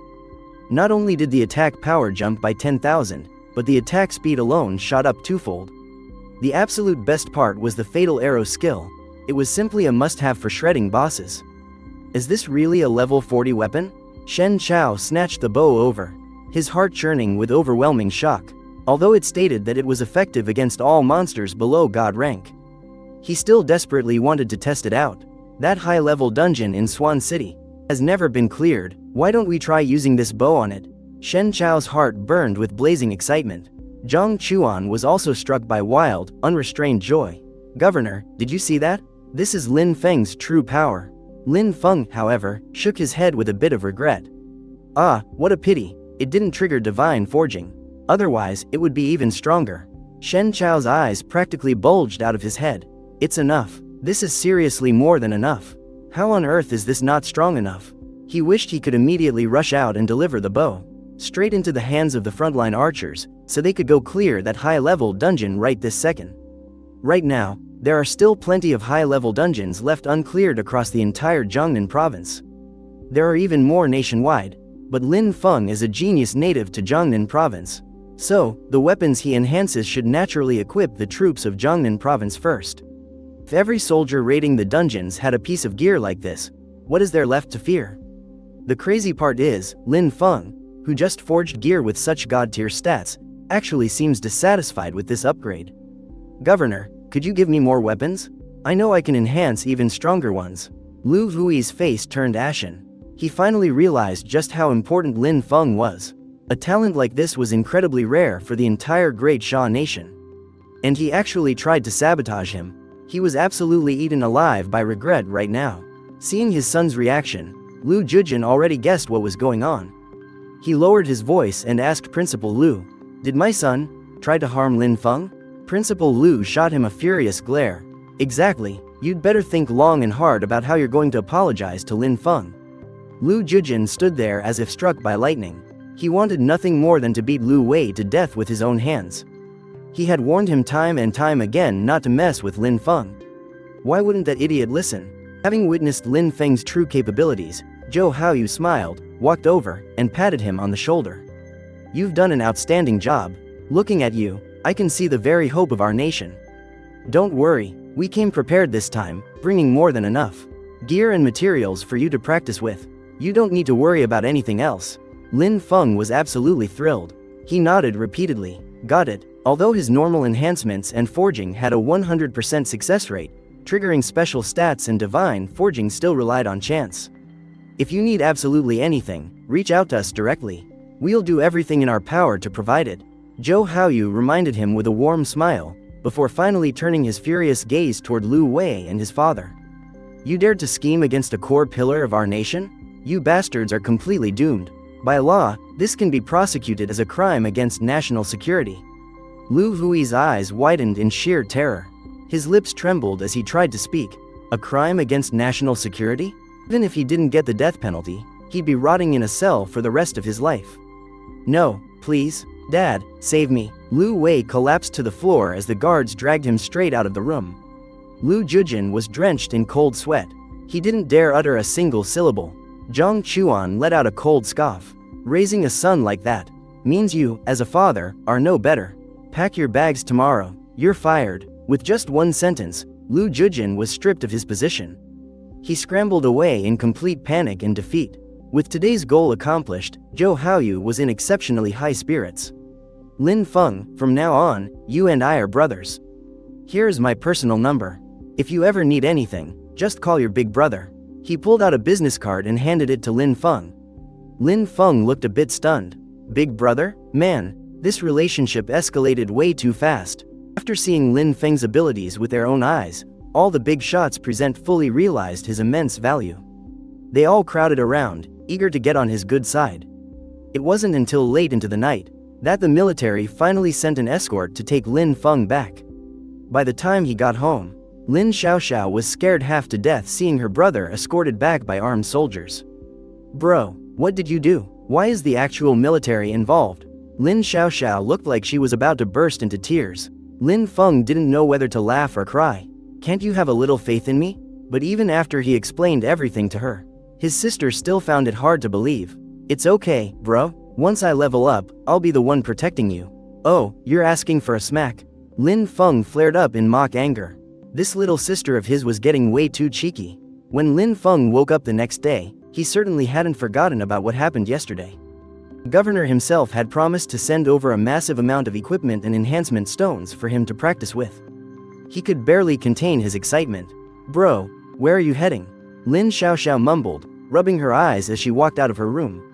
Not only did the attack power jump by 10,000, but the attack speed alone shot up twofold. The absolute best part was the Fatal Arrow skill. It was simply a must-have for shredding bosses. Is this really a level 40 weapon? Shen Chao snatched the bow over, his heart churning with overwhelming shock. Although it stated that it was effective against all monsters below God rank, he still desperately wanted to test it out. That high-level dungeon in Swan City has never been cleared. Why don't we try using this bow on it? Shen Chao's heart burned with blazing excitement. Zhang Chuan was also struck by wild, unrestrained joy. Governor, did you see that? This is Lin Feng's true power. Lin Feng, however, shook his head with a bit of regret. Ah, what a pity, it didn't trigger divine forging. Otherwise, it would be even stronger. Shen Chao's eyes practically bulged out of his head. It's enough. This is seriously more than enough. How on earth is this not strong enough? He wished he could immediately rush out and deliver the bow straight into the hands of the frontline archers, so they could go clear that high-level dungeon right this second. Right now, there are still plenty of high-level dungeons left uncleared across the entire Jiangnan province. There are even more nationwide, but Lin Feng is a genius native to Jiangnan province. So, the weapons he enhances should naturally equip the troops of Jiangnan province first. If every soldier raiding the dungeons had a piece of gear like this, what is there left to fear? The crazy part is, Lin Feng, who just forged gear with such god-tier stats, actually seems dissatisfied with this upgrade. Governor, could you give me more weapons? I know I can enhance even stronger ones. Lu Hui's face turned ashen. He finally realized just how important Lin Feng was. A talent like this was incredibly rare for the entire Great Sha nation. And he actually tried to sabotage him. He was absolutely eaten alive by regret right now. Seeing his son's reaction, Lu Jujin already guessed what was going on. He lowered his voice and asked Principal Lu, "Did my son try to harm Lin Feng?" Principal Lu shot him a furious glare. "Exactly, you'd better think long and hard about how you're going to apologize to Lin Feng." Lu Jujin stood there as if struck by lightning. He wanted nothing more than to beat Lu Wei to death with his own hands. He had warned him time and time again not to mess with Lin Feng. Why wouldn't that idiot listen? Having witnessed Lin Feng's true capabilities, Zhou Haoyu smiled, walked over, and patted him on the shoulder. "You've done an outstanding job. Looking at you, I can see the very hope of our nation. Don't worry, we came prepared this time, bringing more than enough gear and materials for you to practice with. You don't need to worry about anything else." Lin Feng was absolutely thrilled. He nodded repeatedly. Got it. Although his normal enhancements and forging had a 100% success rate, triggering special stats and divine forging still relied on chance. If you need absolutely anything, reach out to us directly. We'll do everything in our power to provide it. Zhou Haoyu reminded him with a warm smile, before finally turning his furious gaze toward Lu Wei and his father. You dared to scheme against a core pillar of our nation? You bastards are completely doomed. By law, this can be prosecuted as a crime against national security. Lu Hui's eyes widened in sheer terror. His lips trembled as he tried to speak. A crime against national security? Even if he didn't get the death penalty, he'd be rotting in a cell for the rest of his life. No, please, Dad, save me. Lu Wei collapsed to the floor as the guards dragged him straight out of the room. Lu Jujin was drenched in cold sweat. He didn't dare utter a single syllable. Zhang Chuan let out a cold scoff. Raising a son like that means you, as a father, are no better. Pack your bags tomorrow. You're fired. With just one sentence, Lu Jujin was stripped of his position. He scrambled away in complete panic and defeat. With today's goal accomplished, Zhou Haoyu was in exceptionally high spirits. Lin Feng, from now on, you and I are brothers. Here's my personal number. If you ever need anything, just call your big brother. He pulled out a business card and handed it to Lin Feng. Lin Feng looked a bit stunned. Big brother? Man, this relationship escalated way too fast. After seeing Lin Feng's abilities with their own eyes, all the big shots present fully realized his immense value. They all crowded around, eager to get on his good side. It wasn't until late into the night that the military finally sent an escort to take Lin Feng back. By the time he got home, Lin Xiaoxiao was scared half to death seeing her brother escorted back by armed soldiers. Bro, what did you do? Why is the actual military involved? Lin Xiaoxiao looked like she was about to burst into tears. Lin Feng didn't know whether to laugh or cry. Can't you have a little faith in me? But even after he explained everything to her, his sister still found it hard to believe. It's okay, bro. Once I level up, I'll be the one protecting you. Oh, you're asking for a smack? Lin Feng flared up in mock anger. This little sister of his was getting way too cheeky. When Lin Feng woke up the next day, he certainly hadn't forgotten about what happened yesterday. The governor himself had promised to send over a massive amount of equipment and enhancement stones for him to practice with. He could barely contain his excitement. Bro, where are you heading? Lin Xiaoxiao mumbled, rubbing her eyes as she walked out of her room.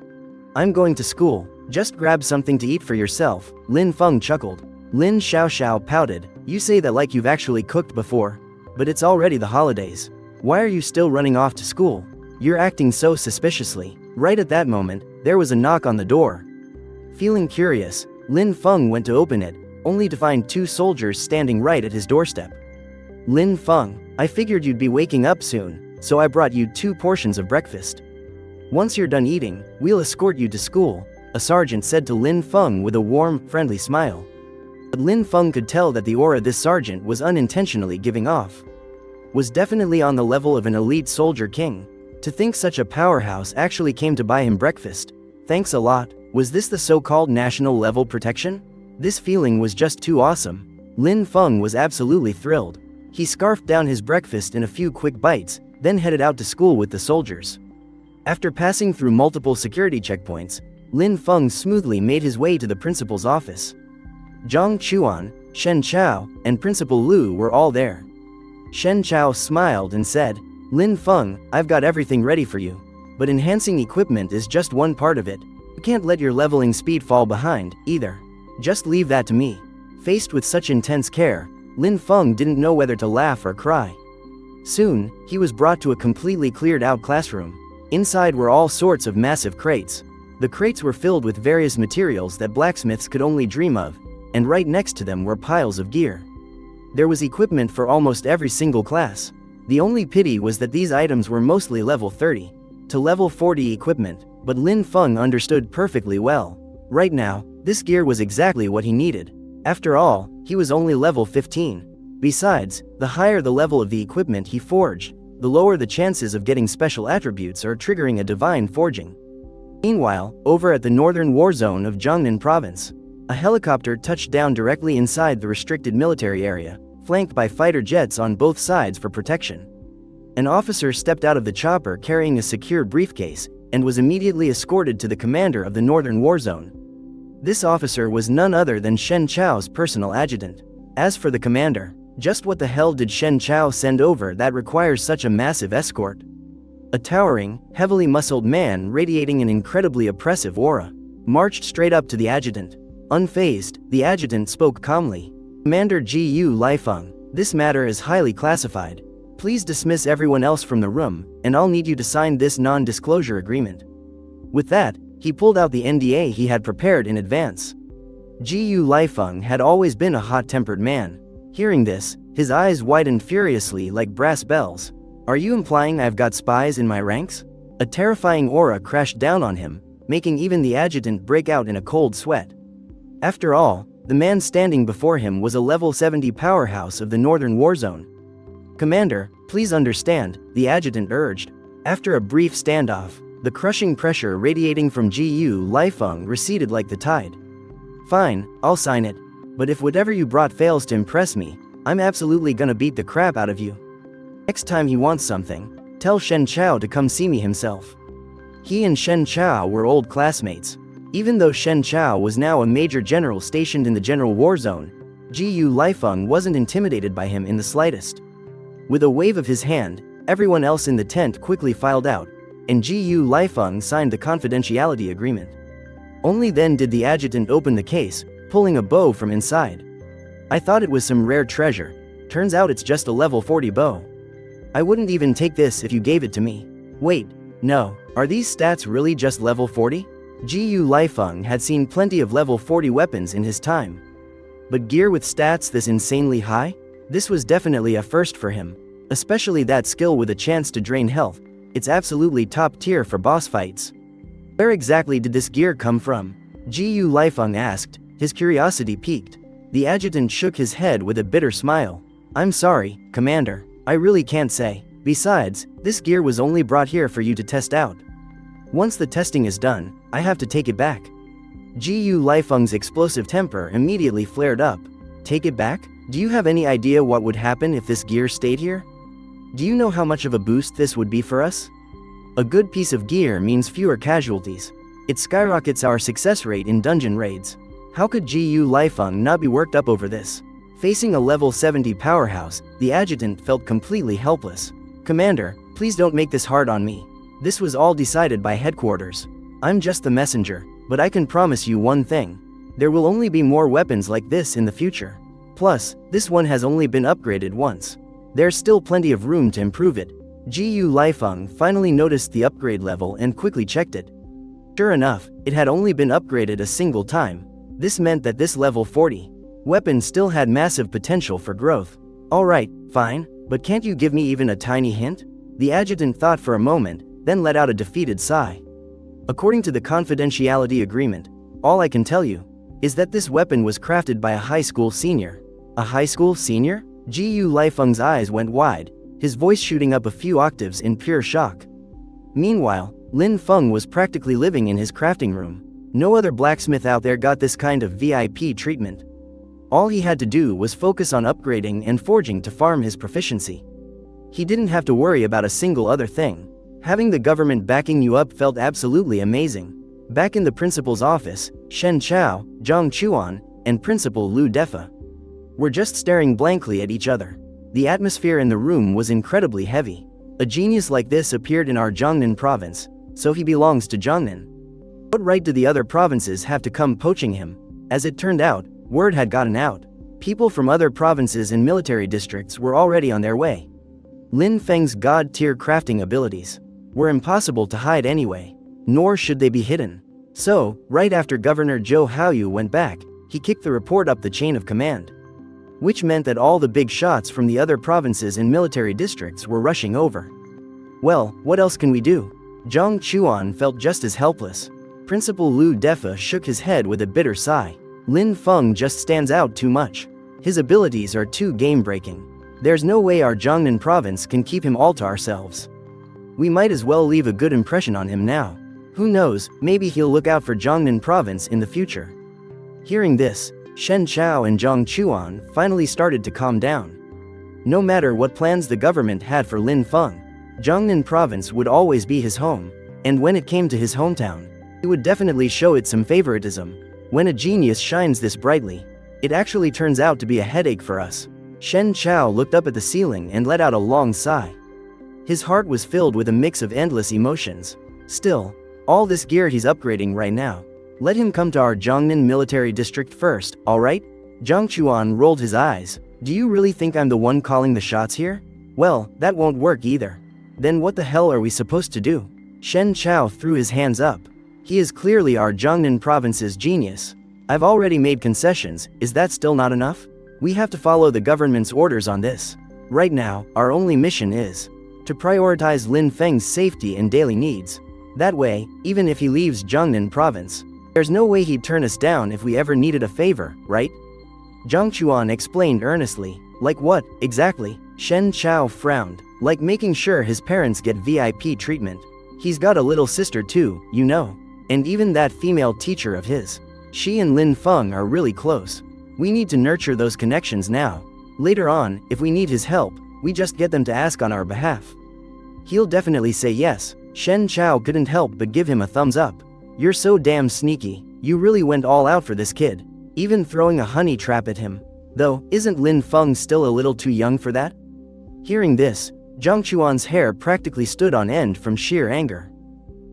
I'm going to school. Just grab something to eat for yourself, Lin Feng chuckled. Lin Xiaoxiao pouted. You say that like you've actually cooked before. But it's already the holidays. Why are you still running off to school? You're acting so suspiciously. Right at that moment, there was a knock on the door. Feeling curious, Lin Feng went to open it, only to find two soldiers standing right at his doorstep. Lin Feng, I figured you'd be waking up soon, so I brought you 2 portions of breakfast. Once you're done eating, we'll escort you to school, a sergeant said to Lin Feng with a warm, friendly smile. But Lin Feng could tell that the aura this sergeant was unintentionally giving off was definitely on the level of an elite soldier king. To think such a powerhouse actually came to buy him breakfast. Thanks a lot. Was this the so-called national level protection? This feeling was just too awesome. Lin Feng was absolutely thrilled. He scarfed down his breakfast in a few quick bites, then headed out to school with the soldiers. After passing through multiple security checkpoints, Lin Feng smoothly made his way to the principal's office. Zhang Chuan, Shen Chao, and Principal Lu were all there. Shen Chao smiled and said, Lin Feng, I've got everything ready for you. But enhancing equipment is just one part of it. You can't let your leveling speed fall behind, either. Just leave that to me. Faced with such intense care, Lin Feng didn't know whether to laugh or cry. Soon, he was brought to a completely cleared-out classroom. Inside were all sorts of massive crates. The crates were filled with various materials that blacksmiths could only dream of, and right next to them were piles of gear. There was equipment for almost every single class. The only pity was that these items were mostly level 30 to level 40 equipment, but Lin Feng understood perfectly well. Right now, this gear was exactly what he needed. After all, he was only level 15. Besides, the higher the level of the equipment he forged, the lower the chances of getting special attributes or triggering a divine forging. Meanwhile, over at the northern war zone of Jiangnan province, a helicopter touched down directly inside the restricted military area, flanked by fighter jets on both sides for protection. An officer stepped out of the chopper carrying a secure briefcase, and was immediately escorted to the commander of the northern war zone. This officer was none other than Shen Chao's personal adjutant. As for the commander, just what the hell did Shen Chao send over that requires such a massive escort? A towering, heavily muscled man radiating an incredibly oppressive aura marched straight up to the adjutant. Unfazed, the adjutant spoke calmly. Commander Gu Lifeng, this matter is highly classified. Please dismiss everyone else from the room, and I'll need you to sign this non-disclosure agreement. With that, he pulled out the NDA he had prepared in advance. Gu Lifeng had always been a hot-tempered man. Hearing this, his eyes widened furiously like brass bells. Are you implying I've got spies in my ranks? A terrifying aura crashed down on him, making even the adjutant break out in a cold sweat. After all, the man standing before him was a level 70 powerhouse of the Northern War Zone. Commander, please understand, the adjutant urged. After a brief standoff, the crushing pressure radiating from Gu Lifeng receded like the tide. Fine, I'll sign it. But if whatever you brought fails to impress me, I'm absolutely gonna beat the crap out of you. Next time he wants something, tell Shen Chao to come see me himself. He and Shen Chao were old classmates. Even though Shen Chao was now a major general stationed in the General War Zone, Gu Lifeng wasn't intimidated by him in the slightest. With a wave of his hand, everyone else in the tent quickly filed out, and Gu Lifeng signed the confidentiality agreement. Only then did the adjutant open the case, pulling a bow from inside. I thought it was some rare treasure. Turns out it's just a level 40 bow. I wouldn't even take this if you gave it to me. Wait, no, are these stats really just level 40? Gu Lifeng had seen plenty of level 40 weapons in his time. But gear with stats this insanely high? This was definitely a first for him. Especially that skill with a chance to drain health. It's absolutely top tier for boss fights. Where exactly did this gear come from? Gu Lifeng asked, his curiosity piqued. The adjutant shook his head with a bitter smile. I'm sorry, Commander, I really can't say. Besides, this gear was only brought here for you to test out. Once the testing is done, I have to take it back. Gu Lifeng's explosive temper immediately flared up. Take it back? Do you have any idea what would happen if this gear stayed here? Do you know how much of a boost this would be for us? A good piece of gear means fewer casualties. It skyrockets our success rate in dungeon raids. How could Gu Lifeng not be worked up over this? Facing a level 70 powerhouse, the adjutant felt completely helpless. Commander, please don't make this hard on me. This was all decided by headquarters. I'm just the messenger, but I can promise you one thing. There will only be more weapons like this in the future. Plus, this one has only been upgraded once. There's still plenty of room to improve it. Gu Lifeng finally noticed the upgrade level and quickly checked it. Sure enough, it had only been upgraded a single time. This meant that this level 40 weapon still had massive potential for growth. Alright, fine, but can't you give me even a tiny hint? The adjutant thought for a moment, then let out a defeated sigh. According to the confidentiality agreement, all I can tell you is that this weapon was crafted by a high school senior. A high school senior? Gu Lifeng's eyes went wide, his voice shooting up a few octaves in pure shock. Meanwhile, Lin Feng was practically living in his crafting room. No other blacksmith out there got this kind of VIP treatment. All he had to do was focus on upgrading and forging to farm his proficiency. He didn't have to worry about a single other thing. Having the government backing you up felt absolutely amazing. Back in the principal's office, Shen Chao, Zhang Chuan, and Principal Lu Defa were just staring blankly at each other. The atmosphere in the room was incredibly heavy. A genius like this appeared in our Jiangnan province, so he belongs to Jiangnan. What right do the other provinces have to come poaching him? As it turned out, word had gotten out. People from other provinces and military districts were already on their way. Lin Feng's god-tier crafting abilities were impossible to hide anyway, nor should they be hidden. So, right after Governor Zhou Haoyu went back, he kicked the report up the chain of command. Which meant that all the big shots from the other provinces and military districts were rushing over. Well, what else can we do? Zhang Chuan felt just as helpless. Principal Lu Defa shook his head with a bitter sigh. Lin Feng just stands out too much. His abilities are too game-breaking. There's no way our Jiangnan province can keep him all to ourselves. We might as well leave a good impression on him now. Who knows, maybe he'll look out for Jiangnan province in the future. Hearing this, Shen Chao and Zhang Chuan finally started to calm down. No matter what plans the government had for Lin Feng, Jiangnan province would always be his home, and when it came to his hometown, he would definitely show it some favoritism. When a genius shines this brightly, it actually turns out to be a headache for us. Shen Chao looked up at the ceiling and let out a long sigh. His heart was filled with a mix of endless emotions. Still, all this gear he's upgrading right now, Let him come to our Jiangnan military district first, alright? Jiang Chuan rolled his eyes. Do you really think I'm the one calling the shots here? Well, that won't work either. Then what the hell are we supposed to do? Shen Chao threw his hands up. He is clearly our Jiangnan province's genius. I've already made concessions, is that still not enough? We have to follow the government's orders on this. Right now, our only mission is to prioritize Lin Feng's safety and daily needs. That way, even if he leaves Jiangnan province, there's no way he'd turn us down if we ever needed a favor, right? Jiang Chuan explained earnestly. Like what, exactly? Shen Chao frowned. Like making sure his parents get VIP treatment. He's got a little sister too, you know. And even that female teacher of his. She and Lin Feng are really close. We need to nurture those connections now. Later on, if we need his help, we just get them to ask on our behalf. He'll definitely say yes. Shen Chao couldn't help but give him a thumbs up. You're so damn sneaky. You really went all out for this kid. Even throwing a honey trap at him. Though, isn't Lin Feng still a little too young for that? Hearing this, Jiang Chuan's hair practically stood on end from sheer anger.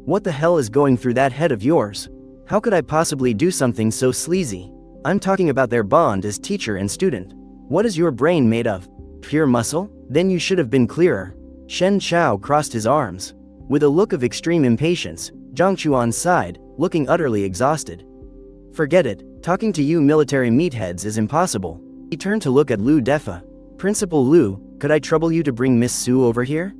What the hell is going through that head of yours? How could I possibly do something so sleazy? I'm talking about their bond as teacher and student. What is your brain made of? Pure muscle? Then you should have been clearer. Shen Chao crossed his arms. With a look of extreme impatience, Jiang Chuan sighed, looking utterly exhausted. Forget it, talking to you military meatheads is impossible. He turned to look at Lu Defa. Principal Lu, could I trouble you to bring Miss Su over here?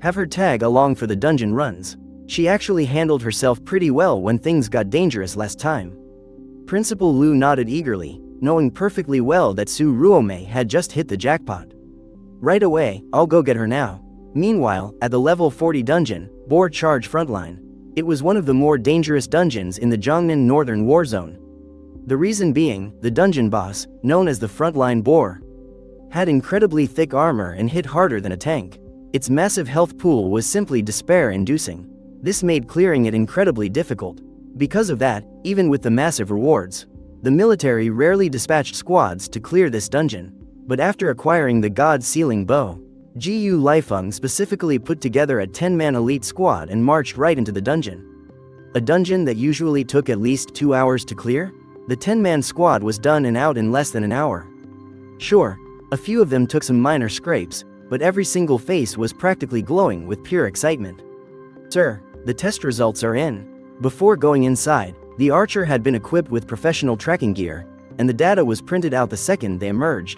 Have her tag along for the dungeon runs. She actually handled herself pretty well when things got dangerous last time. Principal Lu nodded eagerly, knowing perfectly well that Su Ruomei had just hit the jackpot. Right away, I'll go get her now. Meanwhile, at the level 40 dungeon, Boar Charge Frontline, it was one of the more dangerous dungeons in the Jiangnan Northern War Zone. The reason being, the dungeon boss, known as the Frontline Boar, had incredibly thick armor and hit harder than a tank. Its massive health pool was simply despair-inducing. This made clearing it incredibly difficult. Because of that, even with the massive rewards, the military rarely dispatched squads to clear this dungeon. But after acquiring the God-Sealing Bow, Gu Liefeng specifically put together a 10-man elite squad and marched right into the dungeon. A dungeon that usually took at least 2 hours to clear? The 10-man squad was done and out in less than an hour. Sure, a few of them took some minor scrapes, but every single face was practically glowing with pure excitement. Sir, the test results are in. Before going inside, the archer had been equipped with professional tracking gear, and the data was printed out the second they emerged.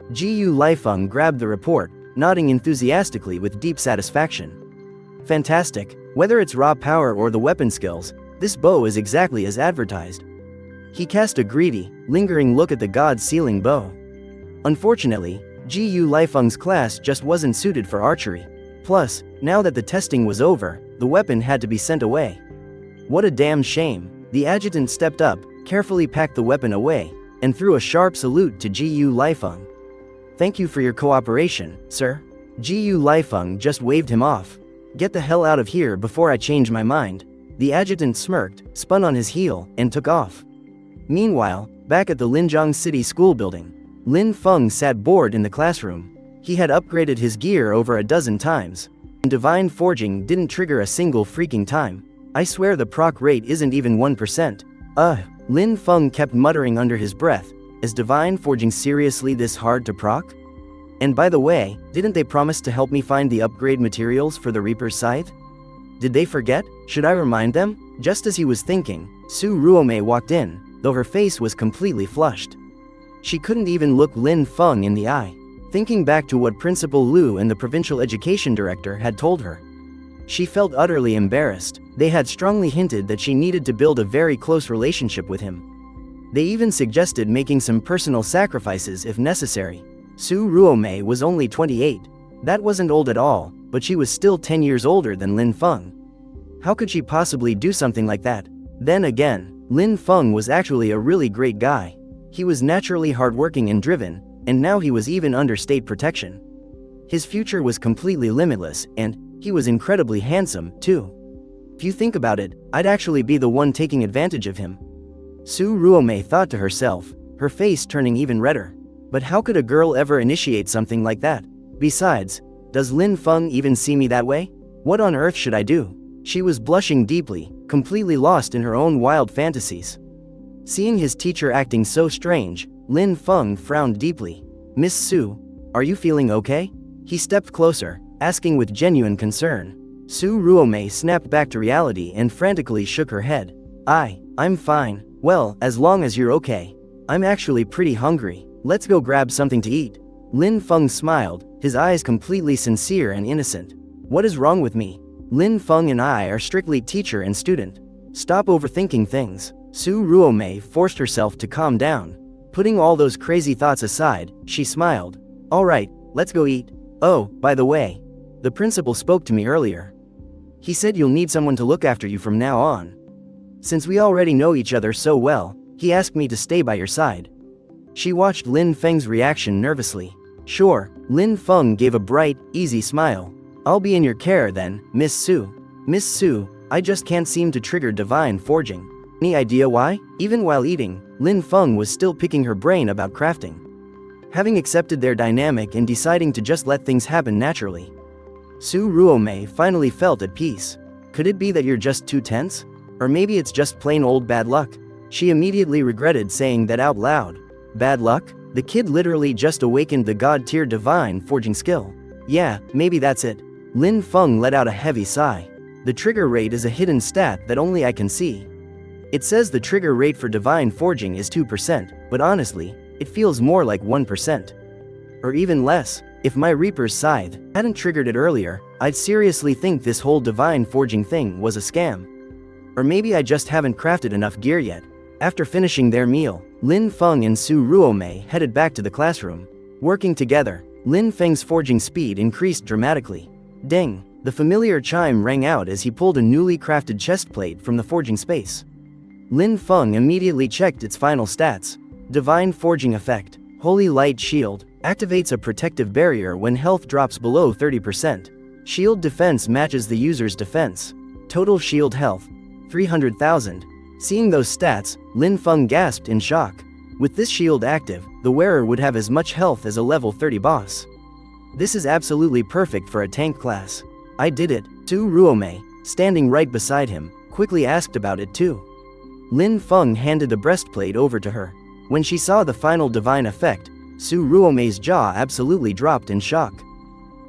Gu Liefeng grabbed the report, nodding enthusiastically with deep satisfaction. Fantastic. Whether it's raw power or the weapon skills, this bow is exactly as advertised. He cast a greedy, lingering look at the God-Sealing Bow. Unfortunately, Gu Liefeng's class just wasn't suited for archery. Plus, now that the testing was over, the weapon had to be sent away. What a damn shame. The adjutant stepped up, carefully packed the weapon away, and threw a sharp salute to Gu Liefeng. Thank you for your cooperation, sir. Gu Liefeng just waved him off. Get the hell out of here before I change my mind. The adjutant smirked, spun on his heel, and took off. Meanwhile, back at the Linjiang City School building, Lin Feng sat bored in the classroom. He had upgraded his gear over a dozen times, and Divine Forging didn't trigger a single freaking time. I swear the proc rate isn't even 1%. Lin Feng kept muttering under his breath. Is Divine Forging seriously this hard to proc? And by the way, didn't they promise to help me find the upgrade materials for the Reaper's Scythe? Did they forget? Should I remind them? Just as he was thinking, Su Ruomei walked in, though her face was completely flushed. She couldn't even look Lin Feng in the eye, thinking back to what Principal Lu and the provincial education director had told her. She felt utterly embarrassed. They had strongly hinted that she needed to build a very close relationship with him. They even suggested making some personal sacrifices if necessary. Su Ruomei was only 28. That wasn't old at all, but she was still 10 years older than Lin Feng. How could she possibly do something like that? Then again, Lin Feng was actually a really great guy. He was naturally hardworking and driven, and now he was even under state protection. His future was completely limitless, and he was incredibly handsome, too. If you think about it, I'd actually be the one taking advantage of him. Su Ruomei thought to herself, her face turning even redder. But how could a girl ever initiate something like that? Besides, does Lin Feng even see me that way? What on earth should I do? She was blushing deeply, completely lost in her own wild fantasies. Seeing his teacher acting so strange, Lin Feng frowned deeply. "Miss Su, are you feeling okay?" He stepped closer, asking with genuine concern. Su Ruomei snapped back to reality and frantically shook her head. I'm fine. Well, as long as you're okay. I'm actually pretty hungry. Let's go grab something to eat." Lin Feng smiled, his eyes completely sincere and innocent. "What is wrong with me? Lin Feng and I are strictly teacher and student. Stop overthinking things." Su Ruomei forced herself to calm down. Putting all those crazy thoughts aside, she smiled. "All right, let's go eat. Oh, by the way, the principal spoke to me earlier. He said you'll need someone to look after you from now on. Since we already know each other so well, he asked me to stay by your side." She watched Lin Feng's reaction nervously. "Sure." Lin Feng gave a bright, easy smile. "I'll be in your care then, Miss Su." "Miss Su, I just can't seem to trigger divine forging. Any idea why?" Even while eating, Lin Feng was still picking her brain about crafting. Having accepted their dynamic and deciding to just let things happen naturally, Su Ruomei finally felt at peace. Could it be that you're just too tense? Or maybe it's just plain old bad luck? She immediately regretted saying that out loud. Bad luck? The kid literally just awakened the god-tier divine forging skill. Yeah, maybe that's it. Lin Feng let out a heavy sigh. The trigger rate is a hidden stat that only I can see. It says the trigger rate for divine forging is 2%, but honestly, it feels more like 1%. Or even less. If my Reaper's Scythe hadn't triggered it earlier, I'd seriously think this whole divine forging thing was a scam. Or maybe I just haven't crafted enough gear yet. After finishing their meal, Lin Feng and Su Ruomei headed back to the classroom. Working together, Lin Feng's forging speed increased dramatically. Ding! The familiar chime rang out as he pulled a newly crafted chest plate from the forging space. Lin Feng immediately checked its final stats. Divine Forging Effect. Holy Light Shield. Activates a protective barrier when health drops below 30%. Shield defense matches the user's defense. Total shield health. 300,000. Seeing those stats, Lin Feng gasped in shock. With this shield active, the wearer would have as much health as a level 30 boss. This is absolutely perfect for a tank class. I did it. Su Ruomei, standing right beside him, quickly asked about it too. Lin Feng handed the breastplate over to her. When she saw the final divine effect, Su Ruomei's jaw absolutely dropped in shock.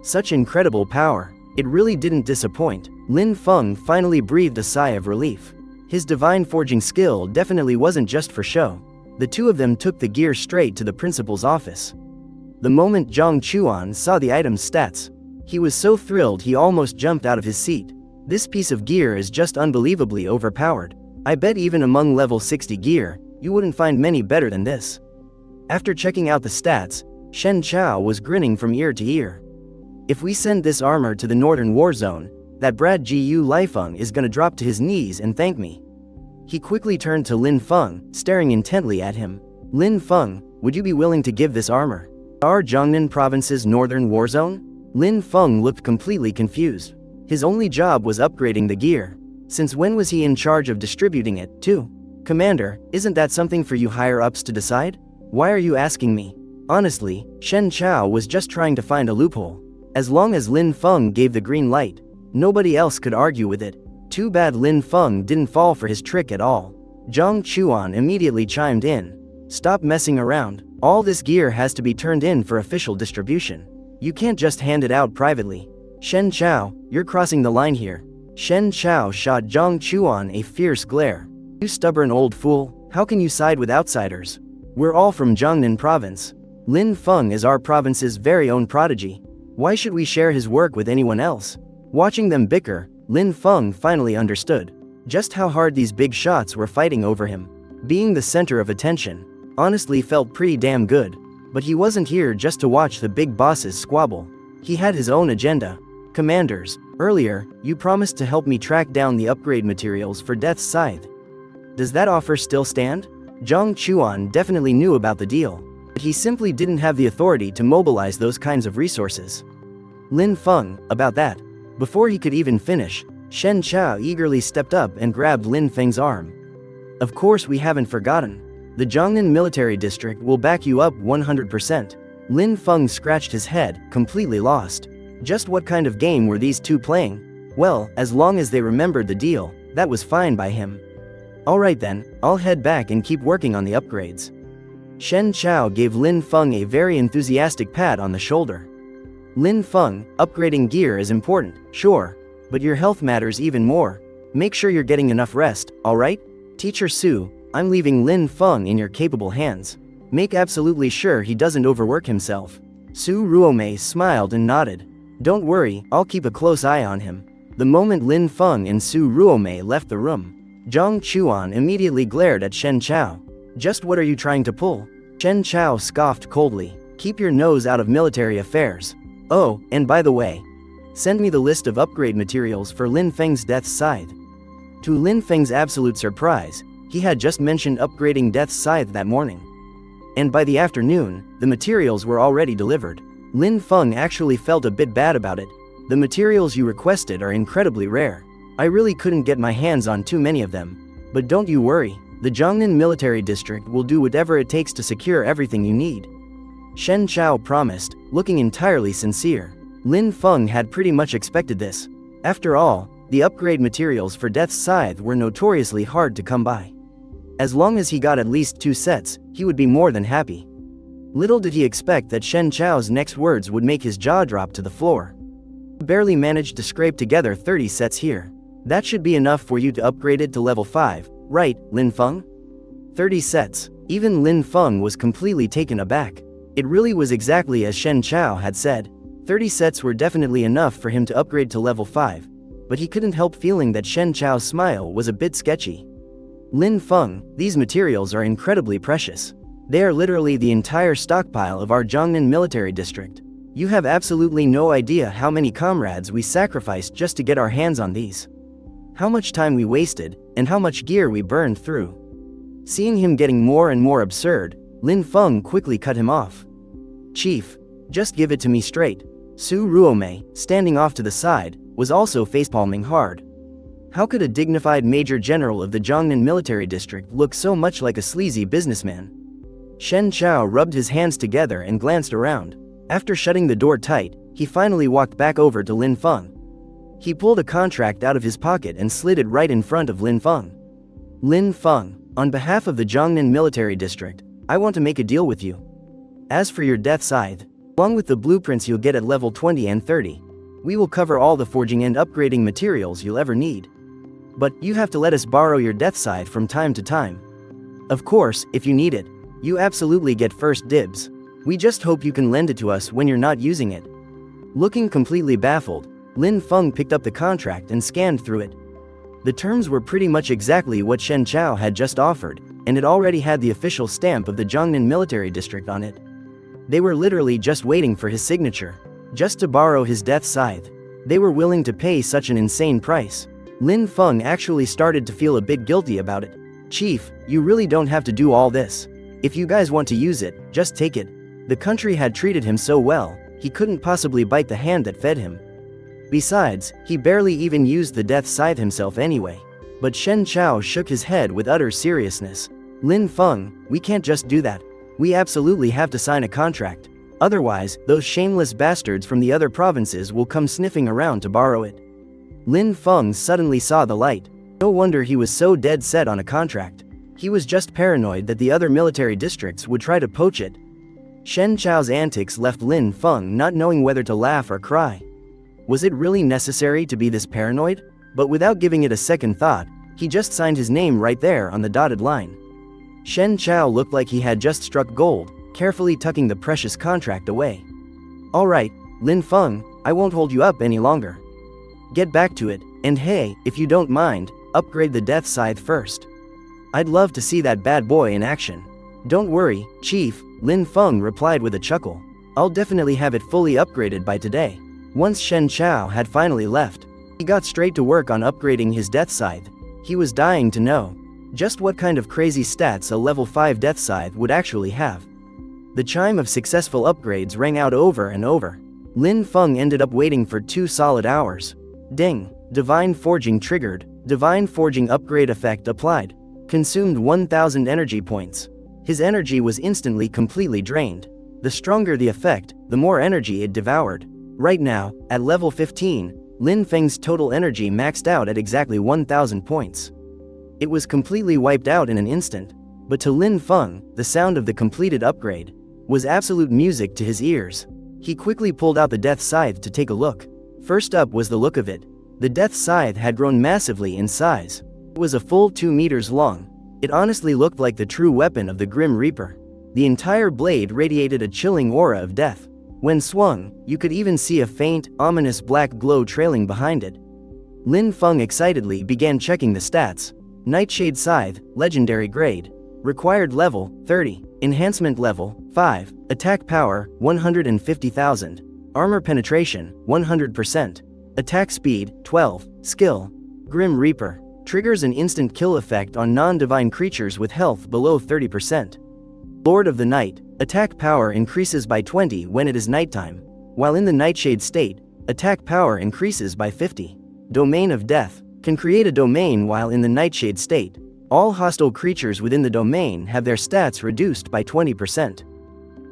Such incredible power. It really didn't disappoint. Lin Feng finally breathed a sigh of relief. His divine forging skill definitely wasn't just for show. The two of them took the gear straight to the principal's office. The moment Zhang Chuan saw the item's stats, he was so thrilled he almost jumped out of his seat. This piece of gear is just unbelievably overpowered. I bet even among level 60 gear, you wouldn't find many better than this. After checking out the stats, Shen Chao was grinning from ear to ear. If we send this armor to the Northern War Zone, that Brad Gu Liefeng is gonna drop to his knees and thank me. He quickly turned to Lin Feng, staring intently at him. Lin Feng, would you be willing to give this armor? Our Jiangnan Province's Northern War Zone? Lin Feng looked completely confused. His only job was upgrading the gear. Since when was he in charge of distributing it, too? Commander, isn't that something for you higher-ups to decide? Why are you asking me? Honestly, Shen Chao was just trying to find a loophole. As long as Lin Feng gave the green light, nobody else could argue with it. Too bad Lin Feng didn't fall for his trick at all. Zhang Chuan immediately chimed in. Stop messing around. All this gear has to be turned in for official distribution. You can't just hand it out privately. Shen Chao, you're crossing the line here. Shen Chao shot Zhang Chuan a fierce glare. You stubborn old fool, how can you side with outsiders? We're all from Jiangnan Province. Lin Feng is our province's very own prodigy. Why should we share his work with anyone else? Watching them bicker, Lin Feng finally understood just how hard these big shots were fighting over him. Being the center of attention honestly felt pretty damn good. But he wasn't here just to watch the big bosses squabble. He had his own agenda. Commanders, earlier, you promised to help me track down the upgrade materials for Death's Scythe. Does that offer still stand? Zhang Chuan definitely knew about the deal, but he simply didn't have the authority to mobilize those kinds of resources. Lin Feng, about that. Before he could even finish, Shen Chao eagerly stepped up and grabbed Lin Feng's arm. Of course we haven't forgotten. The Jiangnan Military District will back you up 100%. Lin Feng scratched his head, completely lost. Just what kind of game were these two playing? Well, as long as they remembered the deal, That was fine by him. Alright then, I'll head back and keep working on the upgrades. Shen Chao gave Lin Feng a very enthusiastic pat on the shoulder. Lin Feng, upgrading gear is important, sure, but your health matters even more. Make sure you're getting enough rest, alright? Teacher Su, I'm leaving Lin Feng in your capable hands. Make absolutely sure he doesn't overwork himself. Su Ruomei smiled and nodded. Don't worry, I'll keep a close eye on him. The moment Lin Feng and Su Ruomei left the room, Zhang Chuan immediately glared at Shen Chao. Just what are you trying to pull? Shen Chao scoffed coldly. Keep your nose out of military affairs. Oh, and by the way, send me the list of upgrade materials for Lin Feng's Death Scythe. To Lin Feng's absolute surprise, he had just mentioned upgrading Death Scythe that morning. And by the afternoon, the materials were already delivered. Lin Feng actually felt a bit bad about it. The materials you requested are incredibly rare. I really couldn't get my hands on too many of them. But don't you worry, the Jiangnan Military District will do whatever it takes to secure everything you need. Shen Chao promised, looking entirely sincere. Lin Feng had pretty much expected this. After all, the upgrade materials for Death's Scythe were notoriously hard to come by. As long as he got at least 2 sets, he would be more than happy. Little did he expect that Shen Chao's next words would make his jaw drop to the floor. Barely managed to scrape together 30 sets here. That should be enough for you to upgrade it to level 5, right, Lin Feng? 30 sets. Even Lin Feng was completely taken aback. It really was exactly as Shen Chao had said. 30 sets were definitely enough for him to upgrade to level 5. But he couldn't help feeling that Shen Chao's smile was a bit sketchy. Lin Feng, these materials are incredibly precious. They are literally the entire stockpile of our Jiangnan military district. You have absolutely no idea how many comrades we sacrificed just to get our hands on these. How much time we wasted, and how much gear we burned through. Seeing him getting more and more absurd, Lin Feng quickly cut him off. Chief, just give it to me straight. Su Ruomei, standing off to the side, was also facepalming hard. How could a dignified major general of the Jiangnan military district look so much like a sleazy businessman? Shen Chao rubbed his hands together and glanced around. After shutting the door tight, he finally walked back over to Lin Feng. He pulled a contract out of his pocket and slid it right in front of Lin Feng. Lin Feng, on behalf of the Jiangnan military district, I want to make a deal with you. As for your Death Scythe, along with the blueprints you'll get at level 20 and 30, we will cover all the forging and upgrading materials you'll ever need. But you have to let us borrow your Death Scythe from time to time. Of course, if you need it, you absolutely get first dibs. We just hope you can lend it to us when you're not using it. Looking completely baffled, Lin Feng picked up the contract and scanned through it. The terms were pretty much exactly what Shen Chao had just offered, and it already had the official stamp of the Jiangnan military district on it. They were literally just waiting for his signature, just to borrow his Death Scythe. They were willing to pay such an insane price. Lin Feng actually started to feel a bit guilty about it. Chief, you really don't have to do all this. If you guys want to use it, just take it. The country had treated him so well, he couldn't possibly bite the hand that fed him. Besides, he barely even used the Death Scythe himself anyway. But Shen Chao shook his head with utter seriousness. Lin Feng, we can't just do that. We absolutely have to sign a contract. Otherwise, those shameless bastards from the other provinces will come sniffing around to borrow it. Lin Feng suddenly saw the light. No wonder he was so dead set on a contract. He was just paranoid that the other military districts would try to poach it. Shen Chao's antics left Lin Feng not knowing whether to laugh or cry. Was it really necessary to be this paranoid? But without giving it a second thought, he just signed his name right there on the dotted line. Shen Chao looked like he had just struck gold, carefully tucking the precious contract away. Alright, Lin Feng, I won't hold you up any longer. Get back to it, and hey, if you don't mind, upgrade the Death Scythe first. I'd love to see that bad boy in action. Don't worry, Chief, Lin Feng replied with a chuckle. I'll definitely have it fully upgraded by today. Once Shen Chao had finally left, he got straight to work on upgrading his Death Scythe. He was dying to know just what kind of crazy stats a level 5 Death Scythe would actually have. The chime of successful upgrades rang out over and over. Lin Feng ended up waiting for 2 solid hours. Ding! Divine Forging triggered. Divine Forging upgrade effect applied. Consumed 1000 energy points. His energy was instantly completely drained. The stronger the effect, the more energy it devoured. Right now, at level 15, Lin Feng's total energy maxed out at exactly 1,000 points. It was completely wiped out in an instant, but to Lin Feng, the sound of the completed upgrade was absolute music to his ears. He quickly pulled out the Death Scythe to take a look. First up was the look of it. The Death Scythe had grown massively in size. It was a full 2 meters long. It honestly looked like the true weapon of the Grim Reaper. The entire blade radiated a chilling aura of death. When swung, you could even see a faint, ominous black glow trailing behind it. Lin Feng excitedly began checking the stats. Nightshade Scythe, Legendary Grade. Required level, 30. Enhancement level, 5. Attack power, 150,000. Armor penetration, 100%. Attack speed, 12. Skill. Grim Reaper. Triggers an instant kill effect on non-divine creatures with health below 30%. Lord of the Night. Attack power increases by 20 when it is nighttime. While in the Nightshade state, attack power increases by 50. Domain of Death. Can create a domain while in the Nightshade state. All hostile creatures within the domain have their stats reduced by 20%.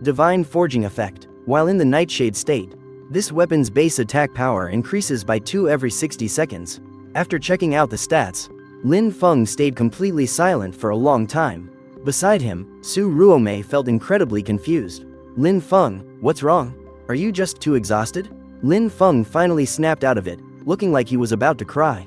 Divine Forging Effect. While in the Nightshade state, this weapon's base attack power increases by 2 every 60 seconds. After checking out the stats, Lin Feng stayed completely silent for a long time. Beside him, Su Ruomei felt incredibly confused. Lin Feng, what's wrong? Are you just too exhausted? Lin Feng finally snapped out of it, looking like he was about to cry.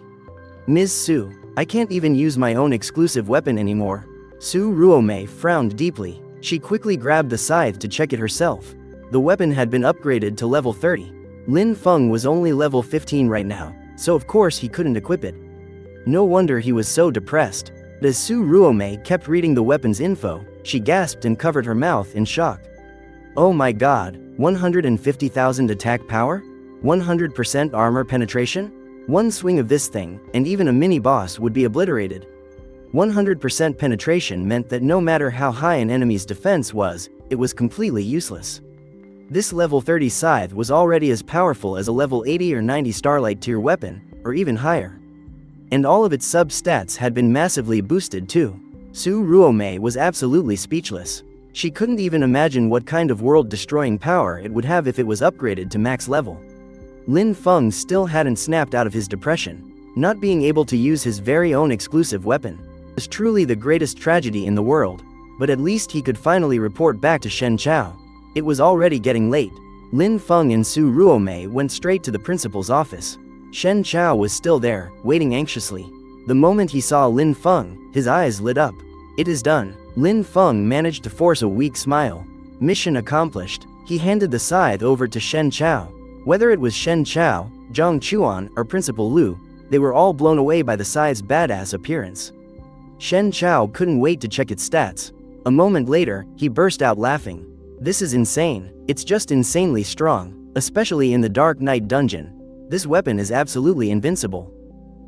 Ms. Su, I can't even use my own exclusive weapon anymore. Su Ruomei frowned deeply. She quickly grabbed the scythe to check it herself. The weapon had been upgraded to level 30. Lin Feng was only level 15 right now, so of course he couldn't equip it. No wonder he was so depressed. But as Su Ruomei kept reading the weapon's info, she gasped and covered her mouth in shock. Oh my god, 150,000 attack power? 100% armor penetration? One swing of this thing, and even a mini-boss would be obliterated. 100% penetration meant that no matter how high an enemy's defense was, it was completely useless. This level 30 scythe was already as powerful as a level 80 or 90 Starlight tier weapon, or even higher. And all of its sub-stats had been massively boosted too. Su Ruomei was absolutely speechless. She couldn't even imagine what kind of world-destroying power it would have if it was upgraded to max level. Lin Feng still hadn't snapped out of his depression. Not being able to use his very own exclusive weapon was truly the greatest tragedy in the world, but at least he could finally report back to Shen Chao. It was already getting late. Lin Feng and Su Ruomei went straight to the principal's office. Shen Chao was still there, waiting anxiously. The moment he saw Lin Feng, his eyes lit up. It is done. Lin Feng managed to force a weak smile. Mission accomplished. He handed the scythe over to Shen Chao. Whether it was Shen Chao, Zhang Chuan, or Principal Lu, they were all blown away by the scythe's badass appearance. Shen Chao couldn't wait to check its stats. A moment later, he burst out laughing. This is insane. It's just insanely strong, especially in the Dark Knight dungeon. This weapon is absolutely invincible.